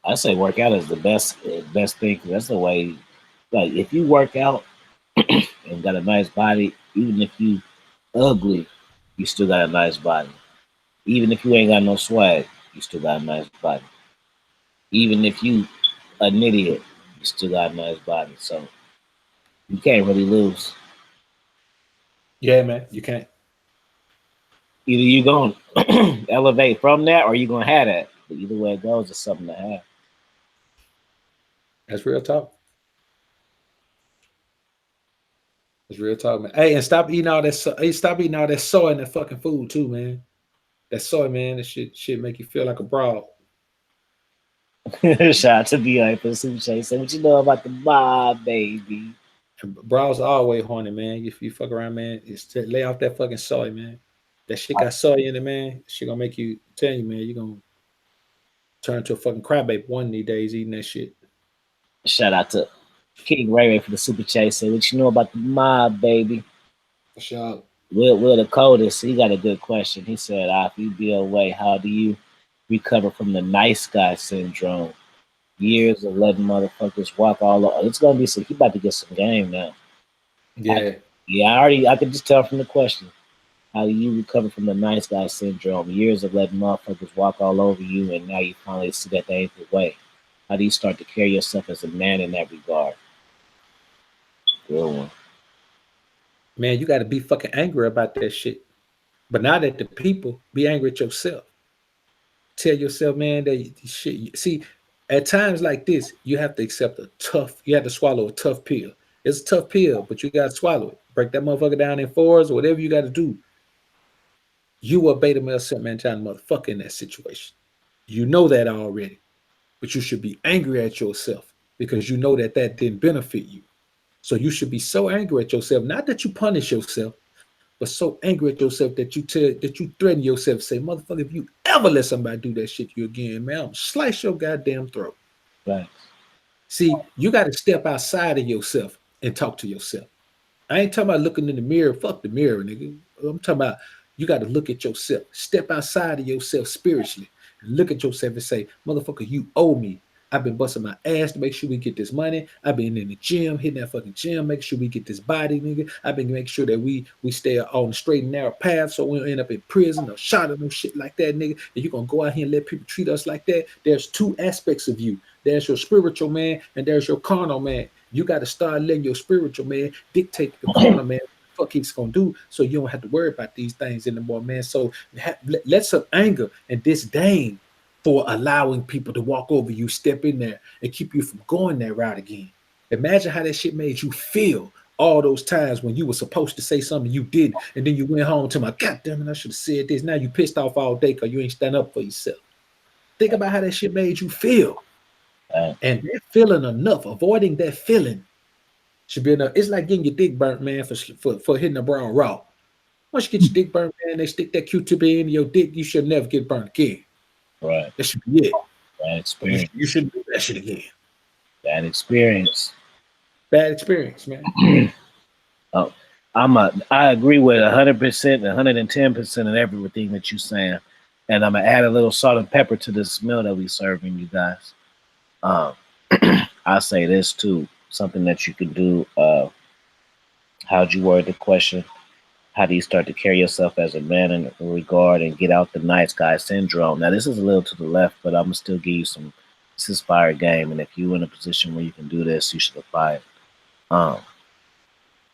I say work out is the best thing. That's the way. Like if you work out and got a nice body, even if you ugly, you still got a nice body. Even if you ain't got no swag, you still got a nice body. Even if you an idiot, you still got a nice body. So you can't really lose. Yeah, man, you can't. Either you gonna elevate from that or you gonna have that. But either way it goes, it's something to have. That's real talk. It's real talk, man. Hey, and stop eating all that. Hey, stop eating all that soy in that fucking food too, man. That soy, man. That shit make you feel like a broad. Shout out to BOA for the super chat. Say what you know about the mob, baby. And broads are always horny, man. If you fuck around, man, it's to lay off that fucking soy, man. That shit got soy in it, man. Shit gonna make you tell you, man. You gonna turn to a fucking crybaby one of these days eating that shit. Shout out to King Ray Ray for the super chat. Say what you know about the mob, baby. For sure. Will the coldest, he got a good question. He said, if you be away, how do you recover from the nice guy syndrome? Years of letting motherfuckers walk all over. It's gonna be some. He about to get some game now. Yeah. I could just tell from the question. How do you recover from the nice guy syndrome? Years of letting motherfuckers walk all over you, and now you finally see that they ain't the way. How do you start to carry yourself as a man in that regard? Good one. Man, you gotta be fucking angry about that shit. But not at the people, be angry at yourself. Tell yourself, man, that shit. See, at times like this, you have to accept you have to swallow a tough pill. It's a tough pill, but you gotta swallow it. Break that motherfucker down in fours or whatever you gotta do. You a beta male simp man trying motherfucker in that situation. You know that already. But you should be angry at yourself because you know that didn't benefit you. So you should be so angry at yourself, not that you punish yourself, but so angry at yourself that you threaten yourself, say, motherfucker, if you ever let somebody do that shit to you again, man, I'm gonna slice your goddamn throat. Right. See, you got to step outside of yourself and talk to yourself. I ain't talking about looking in the mirror. Fuck the mirror, nigga. I'm talking about you got to look at yourself. Step outside of yourself spiritually and look at yourself and say, motherfucker, you owe me. I've been busting my ass to make sure we get this money. I've been in the gym, hitting that fucking gym, make sure we get this body, nigga. I've been making sure that we stay on the straight and narrow path so we don't end up in prison or shot or no shit like that, nigga. And you're going to go out here and let people treat us like that. There's two aspects of you. There's your spiritual man and there's your carnal man. You got to start letting your spiritual man dictate the carnal man. Fuck he's gonna do, so you don't have to worry about these things anymore, man. So let some anger and disdain for allowing people to walk over you, step in there, and keep you from going that route again. Imagine how that shit made you feel all those times when you were supposed to say something you didn't, and then you went home to my God damn it, I should have said this. Now you pissed off all day because you ain't stand up for yourself. Think about how that shit made you feel. And that feeling enough, avoiding that feeling should be enough. It's like getting your dick burnt, man, for hitting a brown raw. Once you get your dick burnt, man, they stick that Q-tip in your dick, you should never get burnt again. Right. That should be it. Bad experience. You shouldn't do that shit again. Bad experience. Bad experience, man. I agree with 100%, 110% of everything that you're saying. And I'm gonna add a little salt and pepper to this meal that we serving you guys. I'll say this too. Something that you can do. How'd you word the question? How do you start to carry yourself as a man in regard and get out the nice guy syndrome? Now, this is a little to the left, but I'm going to still give you some. This is fire game, and if you're in a position where you can do this, you should apply it.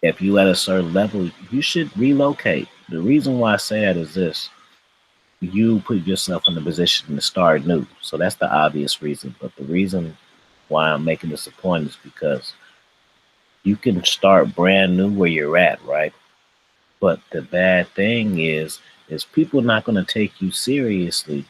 If you at a certain level, you should relocate. The reason why I say that is this. You put yourself in a position to start new. So that's the obvious reason. But the reason why I'm making this a point is because you can start brand new where you're at, right? But the bad thing is people not going to take you seriously,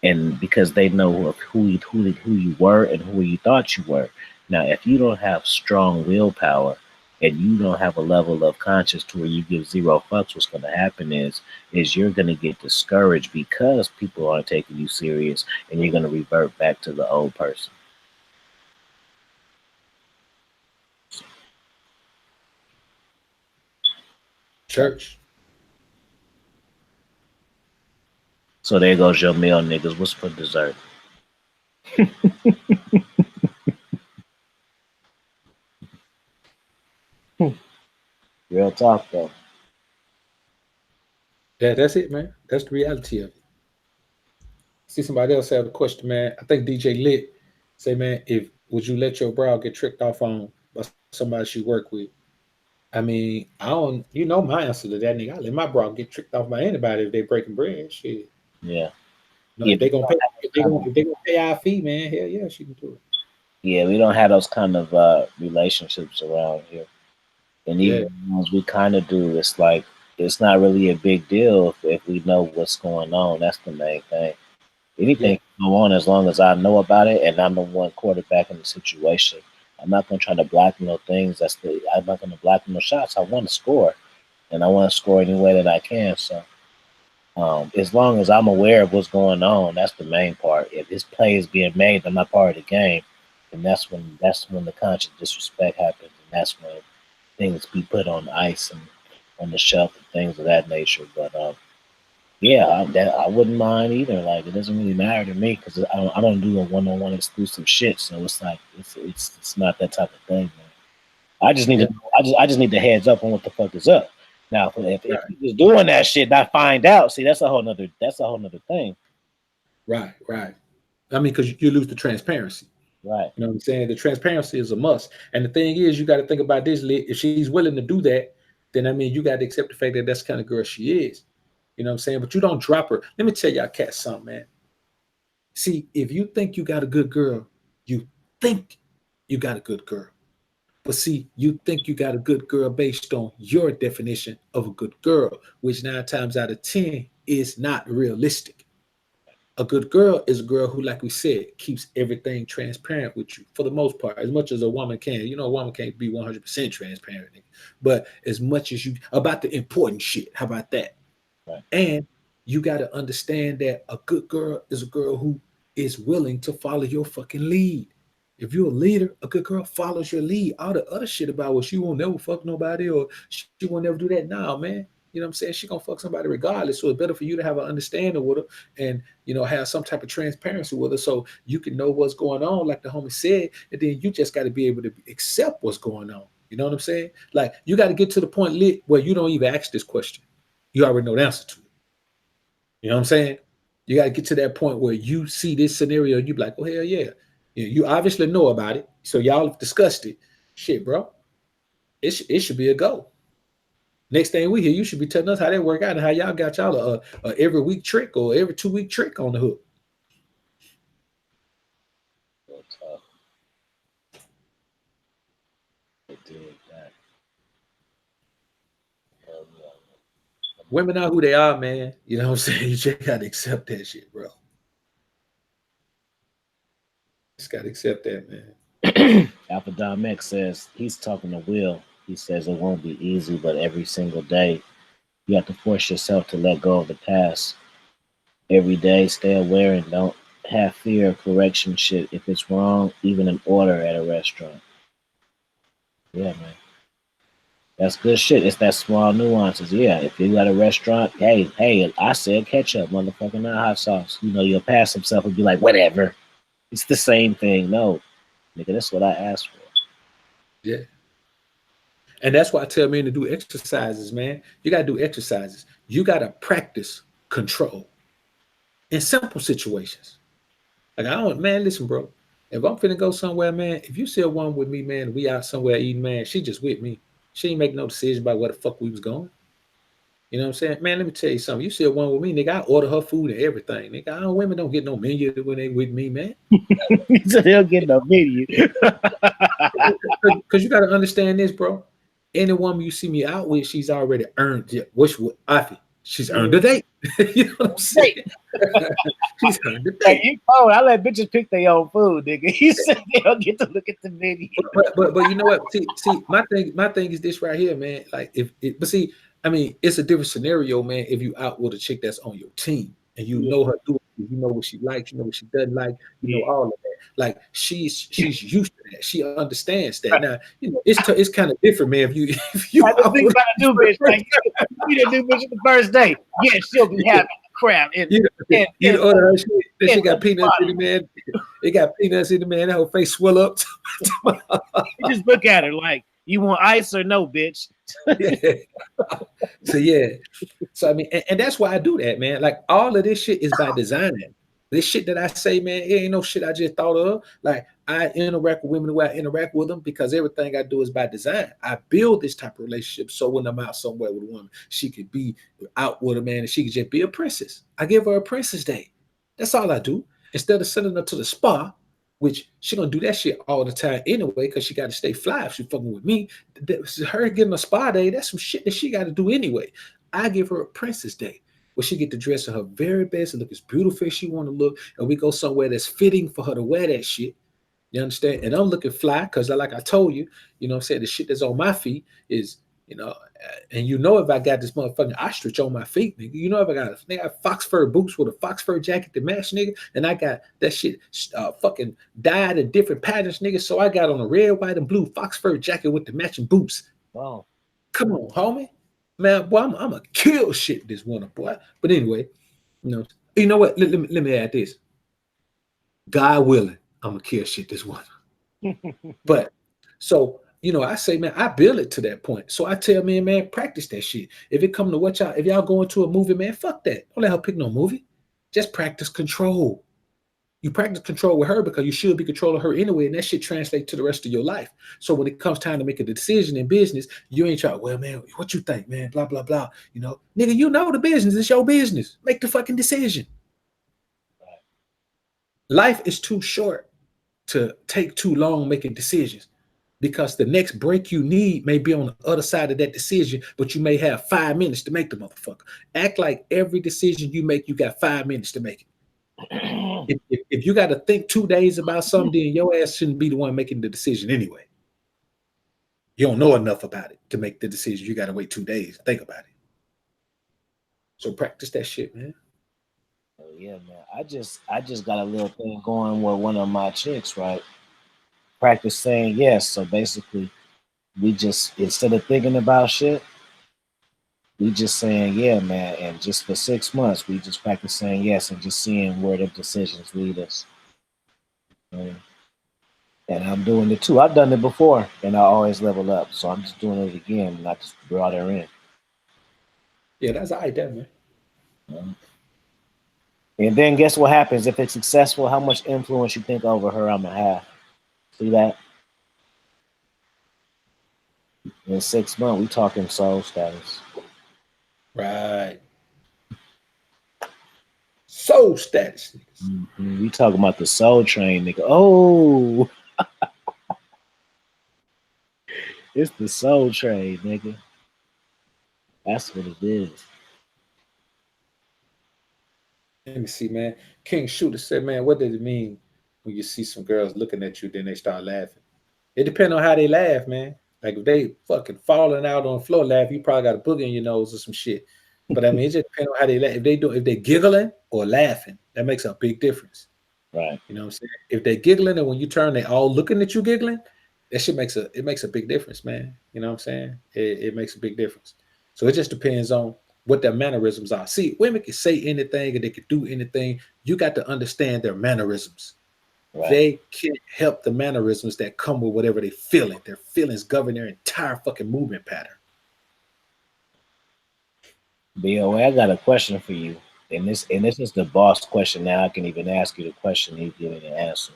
and because they know of who you were and who you thought you were. Now, if you don't have strong willpower and you don't have a level of conscience to where you give zero fucks, what's going to happen is you're going to get discouraged because people aren't taking you serious, and you're going to revert back to the old person. Church. So there goes your meal, niggas. What's for dessert? Real talk, though. Yeah, that's it, man. That's the reality of it. See somebody else have a question, man. I think DJ Lit say, man, would you let your bra get tricked off on by somebody she work with? I mean, I don't. You know my answer to that, nigga. I let my bra get tricked off by anybody if they breaking bread. Shit. Yeah. No, if they gonna pay, if they gonna pay our fee, man. Hell yeah, she can do it. Yeah, we don't have those kind of relationships around here. And even the ones we kind of do, it's like it's not really a big deal if we know what's going on. That's the main thing. Anything can go on as long as I know about it and I'm the one quarterback in the situation. I'm not gonna try to block things. I'm not gonna block no shots. I want to score, and I want to score any way that I can. So as long as I'm aware of what's going on, that's the main part. If this play is being made, I'm not part of the game, and that's when the conscious disrespect happens, and that's when things be put on ice and on the shelf and things of that nature. But yeah, I wouldn't mind either. Like it doesn't really matter to me because I don't do a one-on-one exclusive shit. So it's like it's not that type of thing, man. I just need to I just need the heads up on what the fuck is up. Now if he's doing that shit, I find out. See, that's a whole nother thing. Right. I mean, because you lose the transparency. Right. You know what I'm saying? The transparency is a must. And the thing is, you got to think about this. If she's willing to do that, then I mean, you got to accept the fact that that's the kind of girl she is. You know what I'm saying? But you don't drop her. Let me tell y'all cats something, man. See, if you think you got a good girl, you think you got a good girl. But see, you think you got a good girl based on your definition of a good girl, which 9 times out of 10 is not realistic. A good girl is a girl who, like we said, keeps everything transparent with you for the most part, as much as a woman can. You know, a woman can't be 100% transparent, but as much as you about the important shit. How about that? Right. And you got to understand that a good girl is a girl who is willing to follow your fucking lead. If you're a leader, a good girl follows your lead. All the other shit about well, she won't never fuck nobody or she won't never do that. Nah, man. You know what I'm saying? She gonna fuck somebody regardless. So it's better for you to have an understanding with her and have some type of transparency with her so you can know what's going on, like the homie said, and then you just got to be able to accept what's going on. You know what I'm saying? Like you got to get to the point lit where you don't even ask this question. You already know the answer to it. You know what I'm saying? You got to get to that point where you see this scenario and you be like, oh, hell yeah. You obviously know about it. So y'all have discussed it. Shit, bro. It should be a go. Next thing we hear, you should be telling us how that work out and how y'all got y'all a every week trick or every 2-week trick on the hook. Women are who they are, man. You know what I'm saying? You just got to accept that shit, bro. Just got to accept that, man. Alpha Dom X says he's talking to Will. He says it won't be easy, but every single day you have to force yourself to let go of the past. Every day, stay aware and don't have fear of correction shit if it's wrong, even an order at a restaurant. Yeah, man. That's good shit. It's that small nuances. Yeah, if you got a restaurant, hey, I said ketchup, motherfucker, not hot sauce. You'll pass himself and be like, whatever. It's the same thing. No, nigga, that's what I asked for. Yeah. And that's why I tell men to do exercises, man. You got to do exercises. You got to practice control in simple situations. Like, listen, bro. If I'm finna go somewhere, man, if you see a woman with me, man, we out somewhere eating, man, she just with me. She ain't make no decision about where the fuck we was going. You know what I'm saying? Man, let me tell you something. You see a woman with me, nigga, I order her food and everything. Nigga, women don't get no menu when they with me, man. So they'll get no menu. Because you got to understand this, bro. Any woman you see me out with, she's already earned it. She's earned a date. You know what I'm saying? She's earned a date. Hey, I let bitches pick their own food, nigga. He said they don't get to look at the menu. But you know what? See, my thing is this right here, man. Like it's a different scenario, man. If you out with a chick that's on your team and you know her doing, you know what she likes, you know what she doesn't like, you know all of that. Like she's used to that. She understands that. Now, it's kind of different, man. If you I think about a new bitch, like you the new bitch the first day, yeah, she'll be happy. Crap. You order her shit. That shit got peanuts in it, man. It got peanuts in it, man. That whole face swell up. You just look at her like, you want ice or no, bitch? So I mean, and that's why I do that, man. Like all of this shit is by design. This shit that I say, man, it ain't no shit I just thought of. Like I interact with women the way I interact with them because everything I do is by design. I build this type of relationship so when I'm out somewhere with a woman, she could be out with a man and she could just be a princess. I give her a princess day. That's all I do. Instead of sending her to the spa, which she gonna do that shit all the time anyway, because she got to stay fly if she fucking with me. Her getting a spa day, that's some shit that she got to do anyway. I give her a princess day where she get to dress in her very best and look as beautiful as she want to look, and we go somewhere that's fitting for her to wear that shit. You understand? And I'm looking fly because, like I told you, you know what I'm saying, the shit that's on my feet is, you know, and you know if I got this motherfucking ostrich on my feet, nigga, you know if I got fox fur boots with a fox fur jacket to match, nigga, and I got that shit fucking dyed in different patterns, nigga, so I got on a red, white, and blue fox fur jacket with the matching boots. Wow. Come on, homie. Man, boy, I'm a kill shit this winter, boy. But anyway, you know what? Let me add this. God willing, I'm gonna kill shit this winter. But so, I say, man, I build it to that point. So I tell man, practice that shit. If it come to what y'all, if y'all going to a movie, man, fuck that. Don't let her pick no movie. Just practice control. You practice control with her because you should be controlling her anyway, and that shit translates to the rest of your life. So when it comes time to make a decision in business, you ain't trying, well, man, what you think, man? Blah, blah, blah. Nigga, you know the business. It's your business. Make the fucking decision. Life is too short to take too long making decisions, because the next break you need may be on the other side of that decision, but you may have 5 minutes to make the motherfucker. Act like every decision you make, you got 5 minutes to make it. If you got to think 2 days about something, then your ass shouldn't be the one making the decision anyway. You don't know enough about it to make the decision. You got to wait 2 days. Think about it. So practice that shit, man. Oh yeah, man. I just got a little thing going with one of my chicks, right? Practice saying yes. So basically, we just, instead of thinking about shit, we just saying yeah, man. And just for 6 months, we just practice saying yes and just seeing where the decisions lead us. And I'm doing it too. I've done it before, and I always level up. So I'm just doing it again, and I just brought her in. Yeah, that's all right, man. And then guess what happens if it's successful? How much influence you think over her I'm gonna have? See that? In 6 months, we talking soul status. Right. Soul status. Mm-hmm. We talking about the soul train, nigga. Oh, it's the soul train, nigga. That's what it is. Let me see, man. King Shooter said, man, what does it mean when you see some girls looking at you, then they start laughing? It depends on how they laugh, man. Like if they fucking falling out on the floor laugh, you probably got a boogie in your nose or some shit. But I mean, it just depends on how they laugh. If they giggling or laughing, that makes a big difference. Right. You know what I'm saying? If they giggling and when you turn, they all looking at you giggling, that shit makes a big difference, man. You know what I'm saying? It makes a big difference. So it just depends on what their mannerisms are. See, women can say anything and they can do anything. You got to understand their mannerisms. Right. They can't help the mannerisms that come with whatever they feeling. Their feelings govern their entire fucking movement pattern. BOA, I got a question for you. And this is the boss question. Now I can even ask you the question and you give me the answer.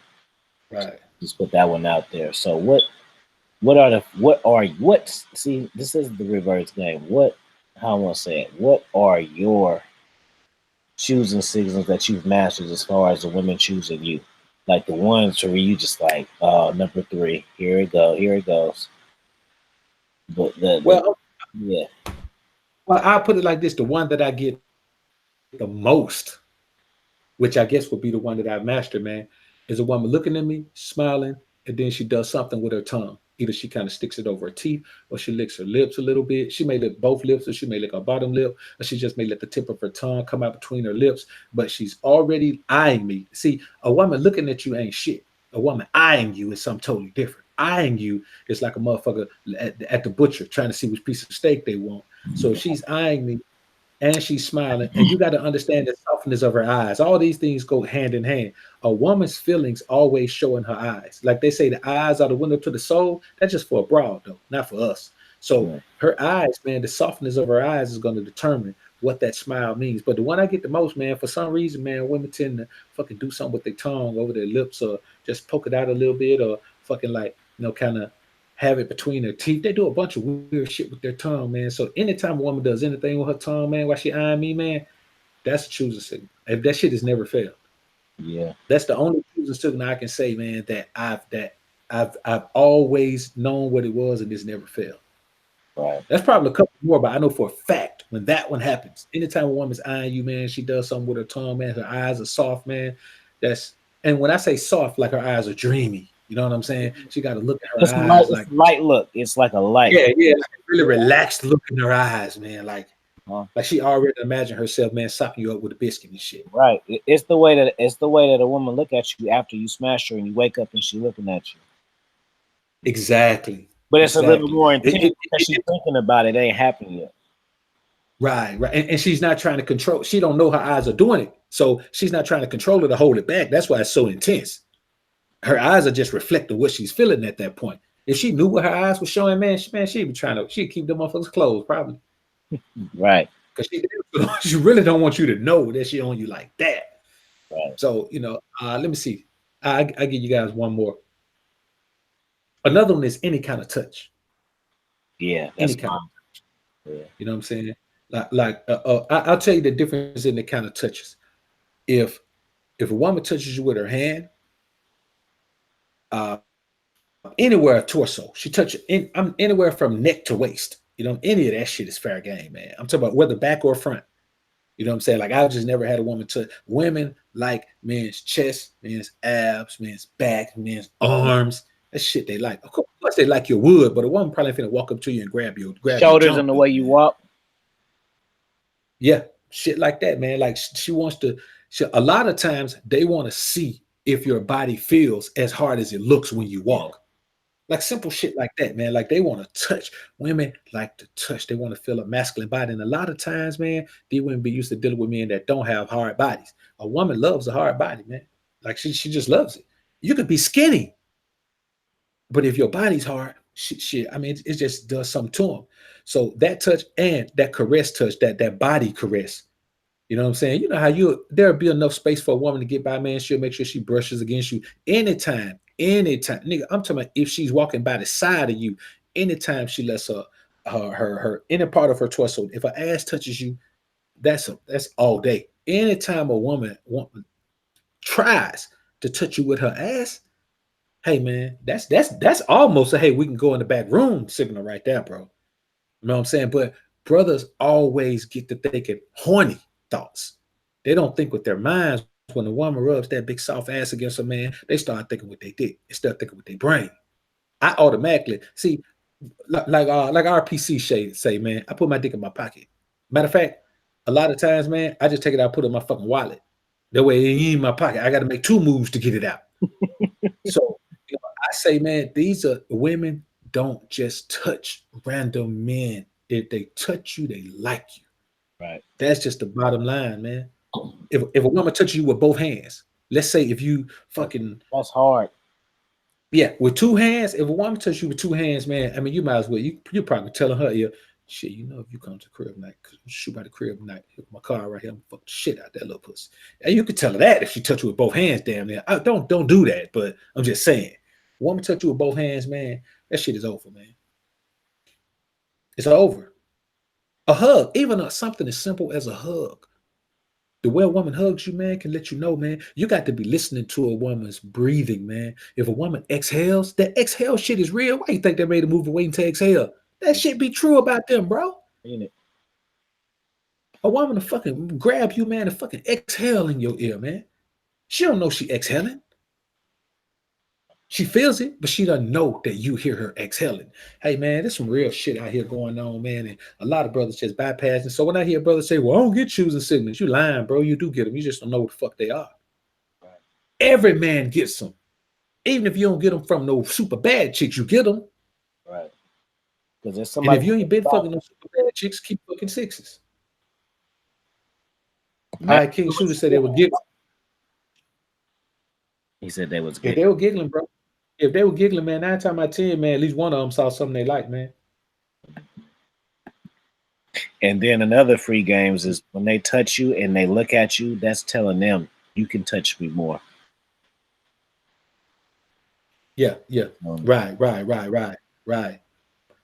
Right. Just put that one out there. So see, this is the reverse game. How I want to say it? What are your choosing signals that you've mastered as far as the women choosing you? Like the ones where you just like, oh, number 3, here it goes. But yeah. Well, I'll put it like this: the one that I get the most, which I guess would be the one that I've mastered, man, is a woman looking at me, smiling, and then she does something with her tongue. Either she kind of sticks it over her teeth, or she licks her lips a little bit. She may lick both lips, or she may lick her bottom lip, or she just may let the tip of her tongue come out between her lips, but she's already eyeing me. See, a woman looking at you ain't shit. A woman eyeing you is something totally different. Eyeing you is like a motherfucker at the butcher trying to see which piece of steak they want. So if she's eyeing me, and she's smiling, and you got to understand the softness of her eyes. All these things go hand in hand. A woman's feelings always show in her eyes. Like they say, the eyes are the window to the soul. That's just for a broad, though, not for us. So her eyes, man, the softness of her eyes is going to determine what that smile means. But the one I get the most, man, for some reason, man, women tend to fucking do something with their tongue over their lips, or just poke it out a little bit, or fucking like, kind of have it between their teeth. They do a bunch of weird shit with their tongue, man. So anytime a woman does anything with her tongue, man, while she eyeing me, man, that's a choosing signal. If that shit has never failed. Yeah. That's the only signal I can say, man, that I've always known what it was and it's never failed. Right. That's probably a couple more, but I know for a fact when that one happens, anytime a woman's eyeing you, man, she does something with her tongue, man, her eyes are soft, man. And when I say soft, like her eyes are dreamy. You know what I'm saying? She got to look at her It's light. eyes like, It's light look. It's like a light. yeah, like a really relaxed look in her eyes, man. Like she already imagined herself, man, sopping you up with a biscuit and shit. Right. It's the way that a woman look at you after you smash her and you wake up and she looking at you. Exactly. But it's a little more intense because she's thinking about it. It ain't happened yet. Right. And she's not trying to control. She don't know her eyes are doing it. So she's not trying to control it or hold it back. That's why it's so intense. Her eyes are just reflecting what she's feeling at that point. If she knew what her eyes were showing, man, she'd be she'd keep them motherfuckers closed, probably. Right. Because she really don't want you to know that she on you like that. Right. So, let me see. I give you guys one more. Another one is any kind of touch. Yeah. Any kind of touch. Yeah. You know what I'm saying? I'll tell you the difference in the kind of touches. If a woman touches you with her hand, anywhere torso, she touches I'm anywhere from neck to waist. Any of that shit is fair game, man. I'm talking about whether back or front. You know what I'm saying? Like, I just never had a woman touch. Women like men's chest, men's abs, men's back, men's arms. That shit they like. Of course they like your wood, but a woman probably finna walk up to you and grab shoulders and the way you walk. Yeah, shit like that, man. Like, she wants to. A lot of times they want to see if your body feels as hard as it looks when you walk. Like simple shit like that, man. Like, they want to touch. Women like to touch. They want to feel a masculine body. And a lot of times, man, these women be used to dealing with men that don't have hard bodies. A woman loves a hard body, man. Like, she just loves it. You could be skinny, but if your body's hard, shit, I mean, it just does something to them. So that touch and that caress touch, that body caress, you know what I'm saying? You know how there'll be enough space for a woman to get by, man. She'll make sure she brushes against you anytime. Nigga, I'm talking about if she's walking by the side of you, anytime she lets her inner part of her torso, if her ass touches you, that's all day. Anytime a woman tries to touch you with her ass, hey man, that's almost a hey, we can go in the back room signal right there, bro. You know what I'm saying? But brothers always get to thinking horny thoughts. They don't think with their minds. When a woman rubs that big soft ass against a man, they start thinking with their dick instead of thinking with their brain. I automatically see, like RPC say, man, I put my dick in my pocket. Matter of fact, a lot of times, man, I just take it out, put it in my fucking wallet. That way it ain't in my pocket. I got to make 2 moves to get it out. So I say, man, these are women don't just touch random men. If they touch you, they like you. Right. That's just the bottom line, man. If a woman touches you with both hands, let's say if you fucking, that's hard. Yeah, with 2 hands. If a woman touches you with 2 hands, man, I mean, you might as well. You probably telling her, yeah, shit. If you come to the crib tonight, shoot by the crib tonight, my car right here, I'm fuck the shit out that little pussy. And you could tell her that if she touch you with both hands, damn near. Don't do that. But I'm just saying, a woman touch you with both hands, man, that shit is over, man. It's over. A hug, even something as simple as a hug. The way a woman hugs you, man, can let you know, man, you got to be listening to a woman's breathing, man. If a woman exhales, that exhale shit is real. Why you think they made a movie waiting to exhale? That shit be true about them, bro. Ain't it? A woman to fucking grab you, man, and fucking exhale in your ear, man. She don't know she exhaling. She feels it, but she doesn't know that you hear her exhaling. Hey, man, there's some real shit out here going on, man. And a lot of brothers just bypassing. So when I hear brothers say, well, I don't get choosing signals, you lying, bro. You do get them. You just don't know what the fuck they are. Right. Every man gets them. Even if you don't get them from no super bad chicks, you get them. Right. Because there's somebody. And if you ain't been fucking no super bad chicks, keep fucking 6s. All right, King Shooter said they were giggling. He said they was giggling. If they were giggling, bro. If they were giggling, man, 9 times out of 10, man, at least one of them saw something they like, man. And then another free games is when they touch you and they look at you, that's telling them you can touch me more. Yeah. Right.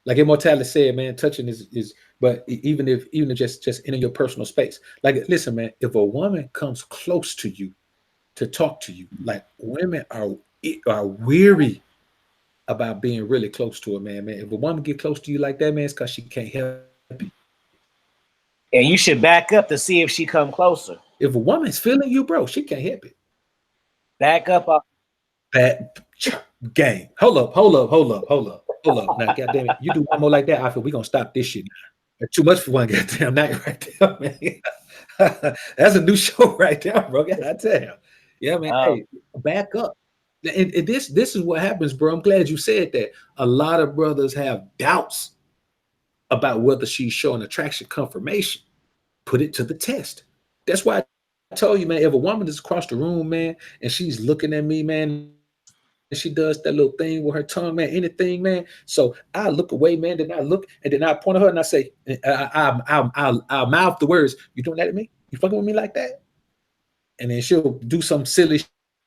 Like Immortality said, man, touching is but even if just in your personal space. Like, listen, man, if a woman comes close to you to talk to you. Like women are weary about being really close to a man, man. If a woman get close to you like that, man, it's because she can't help it. And you should back up to see if she come closer. If a woman's feeling you, bro, she can't help it. Back up. Bad game. Hold up. Now, goddamn it, you do one more like that, I feel we're gonna stop this shit. That's too much for one goddamn night right there, man. That's a new show right there, bro. I tell you. Yeah, man. Hey, back up. And this is what happens, bro. I'm glad you said that. A lot of brothers have doubts about whether she's showing attraction confirmation. Put it to the test. That's why I told you, man, if a woman is across the room, man, and she's looking at me, man, and she does that little thing with her tongue, man, anything, man. So I look away, man, then I look, and then I point at her and I say, I'll mouth the words, you doing that to me? You fucking with me like that? And then she'll do some silly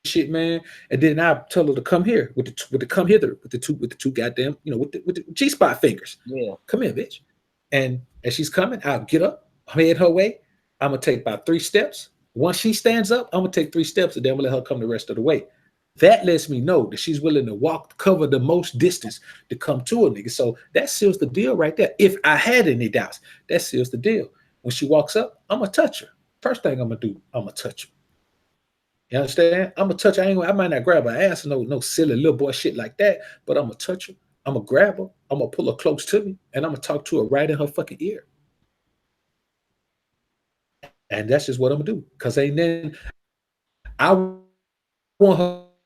shit, man. And then I tell her to come here with the come hither with the two goddamn, with the G-spot fingers. Yeah. Come here, bitch. And as she's coming, I'll get up, head her way. I'm gonna take about 3 steps. Once she stands up, I'm gonna take 3 steps, and then I'm gonna let her come the rest of the way. That lets me know that she's willing to cover the most distance to come to a nigga. So that seals the deal right there. If I had any doubts, that seals the deal. When she walks up, I'm gonna touch her. First thing I'm gonna do, I'm gonna touch her. You understand? I'm gonna touch her. I might not grab her ass, no silly little boy shit like that, but I'm gonna touch her. I'm gonna grab her. I'm gonna pull her close to me, and I'm gonna talk to her right in her fucking ear. And that's just what I'm gonna do. Because then I want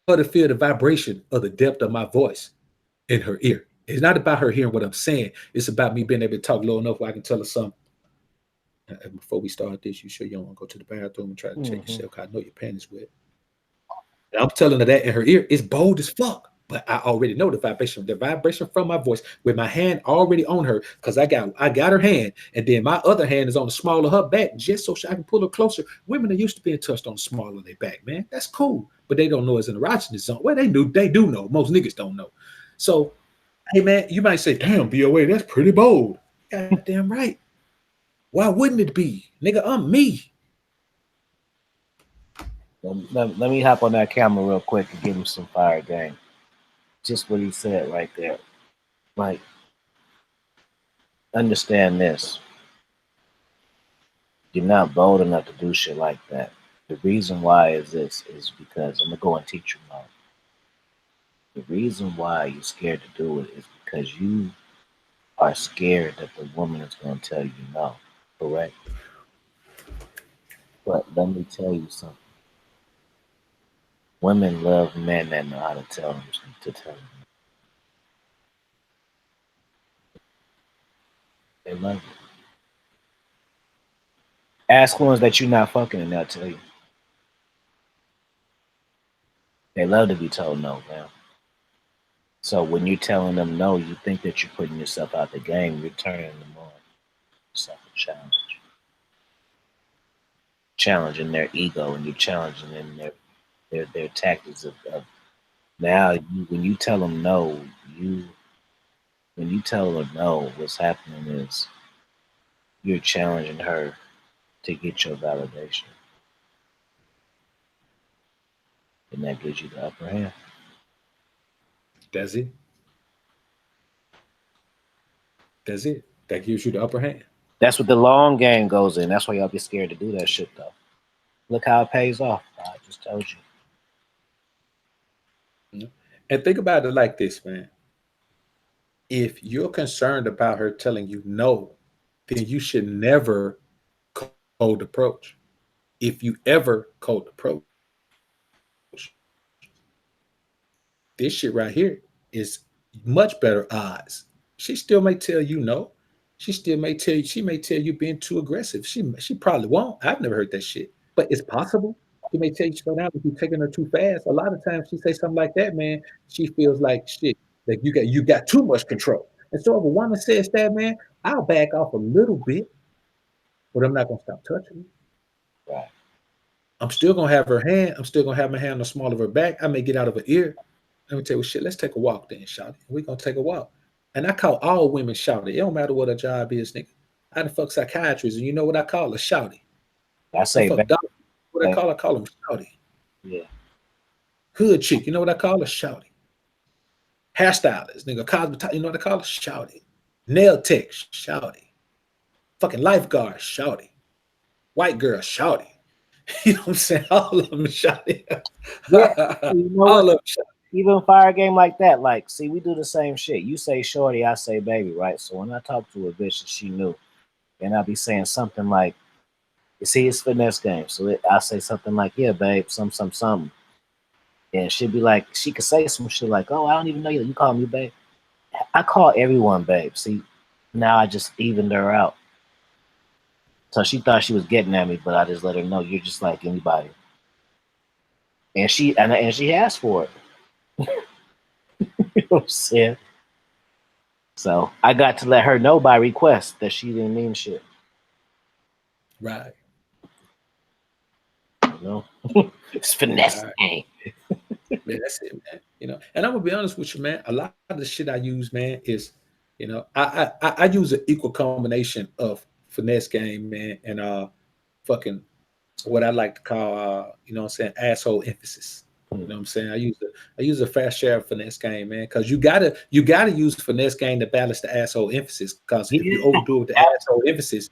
her to feel the vibration of the depth of my voice in her ear. It's not about her hearing what I'm saying. It's about me being able to talk low enough where I can tell her something. Before we start this, you sure you don't want to go to the bathroom and try to check yourself? Because I know your panties wet. And I'm telling her that in her ear. It's bold as fuck. But I already know the vibration from my voice with my hand already on her, because I got her hand, and then my other hand is on the small of her back, just so I can pull her closer. Women are used to being touched on the small of their back, man. That's cool, but they don't know it's an erogenous zone. Well, they do know. Most niggas don't know. So, hey, man, you might say, "Damn, BOA, that's pretty bold." Goddamn right. Why wouldn't it be, nigga? I'm me. Let me hop on that camera real quick and give him some fire game. Just what he said right there. Like, understand this. You're not bold enough to do shit like that. The reason why is because I'm gonna go and teach you now. The reason why you're scared to do it is because you are scared that the woman is gonna tell you no. Correct? But let me tell you something. Women love men that know how to tell them to tell them. They love it. Ask ones that you're not fucking and they'll tell you. They love to be told no, man. So when you're telling them no, you think that you're putting yourself out the game, you're turning them on. Yourself a challenge. Challenging their ego, and you're challenging them their tactics of now when you tell them no, when you tell her no, what's happening is you're challenging her to get your validation. And that gives you the upper hand. That's it. That's it. That gives you the upper hand. That's what the long game goes in. That's why y'all get scared to do that shit, though. Look how it pays off. I just told you. And think about it like this, man. If you're concerned about her telling you no, then you should never cold approach. If you ever cold approach, this shit right here is much better odds. She still may tell you no. She may tell you being too aggressive. She probably won't. I've never heard that shit, but it's possible. She may tell you slow down if you're taking her too fast. A lot of times she say something like that, man. She feels like shit, like you got too much control. And so if a woman says that, man, I'll back off a little bit, but I'm not gonna stop touching her. Right. I'm still gonna have her hand. I'm still gonna have my hand on the small of her back. I may get out of her ear. Let me tell you, shit, let's take a walk then, shawty. We're gonna take a walk. And I call all women shawty. It don't matter what her job is, nigga. I done fuck psychiatrists, and you know what I call her? Shawty. I say fuck doctors. What I call them? Shawty. Yeah. Hood chick, you know what I call her? Shouty. Hairstylist, nigga, cosmetologist, you know what I call her? Shouty. Nail tech, shouty. Fucking lifeguard, shouty. White girl, shouty. You know what I'm saying? All of them shouty. Yeah. You know All what? of them shouty. Even fire game like that, like, see, we do the same shit. You say shorty, I say baby, right? So when I talk to a bitch and she knew, and I'll be saying something like, you see, it's finesse game. So I say something like, yeah, babe, something. And she'd be like, she could say some shit like, oh, I don't even know you. You call me babe. I call everyone babe. See, now I just evened her out. So she thought she was getting at me, but I just let her know you're just like anybody. And she asked for it. You know what I'm saying? So I got to let her know by request that she didn't mean shit. Right. You know? It's finesse Right. game. Man, that's it, man. You know, and I'm gonna be honest with you, man. A lot of the shit I use, man, is, you know, I use an equal combination of finesse game, man, and fucking what I like to call you know what I'm saying, asshole emphasis. You know what I'm saying? I use a fair share of finesse game, man, because you gotta use finesse game to balance the asshole emphasis. Because if you Yeah. overdo it with the asshole emphasis,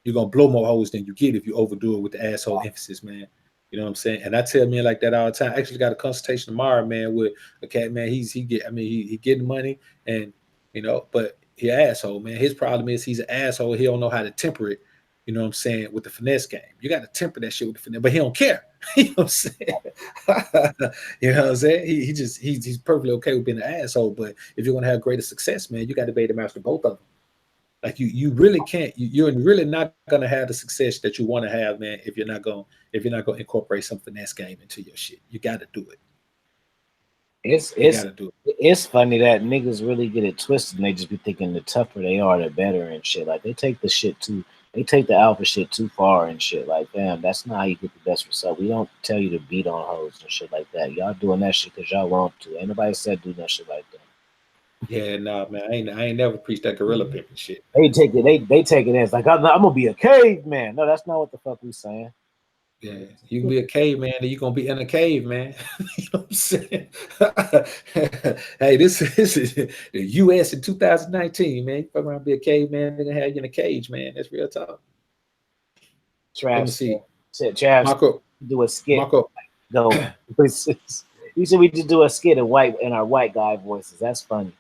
you're gonna blow more holes than you get if you overdo it with the asshole emphasis, man. You know what I'm saying? And I tell men like that all the time. I actually got a consultation tomorrow, man, with a cat, man. He getting money, and you know, but he an asshole, man. His problem is he's an asshole. He don't know how to temper it. You know what I'm saying, with the finesse game. You got to temper that shit with the finesse, but he don't care. You know what I'm saying? You know what I'm saying? He's perfectly okay with being an asshole. But if you want to have greater success, man, you got to be able to master both of them. Like you really can't. You're really not gonna have the success that you want to have, man. If you're not gonna incorporate some finesse game into your shit, you got to do it. It's You got it's to do it. it's funny that niggas really get it twisted and they just be thinking the tougher they are, the better and shit. Like they take the alpha shit too far and shit. Like, damn, that's not how you get the best result. We don't tell you to beat on hoes and shit like that. Y'all doing that shit because y'all want to. Ain't nobody said do that shit like that. Yeah, nah, man. I ain't never preached that gorilla pimping shit. They take it. They take it as like I'm gonna be a caveman. No, that's not what the fuck we saying. Yeah, you can be a caveman, and you're gonna be in a cave, man. You know what I'm saying? Hey, this is the U.S. in 2019, man. You fuck around, be a caveman, they're gonna have you in a cage, man. That's real talk. Let me Trav see, said Trav Marco. do a skit. Marco. Go. You said we just do a skit in our white guy voices. That's funny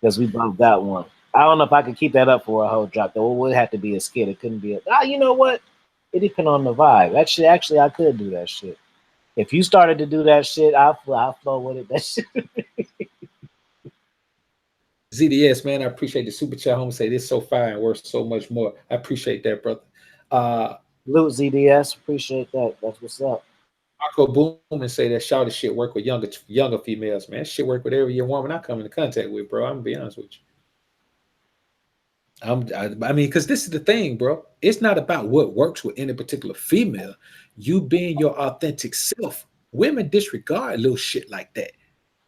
because we both got one. I don't know if I could keep that up for a whole drop though. It would have to be a skit. It couldn't be a. Ah, you know what? It depends on the vibe. Actually, I could do that shit. If you started to do that shit, I'll flow with it. That shit. ZDS, man, I appreciate the super chat. Home say this so fire and worth so much more. I appreciate that, brother. Luke ZDS, appreciate that. That's what's up. Marco Boom and say that shouty shit work with younger females, man. Shit work with every young woman I come into contact with, bro. I'm gonna be honest with you. I mean, because this is the thing, bro. It's not about what works with any particular female. You being your authentic self. Women disregard little shit like that.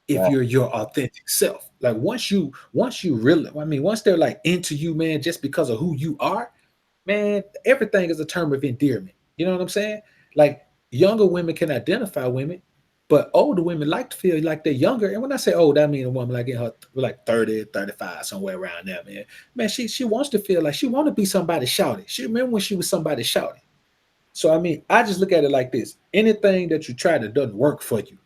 If Right. you're your authentic self, like once you really, I mean, once they're like into you, man, just because of who you are, man, everything is a term of endearment. You know what I'm saying? Like younger women can identify women, but older women like to feel like they're younger. And when I say old, I mean a woman like in her like 30, 35, somewhere around there, man. Man, she wants to feel like she want to be somebody shouting. She remember when she was somebody shouting. So I mean, I just look at it like this: anything that you try that doesn't work for you,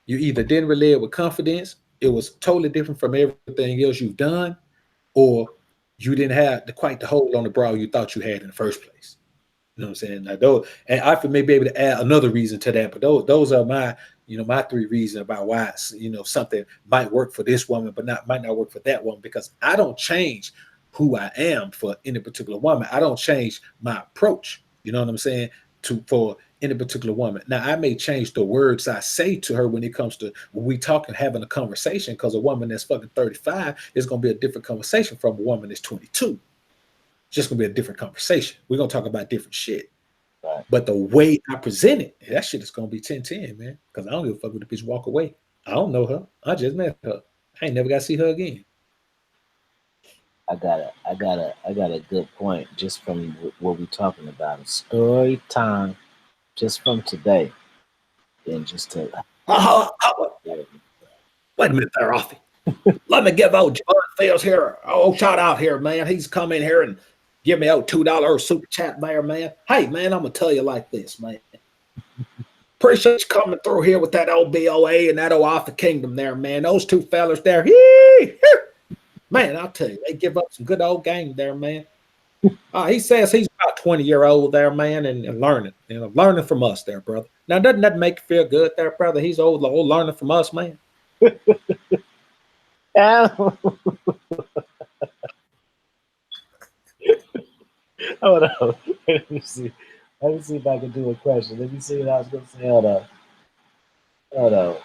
you either didn't relay it with confidence, it was totally different from everything else you've done, or you didn't have quite the hold on the bra you thought you had in the first place. You know what I'm saying? Like those, and I may be able to add another reason to that, but those are my three reasons about why something might work for this woman, but might not work for that woman, because I don't change who I am for any particular woman. I don't change my approach. You know what I'm saying? For any particular woman. Now I may change the words I say to her when it comes to when we talking having a conversation, because a woman that's fucking 35 is gonna be a different conversation from a woman that's 22. It's just gonna be a different conversation. We're gonna talk about different shit. Right. But the way I present it, that shit is gonna be 10-10, man. Because I don't give a fuck with the bitch walk away. I don't know her. I just met her. I ain't never got to see her again. I got a good point just from what we're talking about. Story time, just from today. And just to wait a minute there, Offie. Let me give old John Fields here. Oh, shout out here, man. He's come in here and give me $2 super chat there, man. Hey, man, I'm gonna tell you like this, man. Appreciate you coming through here with that old BOA and that old Offie Kingdom there, man. Those two fellas there, man, I'll tell you, they give up some good old game there, man. He says he's about 20-year-old there, man, and learning, learning from us there, brother. Now, doesn't that make you feel good there, brother? He's old learning from us, man. Hold on. Let me see. Let me see if I can do a question. Let me see what I was going to say. Hold on. Hold on.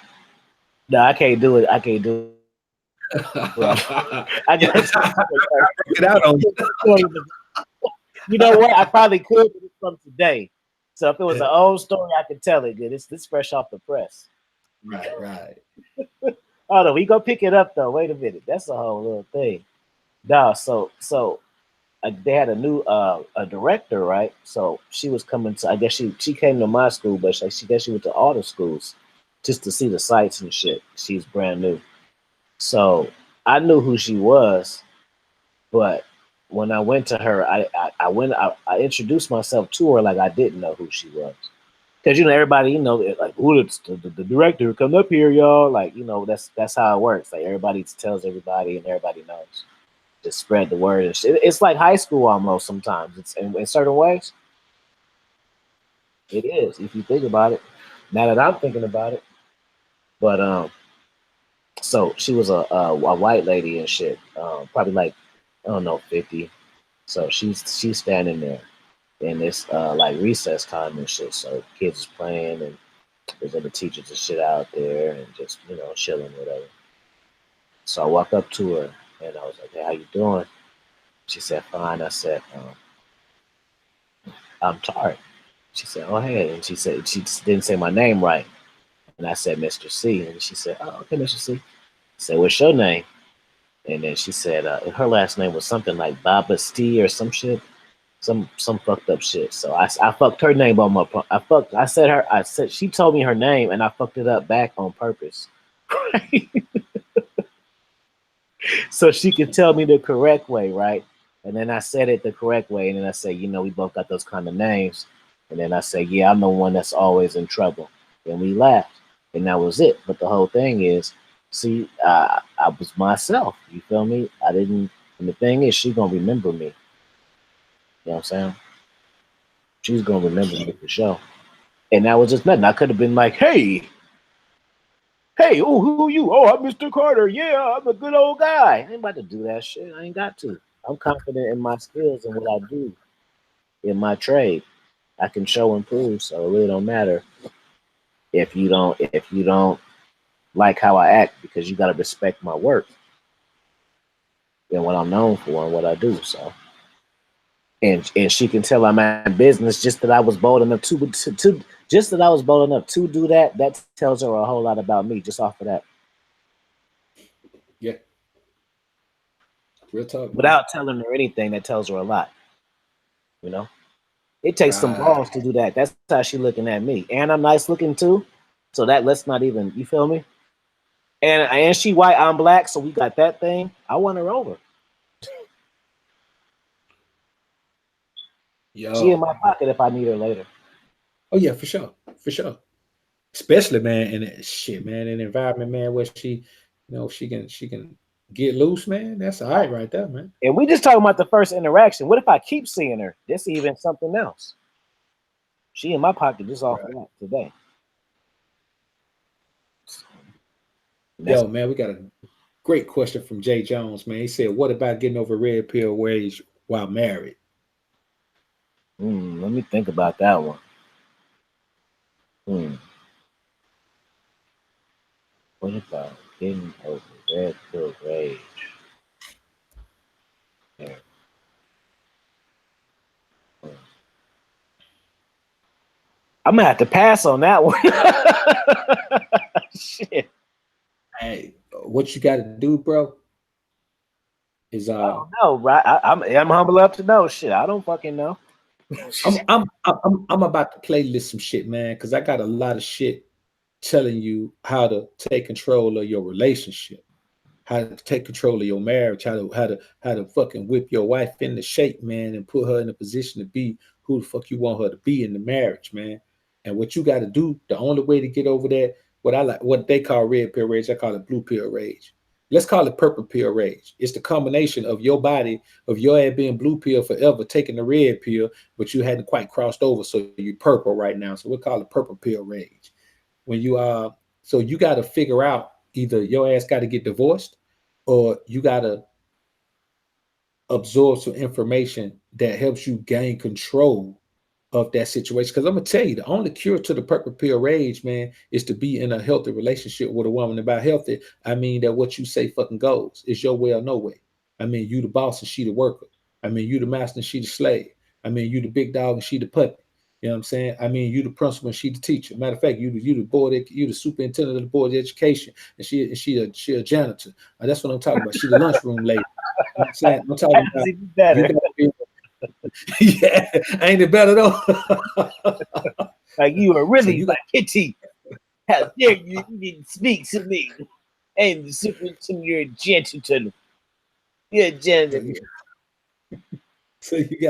No, I can't do it. I can't do it. I just get out on you. You know what? I probably could, but it's from today. So if it was an old story, I could tell it good. It's fresh off the press. Right. Hold on, we go pick it up though. Wait a minute. That's a whole little thing. No, so they had a new a director, right? So she was coming to. I guess she came to my school, but she went to all the schools just to see the sites and shit. She's brand new, so I knew who she was, but when I went to her, I introduced myself to her like I didn't know who she was, because everybody like who the director come up here, y'all. Like that's how it works. Like everybody tells everybody and everybody knows. Just spread the word and shit. It's like high school almost sometimes. It's in certain ways. It is, if you think about it. Now that I'm thinking about it. But so she was a white lady and shit. Probably like, I don't know, 50. So she's standing there and it's like recess time and shit. So kids is playing and there's other teachers and shit out there and just, chilling, whatever. So I walk up to her and I was like, hey, how you doing? She said, fine. I said, I'm tired. She said, oh, hey. And she said, she didn't say my name right. And I said, Mr. C. And she said, oh, okay, Mr. C. I said, what's your name? And then she said, her last name was something like Babasti or some shit, some fucked up shit. So I fucked her name on my, I said, she told me her name and I fucked it up back on purpose. So she could tell me the correct way, right? And then I said it the correct way. And then I said, we both got those kind of names. And then I said, yeah, I'm the one that's always in trouble. And we laughed. And that was it. But the whole thing is, see, I was myself. You feel me? I didn't. And the thing is, she's going to remember me. You know what I'm saying? She's going to remember me for sure. And that was just nothing. I could have been like, hey, oh, who are you? Oh, I'm Mr. Carter. Yeah, I'm a good old guy. I ain't about to do that shit. I ain't got to. I'm confident in my skills and what I do in my trade. I can show and prove, so it really don't matter if you don't like how I act, because you got to respect my work and what I'm known for and what I do. So, and she can tell I'm in business just that I was bold enough to do that. That tells her a whole lot about me just off of that. Yeah. Real talk. Without telling her anything, that tells her a lot. It takes some balls to do that. That's how she looking at me, and I'm nice looking too. So that let's not even. You feel me? And she white, I'm black, so we got that thing. I want her over. Yo. She in my pocket if I need her later. Oh yeah, for sure. Especially, man, in an environment, man, where she, she can get loose, man. That's all right, right there, man. And we just talking about the first interaction. What if I keep seeing her? This even something else. She in my pocket just off that today. Yo, man, we got a great question from Jay Jones, man. He said, "What about getting over red pill rage while married?" Let me think about that one. What about getting over red pill rage? I'm gonna have to pass on that one. Shit. Hey, what you got to do, bro? Is I don't know, right? I'm humble enough to know. Shit, I don't fucking know. I'm about to playlist some shit, man, because I got a lot of shit telling you how to take control of your relationship, how to take control of your marriage, how to fucking whip your wife into shape, man, and put her in a position to be who the fuck you want her to be in the marriage, man. And what you got to do, the only way to get over that, what they call red pill rage, I call it blue pill rage. Let's call it purple pill rage. It's the combination of your body, of your ass being blue pill forever, taking the red pill, but you hadn't quite crossed over, so you're purple right now. So we call it purple pill rage. When you so you got to figure out, either your ass got to get divorced, or you got to absorb some information that helps you gain control of that situation. Because I'm gonna tell you, the only cure to the purple pill rage, man, is to be in a healthy relationship with a woman. And by healthy, I mean that what you say fucking goes. It's your way or no way. I mean, you the boss and she the worker. I mean, you the master and she the slave. I mean, you the big dog and she the puppy. You know what I'm saying? I mean, you the principal and she the teacher. Matter of fact, you the board, you the superintendent of the board of education, and she a janitor. That's what I'm talking about. She the lunchroom lady. You know what I'm saying? I'm talking about you gotta be. Yeah, ain't it better though? Like, you are So really you my got, kitty. How dare you even speak to me? And the superintendent, you're a gentleman. You're a gentleman. so you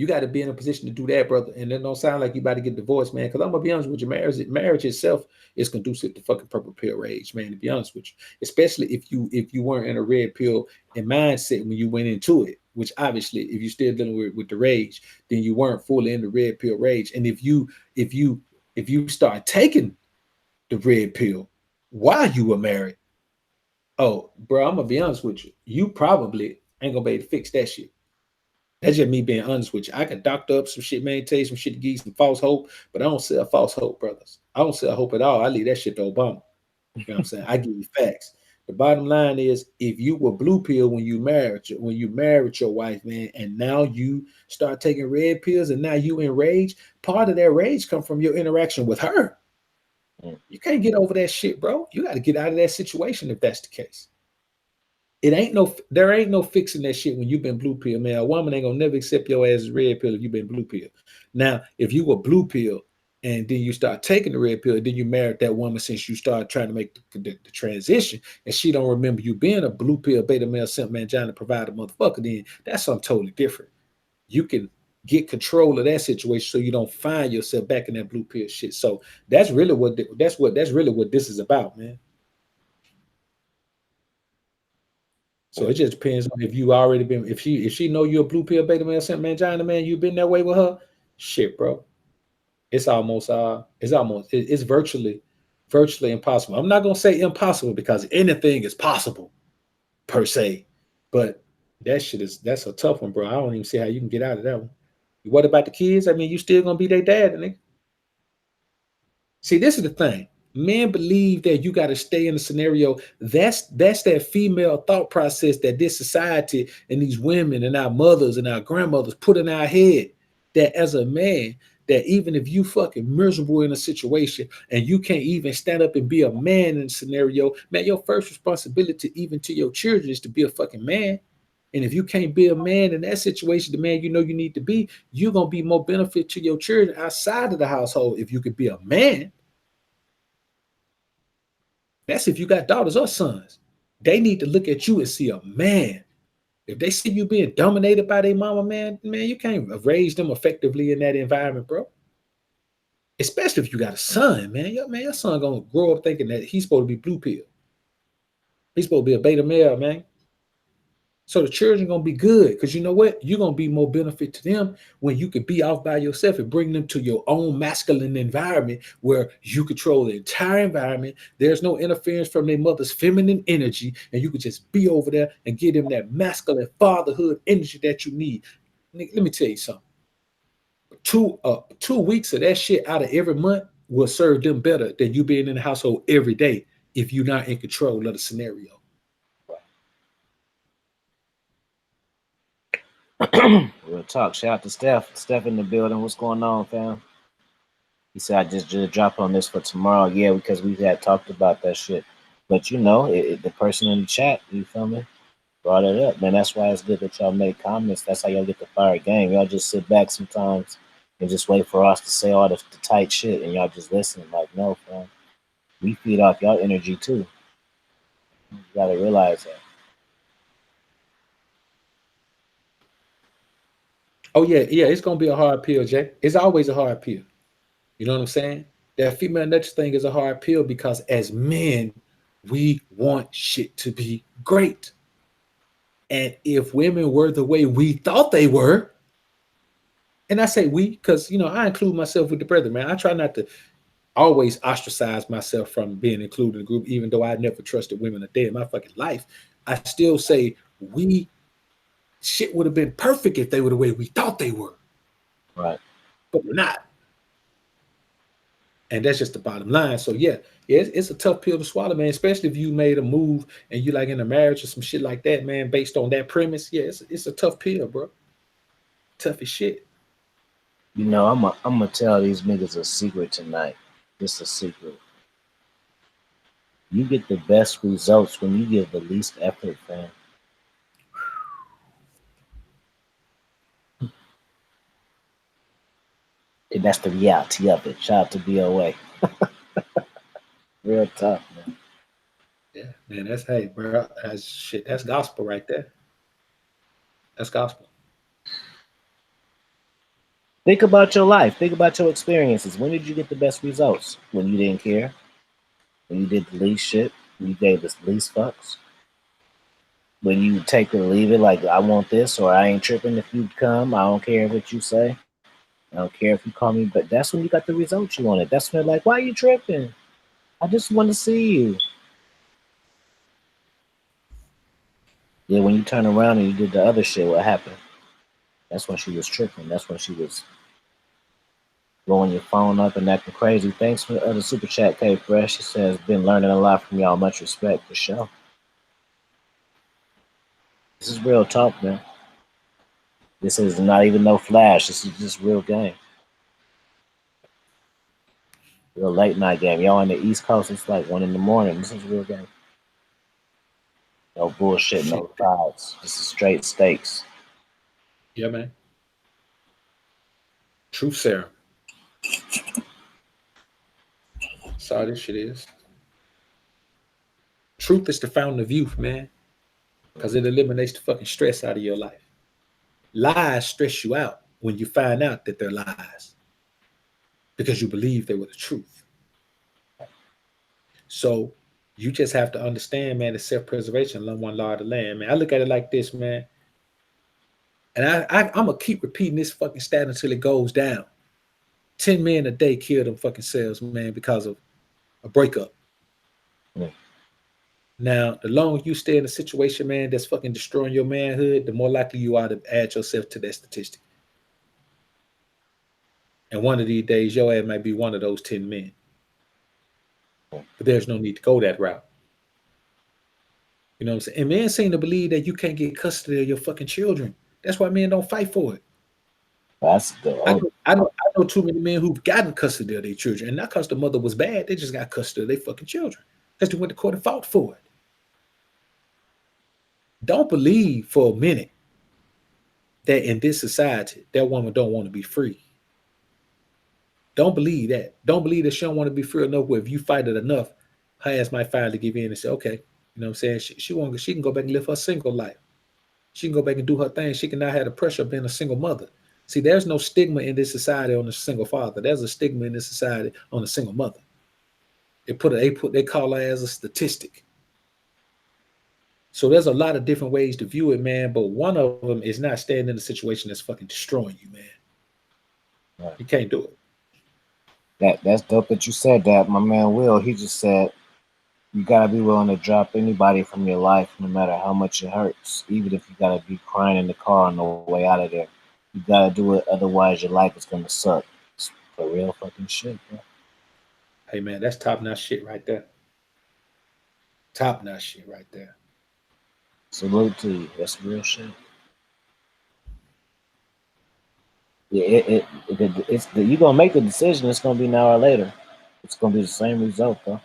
gotta be in a position to do that, brother. And it don't sound like you about to get divorced, man. Because I'm gonna be honest with you, marriage itself is conducive to fucking purple pill rage, man. To be honest with you, especially if you weren't in a red pill and mindset when you went into it. Which obviously, if you're still dealing with the rage, then you weren't fully in the red pill rage. And if you start taking the red pill while you were married, oh, bro, I'm gonna be honest with you, you probably ain't gonna be able to fix that shit. That's just me being honest with you. I can doctor up some shit, man, tell you some shit to give you some false hope, but I don't sell false hope, brothers. I don't sell hope at all. I leave that shit to Obama. You know what I'm saying? I give you facts. The bottom line is, if you were blue pill when you married your wife, man, and now you start taking red pills and now you enraged, part of that rage come from your interaction with her. You can't get over that shit, bro. You got to get out of that situation if that's the case. There ain't no fixing that shit when you've been blue pill, man. A woman ain't gonna never accept your ass as red pill if you've been blue pill. Now, if you were blue pill and then you start taking the red pill, then you married that woman since you started trying to make the transition, and she don't remember you being a blue pill beta male simp mangina provider motherfucker, then that's something totally different. You can get control of that situation so you don't find yourself back in that blue pill shit. So that's really what this is about, man. So it just depends on if you already been, if she know you're a blue pill beta male simp mangina, man, you've been that way with her. Shit, bro. It's virtually impossible. I'm not gonna say impossible because anything is possible per se, but that's a tough one, bro. I don't even see how you can get out of that one. What about the kids? I mean, you still gonna be their dad, nigga. See, this is the thing. Men believe that you got to stay in the scenario. That's that female thought process that this society and these women and our mothers and our grandmothers put in our head, that as a man, that even if you fucking miserable in a situation and you can't even stand up and be a man in a scenario, man, your first responsibility even to your children is to be a fucking man. And if you can't be a man in that situation, the man you know you need to be, you're going to be more benefit to your children outside of the household if you could be a man. That's if you got daughters or sons. They need to look at you and see a man. If they see you being dominated by their mama, man, you can't raise them effectively in that environment, bro. Especially if you got a son, man. Your son gonna grow up thinking that he's supposed to be blue pill. He's supposed to be a beta male, man. So the children gonna be good, because you know what? You're gonna be more benefit to them when you can be off by yourself and bring them to your own masculine environment where you control the entire environment. There's no interference from their mother's feminine energy, and you can just be over there and give them that masculine fatherhood energy that you need. Let me tell you something. 2 weeks of that shit out of every month will serve them better than you being in the household every day if you're not in control of the scenario. Real talk. Shout out to Steph. Steph in the building. What's going on, fam? He said I just drop on this for tomorrow. Yeah, because we had talked about that shit. But you know, the person in the chat, you feel me, brought it up, man. That's why it's good that y'all make comments. That's how y'all get the fire game. Y'all just sit back sometimes and just wait for us to say all the tight shit, and y'all just listen. Like, no, fam. We feed off y'all energy too. You gotta realize that. Oh yeah, yeah, it's gonna be a hard pill, Jay. It's always a hard pill. You know what I'm saying? That female nature thing is a hard pill because as men, we want shit to be great. And if women were the way we thought they were, and I say we because I include myself with the brother, man. I try not to always ostracize myself from being included in the group, even though I never trusted women a day in my fucking life. I still say shit would have been perfect if they were the way we thought they were. Right. But we're not. And that's just the bottom line. So yeah, it's a tough pill to swallow, man. Especially if you made a move and you like in a marriage or some shit like that, man. Based on that premise, yeah, it's a tough pill, bro. Tough as shit. I'm gonna tell these niggas a secret tonight. It's a secret. You get the best results when you give the least effort, fam. And that's the reality of it. Shout out to BOA. Real tough, man. Yeah, man. That's hey, bro. That's shit. That's gospel right there. That's gospel. Think about your life. Think about your experiences. When did you get the best results? When you didn't care? When you did the least shit? When you gave the least fucks? When you take or leave it, like I want this or I ain't tripping if you come. I don't care what you say. I don't care if you call me, but that's when you got the results you wanted. That's when they're like, why are you tripping? I just want to see you. Yeah, when you turn around and you did the other shit, what happened? That's when she was tripping. That's when she was blowing your phone up and acting crazy. Thanks for the other super chat, K Fresh. She says, been learning a lot from y'all. Much respect for sure. This is real talk, man. This is not even no flash. This is just real game. Real late night game. Y'all on the East Coast, it's like 1 a.m. This is real game. No bullshit, no sides. This is straight stakes. Yeah, man. Truth serum. That's all this shit is. Truth is the fountain of youth, man. Because it eliminates the fucking stress out of your life. Lies stress you out when you find out that they're lies. Because you believe they were the truth. So you just have to understand, man, that self-preservation, one law of the land, man. I look at it like this, man. And I'm going to keep repeating this fucking stat until it goes down. 10 men a day kill them fucking selves, man, because of a breakup. Yeah. Now, the longer you stay in a situation, man, that's fucking destroying your manhood, the more likely you are to add yourself to that statistic. And one of these days, your ass might be one of those 10 men. But there's no need to go that route. You know what I'm saying? And men seem to believe that you can't get custody of your fucking children. That's why men don't fight for it. That's the I know too many men who've gotten custody of their children, and not because the mother was bad, they just got custody of their fucking children because they went to court and fought for it. Don't believe for a minute that in this society that woman don't want to be free. Don't believe that. Don't believe that she don't want to be free enough where if you fight it enough, her ass might finally give in and say, okay, you know what I'm saying? She can go back and live her single life. She can go back and do her thing. She can not have the pressure of being a single mother. See, there's no stigma in this society on a single father. There's a stigma in this society on a single mother. They call her as a statistic. So there's a lot of different ways to view it, man. But one of them is not staying in a situation that's fucking destroying you, man. Right. You can't do it. That's dope that you said that. My man Will, he just said you gotta be willing to drop anybody from your life, no matter how much it hurts. Even if you gotta be crying in the car on the way out of there, you gotta do it. Otherwise, your life is gonna suck. It's for real fucking shit, bro. Hey man, that's top notch shit right there. Top notch shit right there. Salute to you. That's real shit. Yeah, it's you're gonna make the decision. It's gonna be now or later. It's gonna be the same result, though.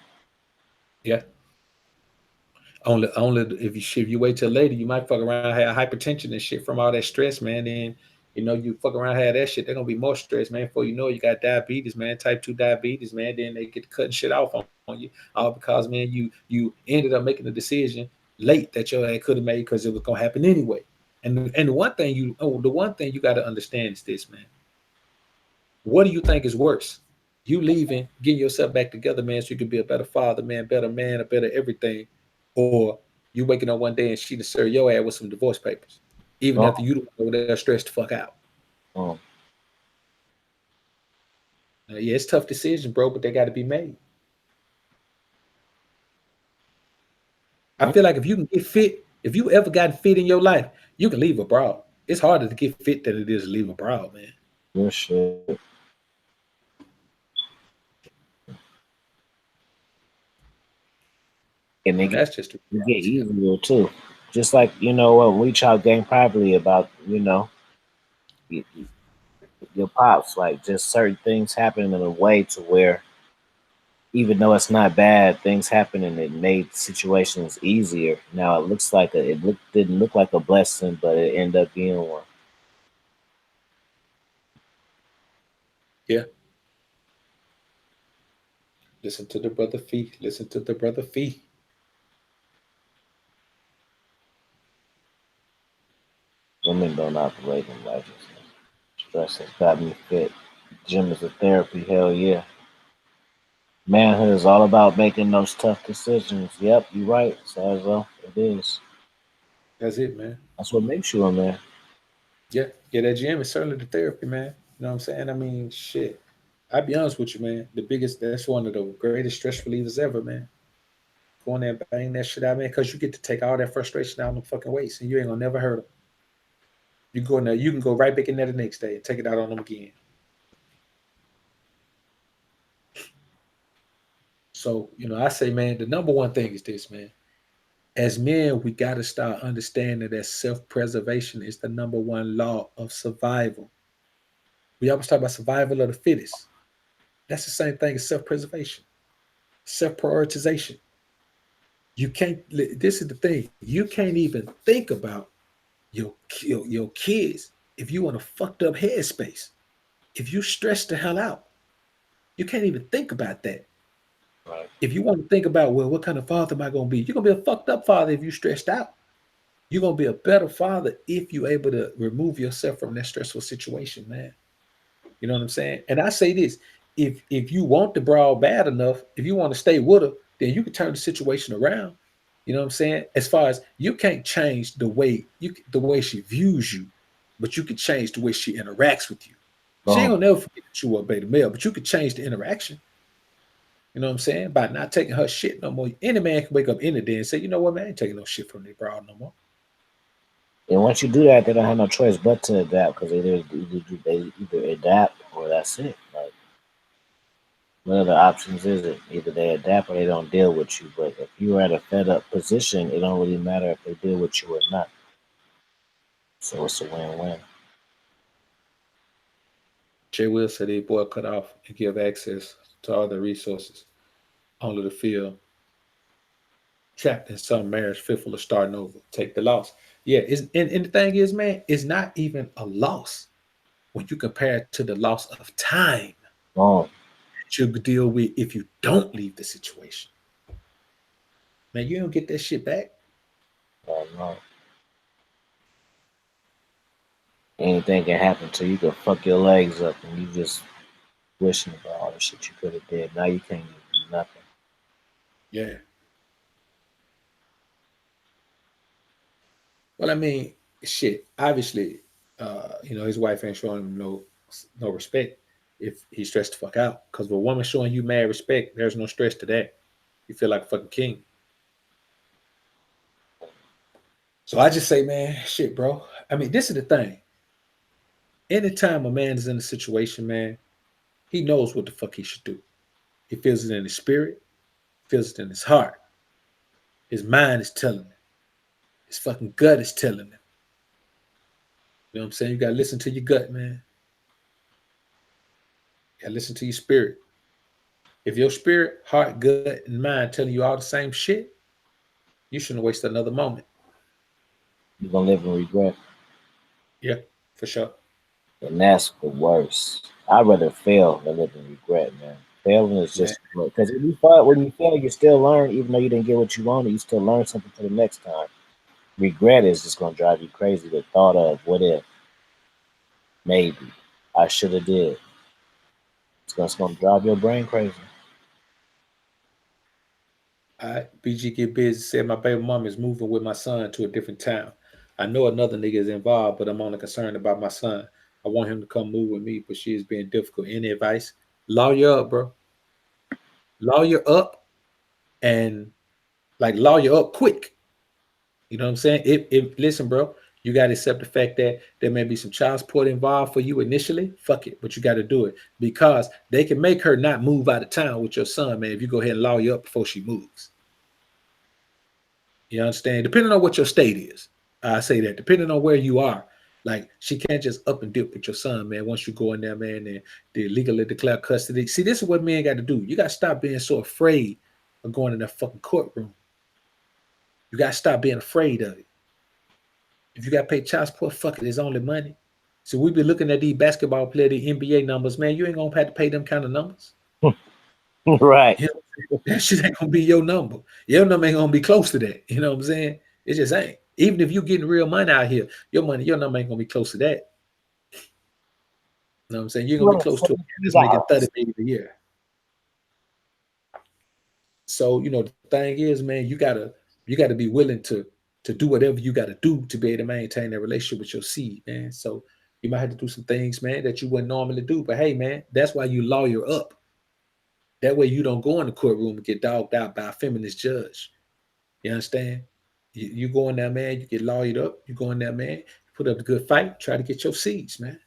Yeah. Only if you wait till later, you might fuck around, have hypertension and shit from all that stress, man. Then You know, you fuck around, have that shit, they're gonna be more stressed, man. Before you know it, you got diabetes, man, type 2 diabetes, man. Then they get cutting shit off on you, all because, man, you ended up making a decision late that your ass could have made because it was gonna happen anyway. And the one thing you got to understand is this, man. What do you think is worse? You leaving, getting yourself back together, man, so you can be a better father, man, a better everything, or you waking up one day and she done serve your ass with some divorce papers, even after Oh, you don't over there stressed the fuck out. oh, Yeah, it's tough decisions, bro, but they got to be made. I oh, feel like if you can get fit, if you ever gotten fit in your life, you can leave abroad. It's harder to get fit than it is to leave abroad, man. good shit. And And that's just the it get reality of it. easier too. Just like, you know what, we talk game privately about, you know, y- y- your pops, like just certain things happen in a way to where even though it's not bad, things happen and it made situations easier. Now it looks like didn't look like a blessing, but it ended up being one. Yeah. Listen to the brother Fee. Listen to the brother Fee. Women don't operate in righteousness. Stress has got me fit. Gym is a therapy, hell yeah. Manhood is all about making those tough decisions. Yep, you're right, Sazzo. It is. That's it, man. That's what makes you a man. Yeah. Yeah, that gym is certainly the therapy, man. You know what I'm saying? I mean, shit. I'll be honest with you, man. That's one of the greatest stress relievers ever, man. Go in there and bang that shit out, man, because you get to take all that frustration out on the fucking weights and you ain't gonna never hurt them. You go in there, you can go right back in there the next day and take it out on them again. So, I say, man, the number one thing is this, man. As men, we got to start understanding that self preservation is the number one law of survival. We always talk about survival of the fittest. That's the same thing as self preservation, self prioritization. You can't, this is the thing, you can't even think about your kids if you want a fucked up headspace. If you stress the hell out, you can't even think about that. Right. If you want to think about, well, what kind of father am I going to be? You're going to be a fucked up father if you stressed out. You're going to be a better father if you're able to remove yourself from that stressful situation, man. You know what I'm saying? And I say this, if you want the broad bad enough, if you want to stay with her, then you can turn the situation around. You know what I'm saying? As far as you can't change the way she views you, but you can change the way she interacts with you. She ain't Boom. gonna never forget that you were a beta male, but you could change the interaction. You know what I'm saying? By not taking her shit no more. Any man can wake up any day and say, you know what, man, I ain't taking no shit from the broad no more. And once you do that, they don't have no choice but to adapt because they either adapt or that's it. Like, what other options is it? Either they adapt or they don't deal with you. But if you're at a fed up position, it don't really matter if they deal with you or not. So it's a win-win. Jay Will said they boy cut off and give access to all the resources only to feel trapped in some marriage, fearful of starting over, take the loss. Yeah, and the thing is, man, it's not even a loss when you compare it to the loss of time Boom. that you deal with if you don't leave the situation. Man, you don't get that shit back. No. Anything can happen to you. You can fuck your legs up and you just wishing about all the shit you could have did. Now you can't do nothing. Yeah. Well, I mean, shit. Obviously, his wife ain't showing him no respect if he stressed the fuck out. Because with a woman showing you mad respect, there's no stress to that. You feel like a fucking king. So I just say, man, shit, bro. I mean, this is the thing. Anytime a man is in a situation, man, he knows what the fuck he should do. He feels it in his spirit, feels it in his heart. His mind is telling him. His fucking gut is telling him. You know what I'm saying? You gotta listen to your gut, man. You gotta listen to your spirit. If your spirit, heart, gut, and mind telling you all the same shit, you shouldn't waste another moment. You're gonna live in regret. Yeah, for sure. And that's the worst. I'd rather fail than live in regret, man. Failing is man. just because when you fail, you still learn, even though you didn't get what you wanted, you still learn something for the next time. Regret is just gonna drive you crazy. The thought of what if, maybe, I should have did. It's gonna drive your brain crazy. BG get busy said my baby mom is moving with my son to a different town. I know another nigga is involved, but I'm only concerned about my son. I want him to come move with me, but she is being difficult. Any advice? Lawyer up, bro. Lawyer up and like lawyer up quick. You know what I'm saying? If listen, bro, you got to accept the fact that there may be some child support involved for you initially. Fuck it, but you got to do it because they can make her not move out of town with your son, man. If you go ahead and lawyer up before she moves, you understand? Depending on what your state is, I say that depending on where you are, like she can't just up and dip with your son, man. Once you go in there, man, and they legally declare custody. See, this is what men got to do. You got to stop being so afraid of going in that fucking courtroom. You got to stop being afraid of it. If you got to pay child support, fuck it, it's only money. So we be looking at these basketball player, the NBA numbers, man. You ain't gonna have to pay them kind of numbers. Right. You know, that shit ain't gonna be your number. Your number ain't gonna be close to that. You know what I'm saying? It just ain't. Even if you getting real money out here, your number ain't gonna be close to that. You know what I'm saying? You're gonna be Well, close to a man that's making $70. 30 million a year. So the thing is, man, you gotta be willing to do whatever you gotta do to be able to maintain that relationship with your seed, man. So you might have to do some things, man, that you wouldn't normally do. But hey, man, that's why you lawyer up. That way you don't go in the courtroom and get dogged out by a feminist judge. You understand? You go in there, man, you get lawyered up, you go in there, man, put up a good fight, try to get your seeds, man.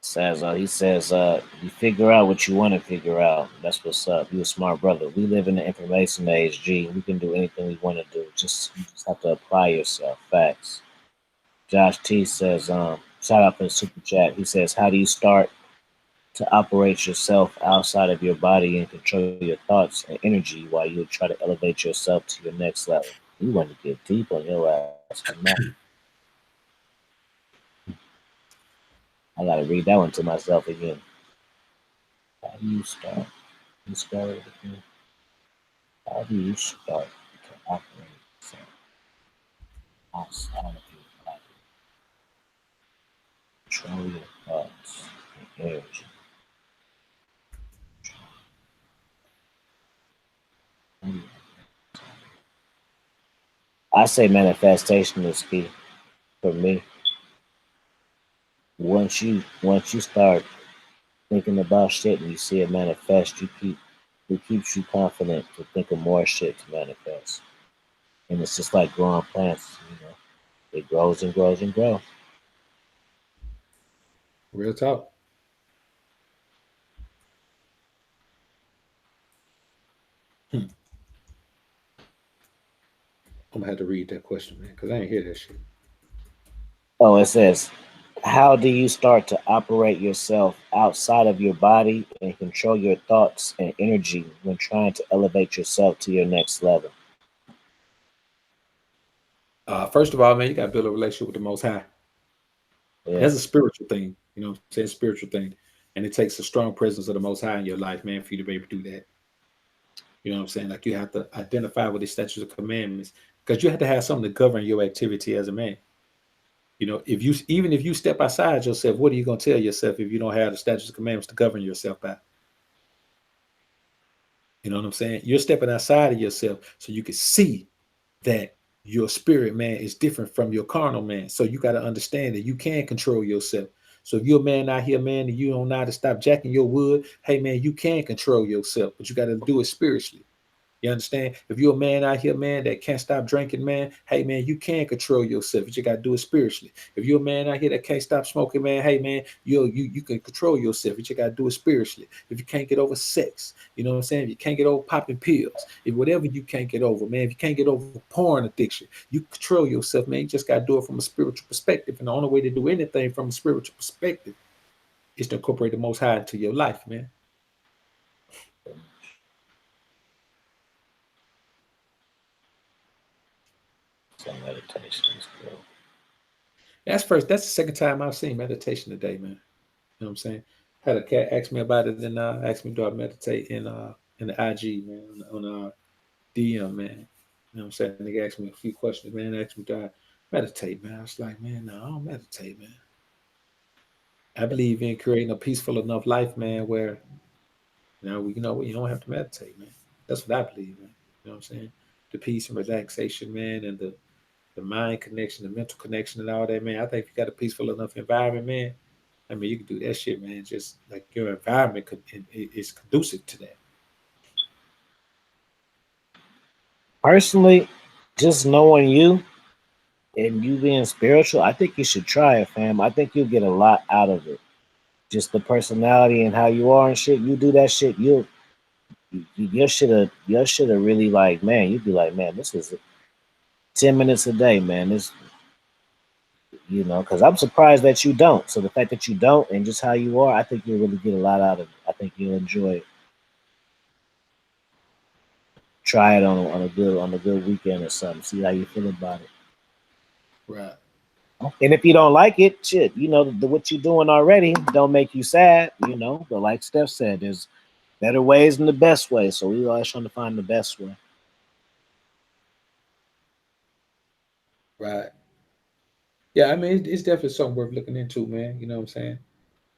He says, you figure out what you want to figure out. That's what's up. You a smart brother. We live in the information age, G. We can do anything we want to do. You just have to apply yourself. Facts. Josh T says, shout out for the super chat. He says, how do you start to operate yourself outside of your body and control your thoughts and energy while you try to elevate yourself to your next level? You want to get deep on your ass tonight. I gotta read that one to myself again. How do you start? You spell it again. How do you start to operate yourself outside of your body? Control your thoughts and energy. I say manifestation is key for me. Once you start thinking about shit and you see it manifest, it keeps you confident to think of more shit to manifest. And it's just like growing plants, it grows and grows and grows. Real talk. Hmm. I'm gonna have to read that question, man, because I ain't hear that shit. Oh, it says, how do you start to operate yourself outside of your body and control your thoughts and energy when trying to elevate yourself to your next level? First of all, man, you gotta build a relationship with the most high. Yeah, That's a spiritual thing, I'm saying, spiritual thing. And it takes a strong presence of the most high in your life, man, for you to be able to do that. You know what I'm saying? Like you have to identify with the statutes and commandments because you have to have something to govern your activity as a man. If you step outside yourself, what are you gonna tell yourself if you don't have the statutes and commandments to govern yourself by? You know what I'm saying? You're stepping outside of yourself so you can see that your spirit man is different from your carnal man. So you got to understand that you can control yourself. So if you're a man out here, man, and you don't know how to stop jacking your wood, hey man, you can control yourself, but you got to do it spiritually. You understand? If you're a man out here, man, that can't stop drinking, man, hey, man, you can control yourself. But you got to do it spiritually. If you're a man out here that can't stop smoking, man, hey, man, you can control yourself. But you got to do it spiritually. If you can't get over sex, you know what I'm saying? If you can't get over popping pills, if whatever you can't get over, man, if you can't get over porn addiction, you control yourself, man. You just got to do it from a spiritual perspective. And the only way to do anything from a spiritual perspective is to incorporate the Most High into your life, man. So meditation is cool. That's the second time I've seen meditation today, man. You know what I'm saying? Had a cat ask me about it, and asked me do I meditate in the IG, man, on DM, man. You know what I'm saying? They asked me a few questions, man. Asked me do I meditate, man. I was like, man, no, I don't meditate, man. I believe in creating a peaceful enough life, man, where you don't have to meditate, man. That's what I believe, man. You know what I'm saying? The peace and relaxation, man, and the mind connection, the mental connection, and all that, man. I think if you got a peaceful enough environment, man, I mean, you can do that shit, man. Just like your environment is conducive to that. Personally, just knowing you and you being spiritual, I think you should try it, fam. I think you'll get a lot out of it. Just the personality and how you are and shit. You do that shit, your should have really like, man, you'd be like, man, this is 10 minutes a day, man. This, because I'm surprised that you don't. So the fact that you don't and just how you are, I think you'll really get a lot out of it. I think you'll enjoy it. Try it on a good weekend or something. See how you feel about it. Right. And if you don't like it, shit, what you're doing already don't make you sad, But like Steph said, there's better ways than the best way. So we always trying to find the best way. Right. Yeah, I mean, it's definitely something worth looking into, man. You know what I'm saying?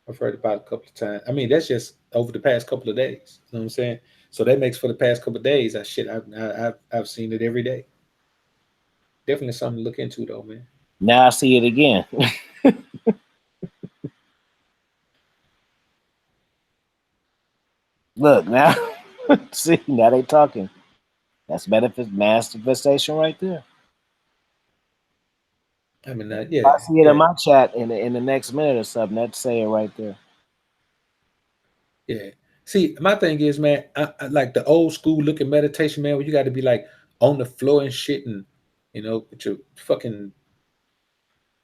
I've heard about it a couple of times. I mean, that's just over the past couple of days. You know what I'm saying? So that makes for the past couple of days. I've seen it every day. Definitely something to look into, though, man. Now I see it again. Look now, see now they talking. That's manifestation right there. I mean, I yeah, see it in yeah, my chat in the next minute or something. That's say it right there. yeah. See, my thing is, man, I like the old school looking meditation, man, where you got to be like on the floor and shit, and with your fucking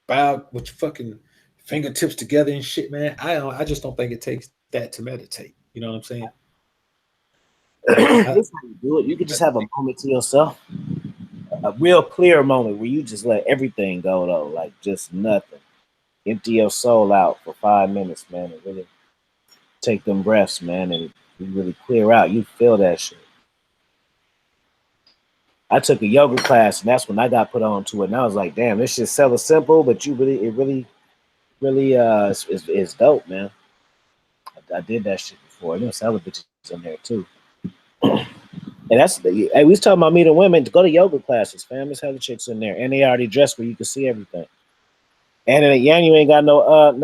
bow, with your fucking fingertips together and shit, man. I just don't think it takes that to meditate. You know what I'm saying? I, This how you do it. You could just have a moment to yourself, a real clear moment where you just let everything go though, like just nothing. Empty your soul out for 5 minutes, man, and really take them breaths, man, and you really clear out. You feel that shit. I took a yoga class, and that's when I got put on to it. And I was like, damn, this shit's so simple, but it really, it's dope, man. I did that shit before. There's other bitches in there too. And hey, we was talking about meeting women to go to yoga classes, fam. There's hella chicks in there, and they already dressed where you can see everything. And in Yang, you ain't got no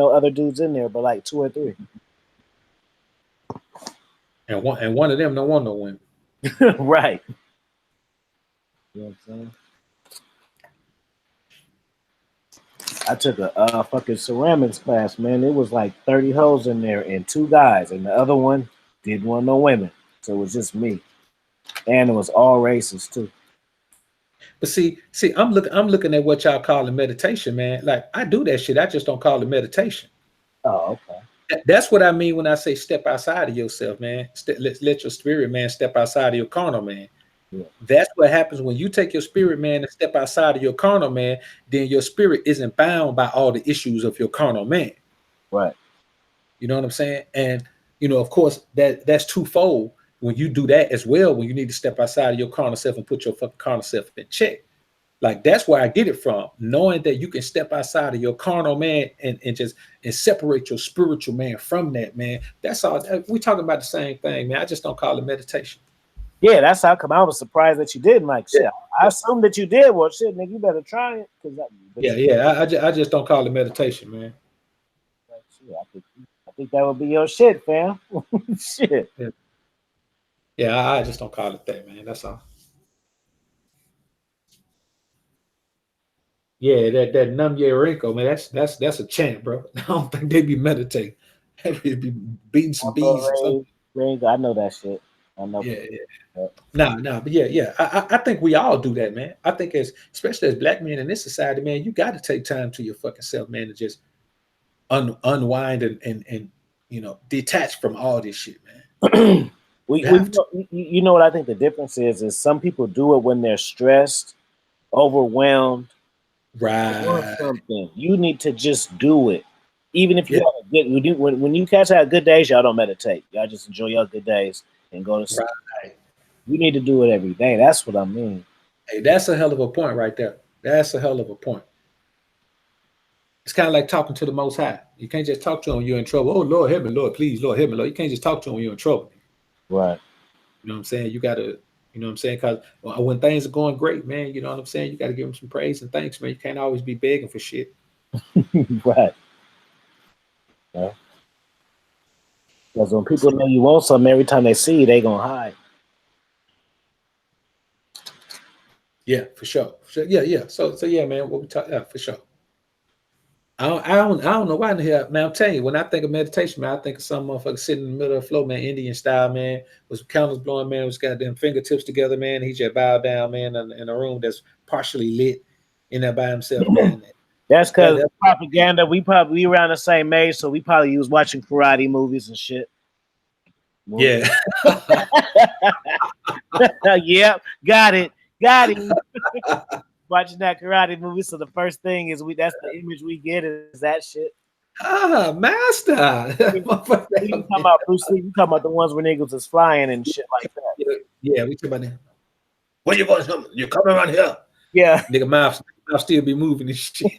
other dudes in there, but like 2 or 3. and one of them don't want no women. Right. You know what I'm saying? I took a fucking ceramics class, man. It was like 30 hoes in there and 2 guys, and the other one didn't want no women. So it was just me. And it was all races too. But see, I'm looking at what y'all calling meditation, man. Like I do that shit. I just don't call it meditation. Oh, okay. That's what I mean when I say step outside of yourself, man. Let your spirit, man, step outside of your carnal, man. Yeah. That's what happens when you take your spirit, man, and step outside of your carnal, man. Then your spirit isn't bound by all the issues of your carnal, man. Right. You know what I'm saying? And of course, that's twofold. When you do that as well, when you need to step outside of your carnal self and put your fucking carnal self in check. Like that's where I get it from, knowing that you can step outside of your carnal man and separate your spiritual man from that, man. That's all. We talking about the same thing, man. I just don't call it meditation. Yeah, that's how come I was surprised that you didn't like shit. Yeah. I assumed that you did. Well, shit, nigga, you better try it. I just don't call it meditation, man. I think that would be your shit, fam. Shit. Yeah, I just don't call it that, man. That's all. Yeah, that Namye man. That's a chant, bro. I don't think they be meditating. They be beating some bees or something. I know that shit. I know. Yeah. Nah, but yeah. I think we all do that, man. I think especially as black men in this society, man, you got to take time to your fucking self, man, to just unwind and detach from all this shit, man. You know what I think the difference is some people do it when they're stressed overwhelmed, or Right. something, you need to just do it. Even if you Yeah. have a good, when you catch out good days, y'all don't meditate. Y'all just enjoy your good days and go to sleep. Right. You need to do it every day. That's what I mean. Hey, that's a hell of a point right there. That's a hell of a point. It's kind of like talking to the Most High. You can't just talk to him when you're in trouble. Oh, Lord, help me, Lord, please, Lord, help me, Lord. You can't just talk to him when you're in trouble. Right. You know what I'm saying? You got to, you know what I'm saying? Because when things are going great, man, you know what I'm saying? You got to give him some praise and thanks, man. You can't always be begging for shit. Right. Yeah. Because when people know you want something, every time they see you, they gonna hide. Yeah, for sure. Yeah, yeah. So yeah, man. What we talk? Yeah, for sure. I don't know why in the hell. Man, I'm telling you, when I think of meditation, man, I think of some motherfucker sitting in the middle of the floor, man, Indian style, man, with some candles blowing, man, with got them fingertips together, man. He just bowed down, man, in a room that's partially lit, in there by himself, man. That's because That's propaganda. We around the same age, so we probably was watching karate movies and shit. yeah. Yep, got it. Watching that karate movie, so the first thing is that's the image we get is that shit. Master. You talking about Bruce Lee? You talking about the ones where niggas is flying and shit like that? Yeah, we talking about that. What you want? You coming around here? Yeah. Nigga, mouth still be moving and shit.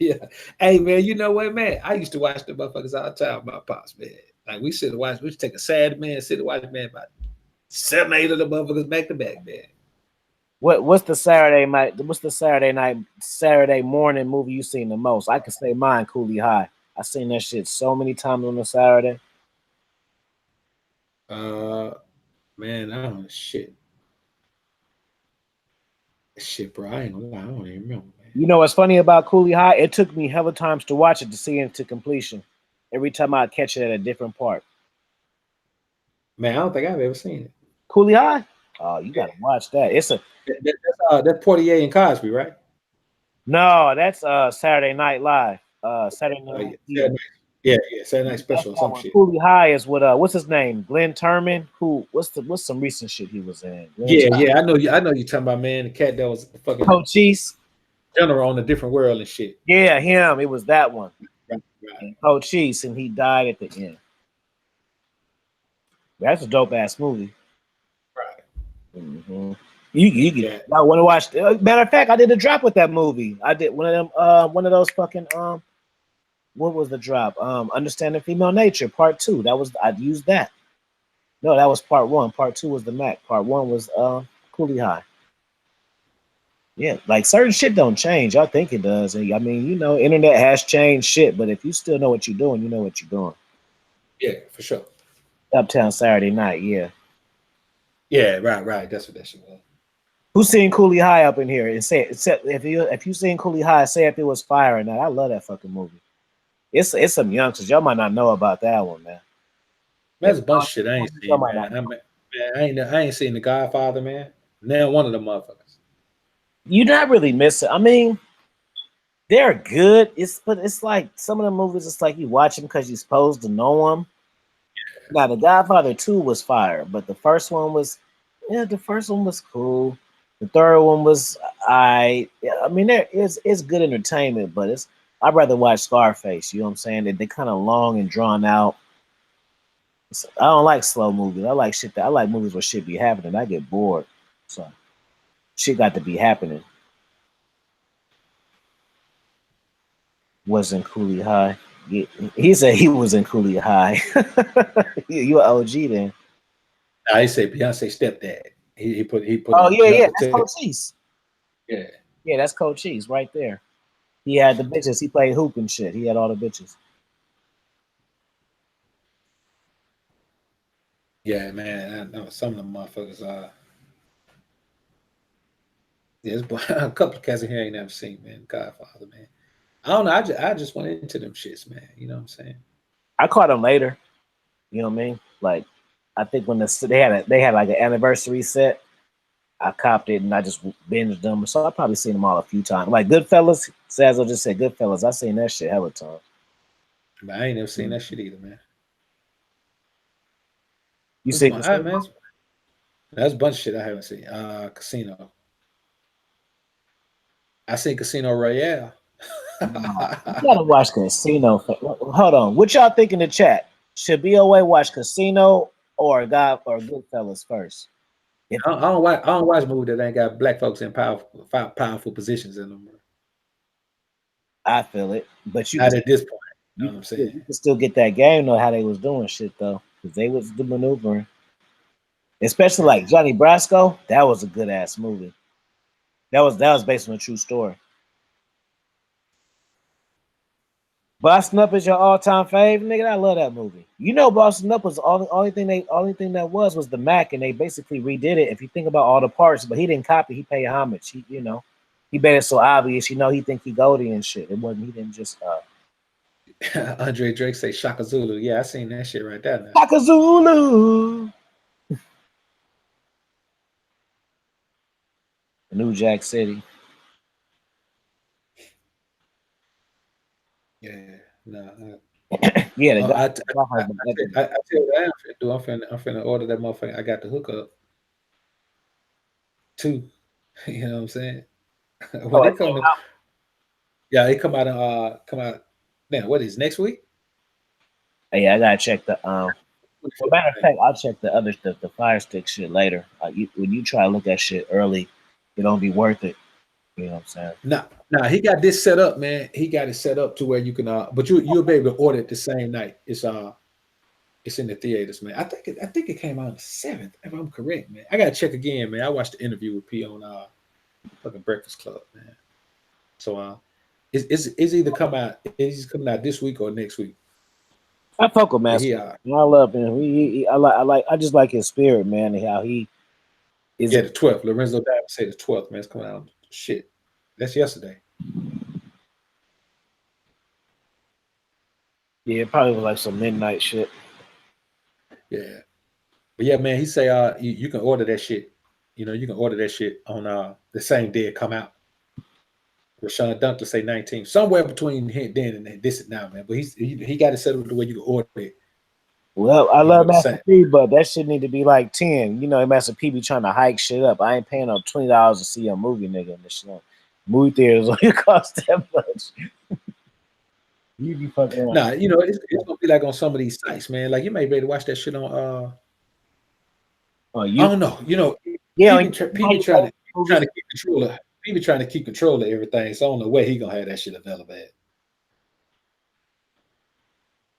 Yeah. Hey man, you know what, man? I used to watch the motherfuckers all the time, my pops, man. Like we sit and watch, we take a sad man, sit and watch, man, about 7, 8 of the motherfuckers back to back, man. What's the Saturday night, Saturday morning movie you seen the most? I could say mine, Coolie High. I seen that shit so many times on a Saturday. Man, I don't shit. Shit, bro. I ain't gonna lie, I don't even remember, man. You know what's funny about Coolie High? It took me hella times to watch it to see it to completion. Every time I catch it at a different part. Man, I don't think I've ever seen it. Coolie High? Oh, you gotta watch that. It's a That's Portier and Cosby, right? no, that's Saturday Night Live. Saturday Night Live. Yeah, Saturday Night That's Special or that some one. shit. Coolie High is with what's his name? Glenn Turman. What's some recent shit he was in? Yeah, I know you talking about, man, the cat that was the fucking Cochise. general on a different world and shit. Yeah, him. It was that one. Right. Cochise, and he died at the end. That's a dope ass movie. Right. Mm-hmm. You Yeah. I want to watch. Matter of fact, I did a drop with that movie. I did one of them. One of those fucking. What was the drop? Understanding Female Nature, Part 2. That was I used that. No, that was Part 1. Part 2 was the Mac. Part 1 was Coolie High. Yeah, like certain shit don't change. I think it does. And I mean, internet has changed shit, but if you still know what you're doing, you know what you're doing. Yeah, for sure. Uptown Saturday Night, yeah. Yeah, right. That's what that shit was. Who's seen Coolie High up in here? And say if you seen Coolie High, say if it was fire or not. I love that fucking movie. It's some youngsters. Y'all might not know about that one, man. There's a bunch of shit I ain't seen, man. I ain't seen The Godfather, man. Now one of the motherfuckers. You're not really missing. I mean, they're good. But it's like some of the movies. It's like you watch them because you're supposed to know them. Now, The Godfather 2 was fire, but the first one was cool. The third one was I mean, it's good entertainment, but I'd rather watch Scarface. You know what I'm saying? They're kind of long and drawn out. I don't like slow movies. I like movies where shit be happening. I get bored, so shit got to be happening. Was in Coolie High. He said he was in Coolie High. You an OG then? I say Beyonce stepdad. He put Oh a yeah, level that's to Cochise. yeah. Yeah, that's Cochise right there. He had the bitches. He played hoop and shit. He had all the bitches. Yeah, man. I know some of them motherfuckers there's a couple of cats in here I ain't never seen, man. Godfather, man. I don't know. I just went into them shits, man. You know what I'm saying? I caught him later. You know what I mean? Like, I think when they had like an anniversary set, I copped it and I just binged them. So I probably seen them all a few times. Like Goodfellas, Sazzo just said Goodfellas. I seen that shit hella times. But I ain't never seen that shit either, man. You What's see? my man? That's a bunch of shit I haven't seen. Casino. I seen Casino Royale. No, you gotta watch Casino. Hold on. What y'all think in the chat? Should BOA watch Casino or Goodfellas first? If I don't watch movies that ain't got black folks in powerful positions in them. I feel it, but Not at this point. You know what I'm saying? you can still get that game though how they was doing shit though, because they was the maneuvering. Especially like Johnny Brasco, that was a good ass movie. That was based on a true story. Boston Up is your all time fave, nigga. I love that movie. You know, Boston Up was the only thing that was the Mac, and they basically redid it. If you think about all the parts, but he didn't copy. He paid homage. He he made it so obvious. You know, he think he Goldie and shit. It wasn't. He didn't just. Andre Drake say Shaka Zulu. Yeah, I seen that shit right there. Now. Shaka Zulu. New Jack City. Yeah, no. Yeah, I tell you what I'm finna order that motherfucker. I got the hookup too. You know what I'm saying? When they come to, yeah, they come out. Man, what is next week? Yeah, I gotta check the Well, matter of fact, I'll check the other stuff, the Fire Stick shit later. When you try to look at shit early, it don't be worth it. You know what I'm saying? Nah, he got this set up, man. He got it set up to where you can but you'll be able to order it the same night. It's in the theaters, man. I think it came out on the 7th, if I'm correct, man. I gotta check again, man. I watched the interview with P on fucking Breakfast Club, man. So it's either coming out this week or next week. I fuck with But Master. I love him. I just like his spirit, man, and how he is. Yeah, the 12th. Lorenzo Diamond say the 12th, man. It's coming out. Shit. That's yesterday. Yeah, it probably was like some midnight shit. Yeah. But yeah, man, he say you can order that shit. You know, you can order that shit on the same day it come out. Rashawn Dunkley say 19. Somewhere between then and this and now, man. But he got it set up the way you can order it. Well, I love Master P, but that shit need to be like 10. You know, Master P be trying to hike shit up. I ain't paying no $20 to see a movie, nigga. And this shit. Movie theaters only cost that much. You be fucking around. Nah, you know, it's gonna be like on some of these sites, man. Like you may be able to watch that shit on I don't know. You know, yeah, people trying to keep control of people trying to keep control of everything. So I don't know where he gonna have that shit available at.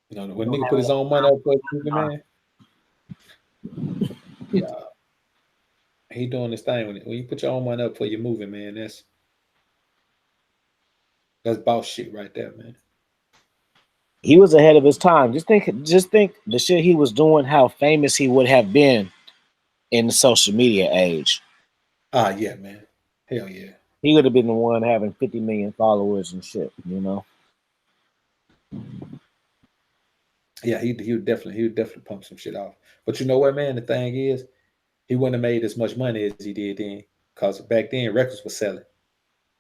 You know, when nigga put his own money up for a movie, man. Yeah. He doing this thing when you put your own money up for your movie, man. That's boss shit right there, man. He was ahead of his time. Just think the shit he was doing, how famous he would have been in the social media age. Yeah, man. Hell yeah. He would have been the one having 50 million followers and shit, you know. Yeah, he would definitely pump some shit off. But you know what, man? The thing is, he wouldn't have made as much money as he did then, because back then records were selling.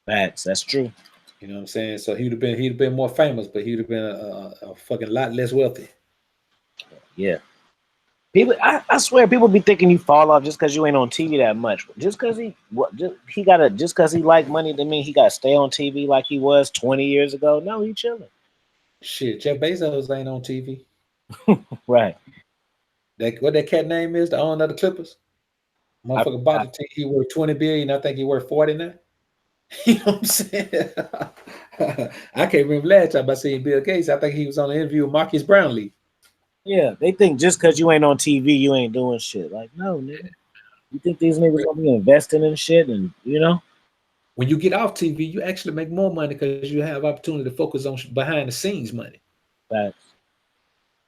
Facts, that's true. You know what I'm saying? So he'd have been more famous, but he'd have been a fucking lot less wealthy. Yeah. People, I swear, people be thinking you fall off just because you ain't on TV that much. Just because just because he like money to mean he got to stay on TV like he was 20 years ago. No, he chilling. Shit, Jeff Bezos ain't on TV. Right. What that cat name is? The owner of the Clippers. Motherfucker bought the team. He worth 20 billion. I think he worth 40 now. You know what I'm saying? I can't remember last time I seen Bill Gates. I think he was on an interview with Marcus Brownlee. Yeah, they think just because you ain't on TV, you ain't doing shit. Like, no, nigga. You think these niggas gonna be investing in shit, and you know? When you get off TV, you actually make more money because you have opportunity to focus on behind the scenes money. Facts.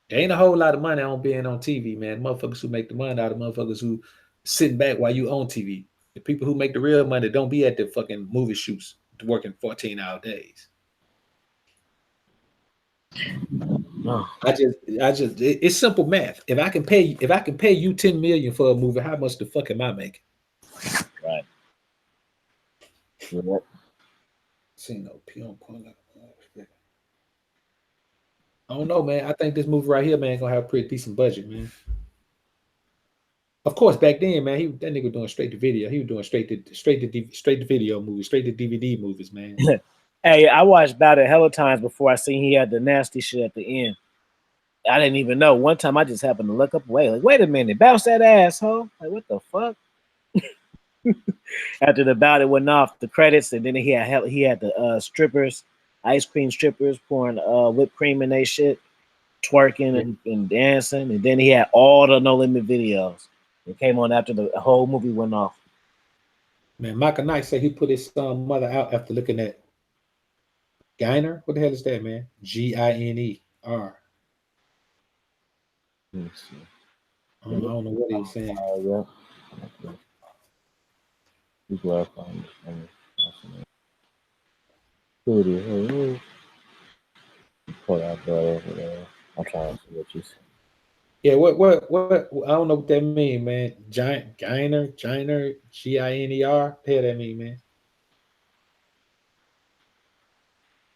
There ain't a whole lot of money on being on TV, man. Motherfuckers who make the money out of motherfuckers who sitting back while you on TV. The people who make the real money don't be at the fucking movie shoots working 14-hour days. No. It's simple math. If I can pay you 10 million for a movie, how much the fuck am I making? Right. Yeah. See no P on point. I don't know, man. I think this movie right here, man, gonna have a pretty decent budget, man. Of course, back then, man, that nigga doing straight to video. He was doing straight to video movies, straight to DVD movies, man. Hey, I watched about it hella times before I seen he had the nasty shit at the end. I didn't even know. One time I just happened to look up away, like, wait a minute, bounce that asshole. Like, what the fuck? After the bout, it went off the credits, and then he had the strippers, ice cream strippers pouring whipped cream in their shit, twerking and dancing, and then he had all the No Limit videos. It came on after the whole movie went off. Man, Michael Knight said he put his mother out after looking at Giner. What the hell is that, man? Giner. I don't know what he was saying. I'm trying to see what you said. Yeah, what? I don't know what that mean, man. Giner, Giner, Giner. What the hell that mean, man?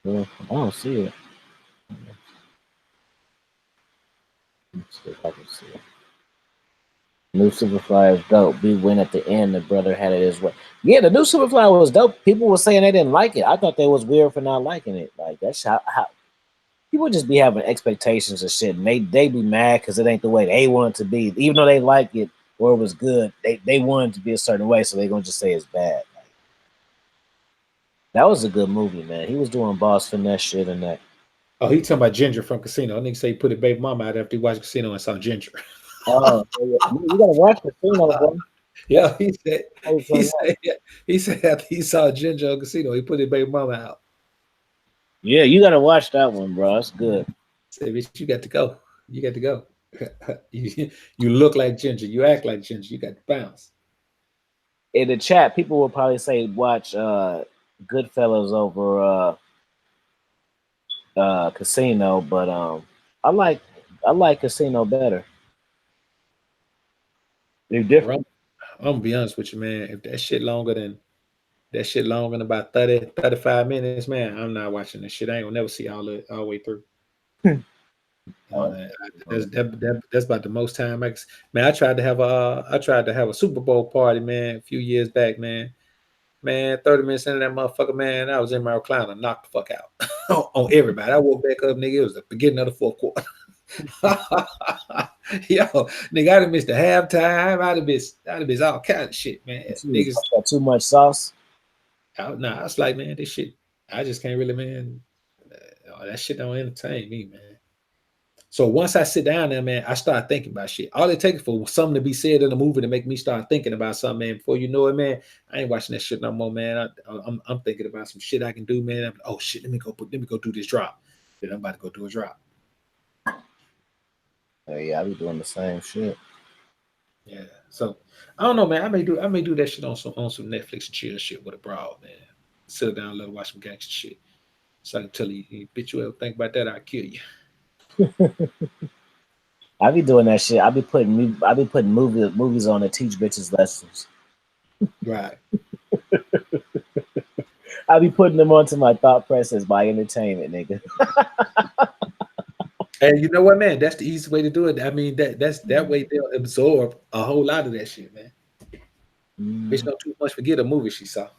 I don't see it. Let's see if I can see it. New Superfly is dope. We win at the end. The brother had it his way. Yeah, the new Superfly was dope. People were saying they didn't like it. I thought they was weird for not liking it. Like that's how people just be having expectations of shit, and they be mad because it ain't the way they want it to be. Even though they like it or it was good, they want it to be a certain way, so they gonna just say it's bad. Like, that was a good movie, man. He was doing boss finesse shit in that. Oh, he talking about Ginger from Casino. I think say he put a baby mama out after he watched Casino and saw Ginger. Oh, you gotta watch Casino, bro. Yeah, he said after he saw Ginger on Casino, he put his baby mama out. Yeah, you gotta watch that one, bro. That's good. Say, bitch, you got to go. You got to go. You look like Ginger. You act like Ginger. You got to bounce. In the chat, people will probably say watch Goodfellas over Casino, but I like Casino better. They're different. I'm gonna be honest with you, man. If that shit longer than about 30, 35 minutes, man, I'm not watching this shit. I ain't gonna never see all the way through. That's about the most time man. I tried to have a Super Bowl party, man, a few years back, man. Man, 30 minutes into that motherfucker, man, I was in my recliner, knocked the fuck out on everybody. I woke back up, nigga. It was the beginning of the fourth quarter. Yo, nigga, I'd have missed the halftime. I'd have missed all kind of shit, man. Niggas got too much sauce. I was like, man, this shit, I just can't really, man. That shit don't entertain me, man. So once I sit down there, man, I start thinking about shit. All it takes for something to be said in a movie to make me start thinking about something, man. Before you know it, man, I ain't watching that shit no more, man. I'm thinking about some shit I can do, man. Oh shit, let me go do this drop. Then I'm about to go do a drop. Yeah, I be doing the same shit. Yeah. So I don't know, man. I may do that shit on some Netflix chill shit with a broad, man. Sit down, let her watch some gangster shit. So I can tell you, bitch, you ever think about that, I'll kill you. I be doing that shit. I be putting movies on to teach bitches lessons. Right. I be putting them onto my thought process by entertainment, nigga. And you know what, man? That's the easiest way to do it. I mean, that way they'll absorb a whole lot of that shit, man. Bitch don't too much forget a movie she saw.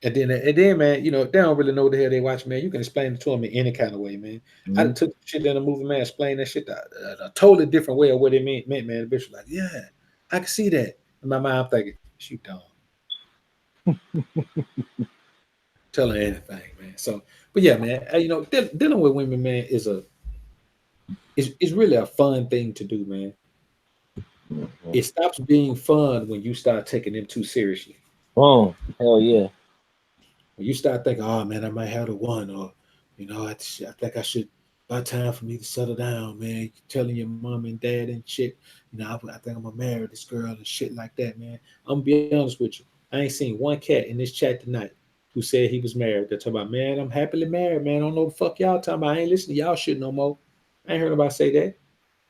And then, man, you know, if they don't really know what the hell they watch, man, you can explain it to them in any kind of way, man. I took shit in a movie, man, explain that shit a totally different way of what it meant, man. The bitch was like, yeah, I can see that. In my mind, I'm thinking, she dumb. Tell her anything, man. So, but yeah, man, you know, dealing with women, man, is really a fun thing to do, man. It stops being fun when you start taking them too seriously. Oh, hell yeah. When you start thinking, oh man, I might have the one, or you know, I think I should. About time for me to settle down, man. You're telling your mom and dad and shit. You know, I think I'm gonna marry this girl and shit like that, man. I'm gonna be honest with you. I ain't seen one cat in this chat tonight who said he was married. They're talking about, man, I'm happily married, man. I don't know what the fuck y'all talking about. I ain't listening to y'all shit no more. I ain't heard nobody say that.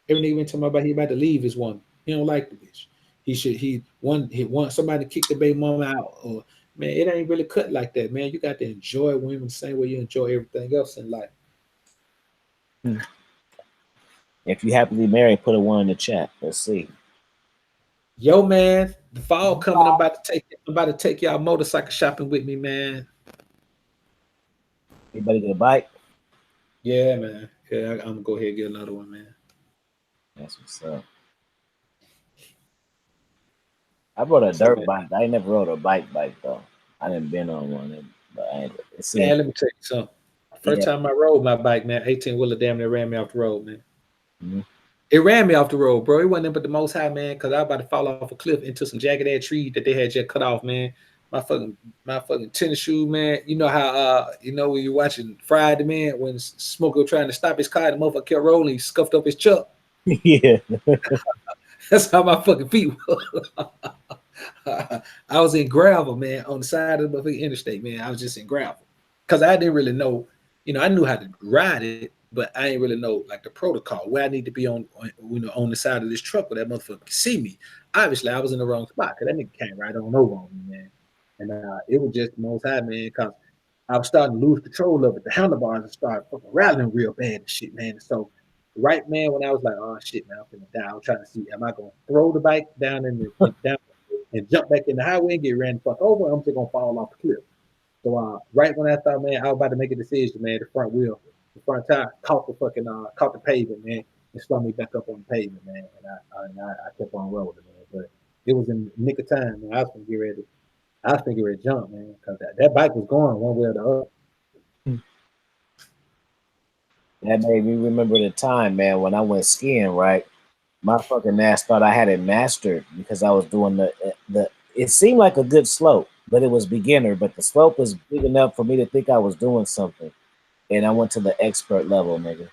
Every nigga been talking about he about to leave his woman. He don't like the bitch. He want somebody to kick the baby mama out, or man, it ain't really cut like that, man. You got to enjoy women the same way you enjoy everything else in life. If you happily married, put a 1 in the chat. Let's see. Yo, man, the fall coming. I'm about to take y'all motorcycle shopping with me, man. Anybody get a bike? Yeah, man. Yeah, I'm gonna go ahead and get another one, man. That's what's up. I rode a dirt bike. I ain't never rode a bike though. I didn't been on one, but I ain't. Man, let me tell you something. First time I rode my bike, man, 18-wheeler damn near ran me off the road, man. Mm-hmm. It ran me off the road, bro. It wasn't but the most high, man, because I was about to fall off a cliff into some jagged edge tree that they had just cut off, man. My fucking tennis shoe, man. You know how when you're watching Friday, man, when Smoker was trying to stop his car, the motherfucker kept rolling, he scuffed up his chuck. Yeah. That's how my fucking feet were. I was in gravel, man, on the side of the interstate, man. I was just in gravel. Because I didn't really know, I knew how to ride it, but I didn't really know like the protocol, where I need to be on the side of this truck where that motherfucker can see me. Obviously, I was in the wrong spot because that nigga came right on over on me, man. And it was just the most high, man, because I was starting to lose control of it. The handlebars started fucking rattling real bad and shit, man. So right, man, when I was like, oh shit, man, I'm finna die. I was trying to see, am I gonna throw the bike down down and jump back in the highway and get ran the fuck over? I'm just gonna fall off the cliff. So right when I thought, man, I was about to make a decision, man, the front tire caught the pavement, man, and slung me back up on the pavement, man. And I kept on rolling, man. But it was in the nick of time, man. I was gonna get ready to jump, man, because that bike was going one way or the other. That made me remember the time, man, when I went skiing, right? My fucking ass thought I had it mastered because I was doing the it seemed like a good slope, but it was beginner, but the slope was big enough for me to think I was doing something. And I went to the expert level, nigga.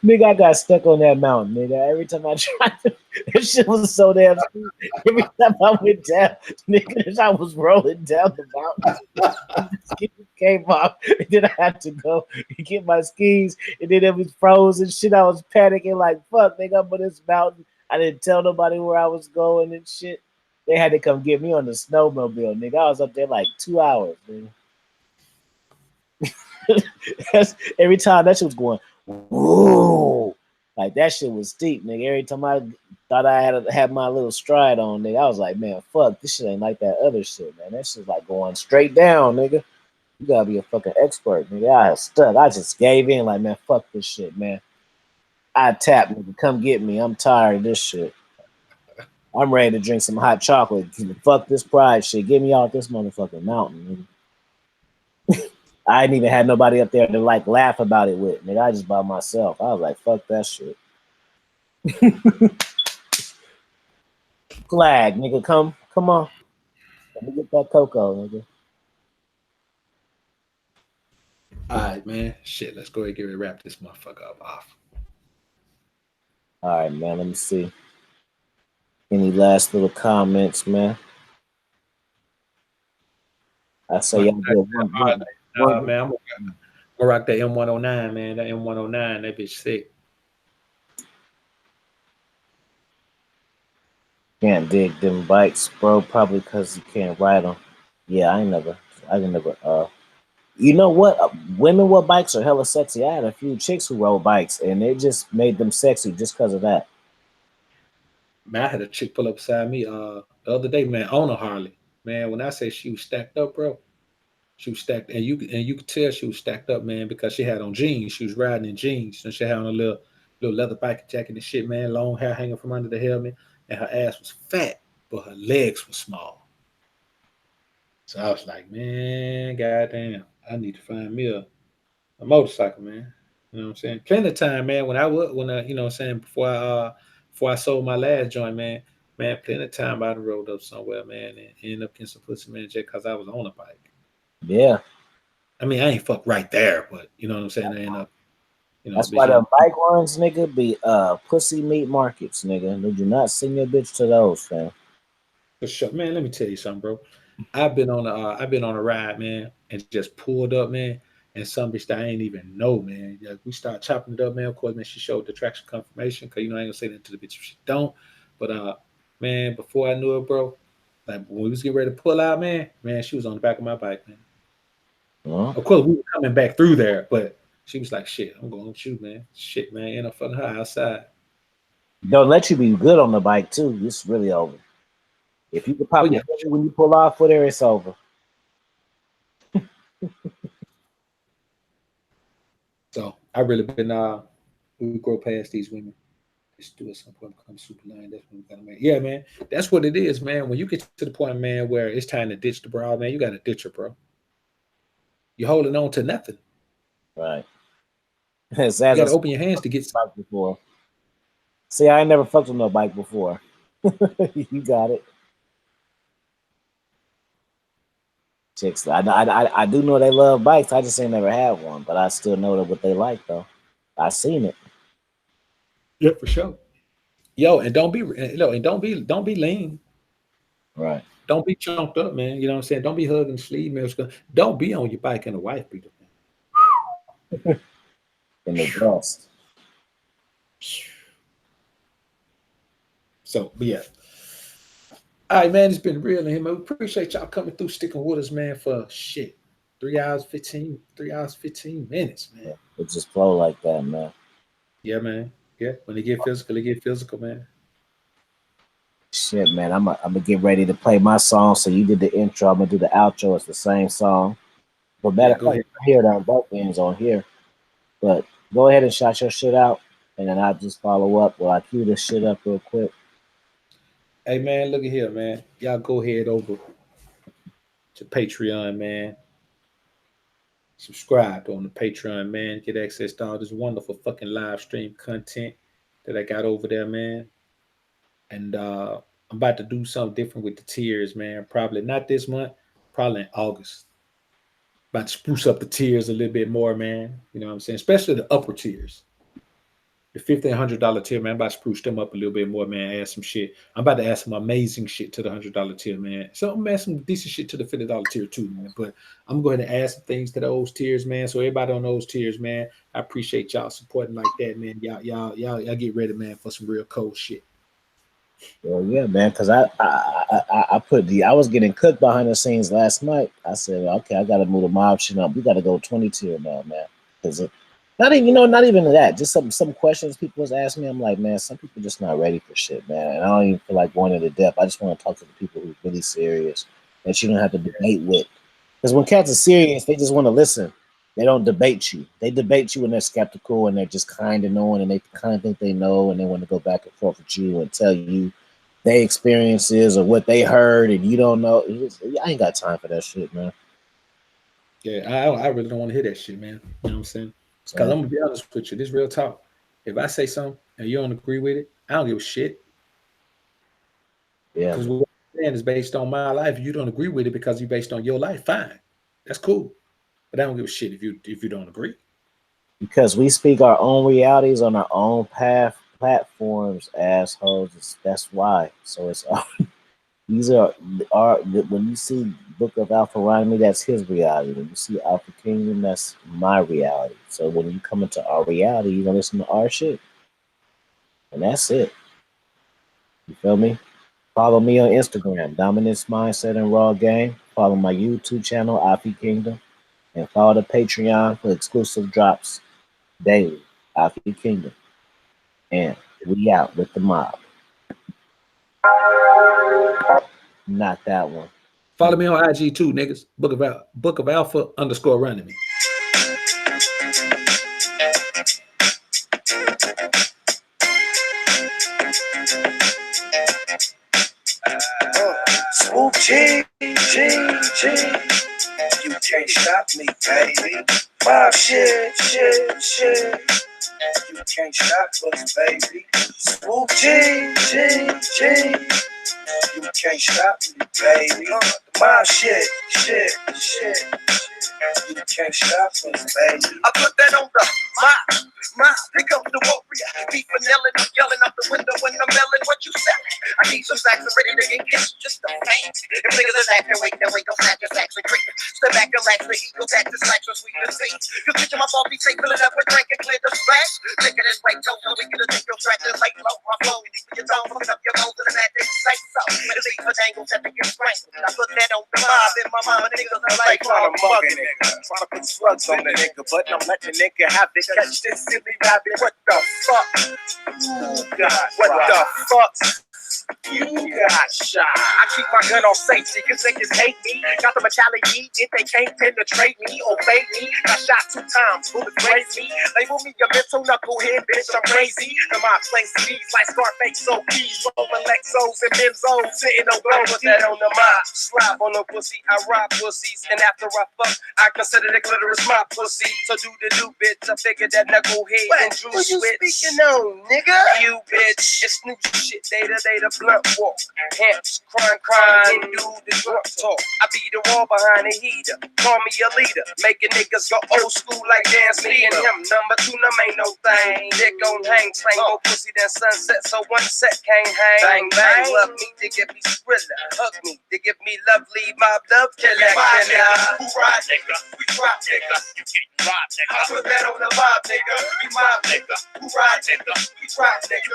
Nigga, I got stuck on that mountain, nigga. Every time I tried to, that shit was so damn steep. Every time I went down, nigga, I was rolling down the mountain. Skis came off, and then I had to go and get my skis, and then it was frozen shit. I was panicking like, fuck, nigga, I'm on this mountain. I didn't tell nobody where I was going and shit. They had to come get me on the snowmobile, nigga. I was up there like 2 hours, nigga. Every time that shit was going, whoa, like that shit was steep, nigga. Every time I thought I had my little stride on, nigga, I was like, man, fuck, this shit ain't like that other shit, man. That shit's like going straight down, nigga. You gotta be a fucking expert, nigga. I was stuck. I just gave in, like, man, fuck this shit, man. I tapped, nigga. Come get me. I'm tired of this shit. I'm ready to drink some hot chocolate. Fuck this pride shit. Get me off this motherfucking mountain, nigga. I didn't even have nobody up there to like laugh about it with, nigga. I just by myself. I was like, fuck that shit. Flag, nigga, come on. Let me get that cocoa, nigga. All right, man. Shit, let's go ahead and get ready to wrap this motherfucker up off. All right, man. Let me see. Any last little comments, man? I say y'all do one. Man, I'm gonna rock that M109, man. That M109, that bitch sick. Can't dig them bikes, bro. Probably because you can't ride them. Yeah, I can never. You know what? Women with bikes are hella sexy. I had a few chicks who rode bikes, and it just made them sexy just because of that. Man, I had a chick pull up beside me the other day, man, on a Harley. Man, when I say she was stacked up, bro, she was stacked, and you could tell she was stacked up, man, because she had on jeans. She was riding in jeans, and she had on a little leather biker jacket and shit, man, long hair hanging from under the helmet, and her ass was fat, but her legs were small. So I was like, man, goddamn, I need to find me a motorcycle, man. You know what I'm saying? Plenty of time, man. When I you know what I'm saying, before I sold my last joint, man, plenty of time I done rolled up somewhere, man, and ended up getting some pussy, man, just because I was on a bike. Yeah. I mean, I ain't fuck right there, but you know what I'm saying? I end up, That's why the bike runs, nigga, be pussy meat markets, nigga. They do not send your bitch to those, fam. For sure, man. Let me tell you something, bro. I've been on a ride, man, and just pulled up, man, and some bitch that I ain't even know, man. Yeah, we start chopping it up, man. Of course, man, she showed the traction confirmation, cause I ain't gonna say that to the bitch if she don't. But man, before I knew it, bro, like when we was getting ready to pull out, man, she was on the back of my bike, man. Huh? Of course, we were coming back through there, but She was like, shit, I'm going to shoot, man. Shit, man, ain't no fucking her outside. Don't let you be good on the bike too. It's really over. If you can pop Oh, yeah. when you pull off with her, it's over. So I really been we grow past these women. Let's do it some point become super line. That's when we gotta make. Yeah, man. That's what it is, man. When you get to the point, man, where it's time to ditch the broad, man, you gotta ditch her, bro. You're holding on to nothing. Right. You gotta open your hands to get bike before. See, I ain't never fucked with no bike before. You got it. Chicks, I do know they love bikes. I just ain't never had one, but I still know what they like though. I seen it. Yeah, for sure. Yo, and don't be don't be lean. Right. Don't be chunked up, man. You know what I'm saying? Don't be hugging the sleeve, man. Don't be on your bike and a wife beater, man. In the dust. So, but yeah. All right, man. It's been real, man. We appreciate y'all coming through, sticking with us, man, for shit. 3 hours 15 minutes, man. Yeah, it just flow like that, man. Yeah, man. Yeah. When they get physical, man. Shit, man. I'm gonna get ready to play my song. So you did the intro. I'm gonna do the outro. It's the same song. But matter of Go fact, ahead. I hear it on both ends on here. But go ahead and shout your shit out, and then I'll just follow up. Well, I cue this shit up real quick. Hey, man, look at here, man. Y'all go ahead over to Patreon, man. Subscribe on the Patreon, man. Get access to all this wonderful fucking live stream content that I got over there, man. And I'm about to do something different with the tiers, man. Probably not this month, probably in August. About to spruce up the tiers a little bit more, man. You know what I'm saying? Especially the upper tiers. The $1,500 tier, man. I'm about to spruce them up a little bit more, man. Add some shit. I'm about to add some amazing shit to the $100 tier, man. So I'm gonna add some decent shit to the $50 tier too, man. But I'm going to add some things to those tiers, man. So everybody on those tiers, man, I appreciate y'all supporting like that, man. Y'all get ready, man, for some real cold shit. Well, yeah, man, because I was getting cooked behind the scenes last night. I said, okay, I got to move the mob shit up. We got to go 20 tier now, man. Because not even that. Just some questions people was asking me. I'm like, man, some people just not ready for shit, man. And I don't even feel like going into depth. I just want to talk to the people who's really serious that you don't have to debate with. Because when cats are serious, they just want to listen. They don't debate you. They debate you when they're skeptical and they're just kind of knowing and they kind of think they know and they want to go back and forth with you and tell you their experiences or what they heard and you don't know. I ain't got time for that shit, man. Yeah, I really don't want to hear that shit, man. You know what I'm saying? Because I'm gonna be honest with you, this real talk. If I say something and you don't agree with it, I don't give a shit. Yeah. Because what I'm saying is based on my life. You don't agree with it because you're based on your life. Fine, that's cool. But I don't give a shit if you don't agree. Because we speak our own realities on our own path platforms, assholes. That's why. So it's these are when you see Book of Alpharonomy, that's his reality. When you see Alpha Kingdom, that's my reality. So when you come into our reality, you're gonna listen to our shit. And that's it. You feel me? Follow me on Instagram, Dominance Mindset and Raw Game. Follow my YouTube channel, AFI Kingdom. And follow the Patreon for exclusive drops daily. AFI Kingdom. And we out with the mob. Not that one. Follow me on IG too, niggas. Book of Alpha _ running me. Swoop G. You can't stop me, baby. Mob shit. You can't stop us, baby. Swoop G. You can't stop me, baby. Mob shit. You can't stop us, baby. I put that on the mob. Here comes the warrior. Beat vanilla, yelling out the window when I'm melling. What you selling? I need some sacks and ready to get kissed. Just a faint. If niggas is acting, wake up, snatch your sacks and creep. Step back and relax, the ego back to slacks so sweet and sweet. You picture my faulty take, fill it up with drink and clear the splash. Take it this way, don't so we can take your track just like low. My flow, you deep in your tone, fucking up your bones and the bad they say so. The leave for dangles that they get strangled. I put that on the mob in my mama niggas are like, trying to mug a nigga. Trying to put like slugs on the nigga, but I'm letting the nigga have it. Catch this silly rabbit. What the fuck? Ooh, God, what the fuck? You got shot. I keep my gun on safety, cause niggas hate me. Got the mentality if they can't penetrate me or fade me. Got shot 2 times, bullets raise me. Label me a mental knucklehead, bitch, I'm crazy. The mob plays speeds like Scarface OPs, rolling Lexos and Benzos, sitting on blow. Put that on the mob, slap on the pussy, I rob pussies. And after I fuck, I consider the clitoris my pussy. So do the new bitch, I figure that knucklehead and Drew switch. What you speaking on, nigga? You bitch, it's new shit, data, blunt walk. Hence, crime, and do the drunk talk. I be the wall behind the heater. Call me a leader. Making niggas go old school like dance. Me and him, number 2, them ain't no thing. Dick on hang, slang more pussy than sunset, so one set can't hang. Bang, bang, love me to give me Skrilla. Hug me to give me lovely mob love. Kill that killer. Who ride, nigga? We drop, nigga. You getting robbed, nigga. I put that on the mob, nigga. We mob, nigga. Who ride, nigga? We drop, nigga.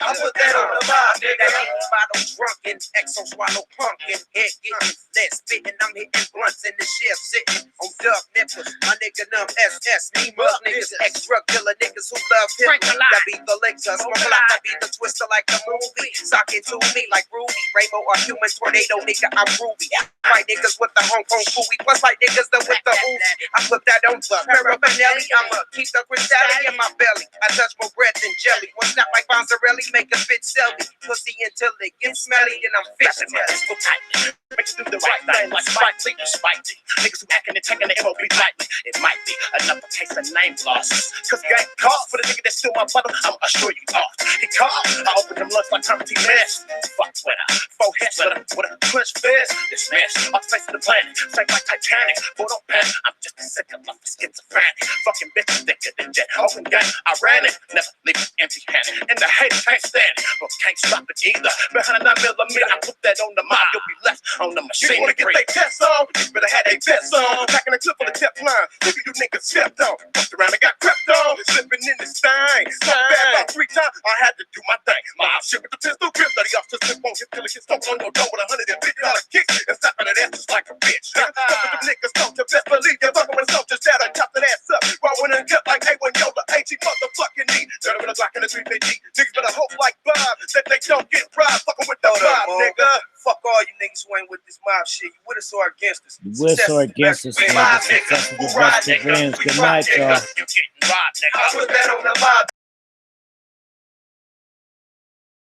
I put that on the mob, nigga. Bottle drunken, exo swallow punkin, head getting lit, spitting, I'm hitting blunts in the shift, sitting on dub nipples. My nigga numb SS, me mug niggas, ex-drug killer niggas who love hip. That be the lictor, smoke a lot, that be the twister like the movie. Sock it to me like Ruby, Rainbow or human tornado, nigga, I'm Ruby. Fight niggas with the Hong Kong fooey, plus like niggas that with the oozy. I put that on the paraphernalia, I'ma keep the cristalli in my belly. I touch more bread than jelly, one snap like Bonzarelli, make a bitch sell me. Pussy until it gets smelly, then I'm fixing my so tight. Make you do the right thing like Spike Lee, spicy. Niggas who acting and taking the M.O.B. lightly. It might be another case of name losses. Cause gang calls for the nigga that steal my butter, I'm assure you off. He called, I opened them lungs like Tommy T. Mess. Fuck with her, 4 heads with a punch fist. This mess, off the face of the planet, sank like Titanic. Boy, don't panic, I'm just a sick of schizophrenic. Fucking bitches thicker than jet. Open game, I ran it, never leave it empty handed. And the haters can't stand it, but can't stop it either. Behind a 9mm, I put that on the mob, you'll be left on the machine. You wanna get they tests on? You better have they vests on. Packing a clip on the Teflon, look at you niggas stepped on. Fucked around and got crept on, slipping in this thing. Come back about 3 times, I had to do my thing. My shit with the pistol grip, 30 off to slip on his till it gets stuck on your door with $150 kick and slapping that ass just like a bitch. Fuck with them niggas, don't you best believe you're fucking with soldiers that I chop that ass up. Rolling in a cut like A1 Yoda, AG motherfucking knee. Dirty with a Glock and a 3PG. Niggas better hope like Bob that they don't get robbed. Fucking with the mob, nigga. Fuck all you niggas who ain't with this mob shit. You with us or against us? You with us or against us, nigga. Success is the best of friends. Good night, y'all. You getting robbed, nigga. I put that on the mob.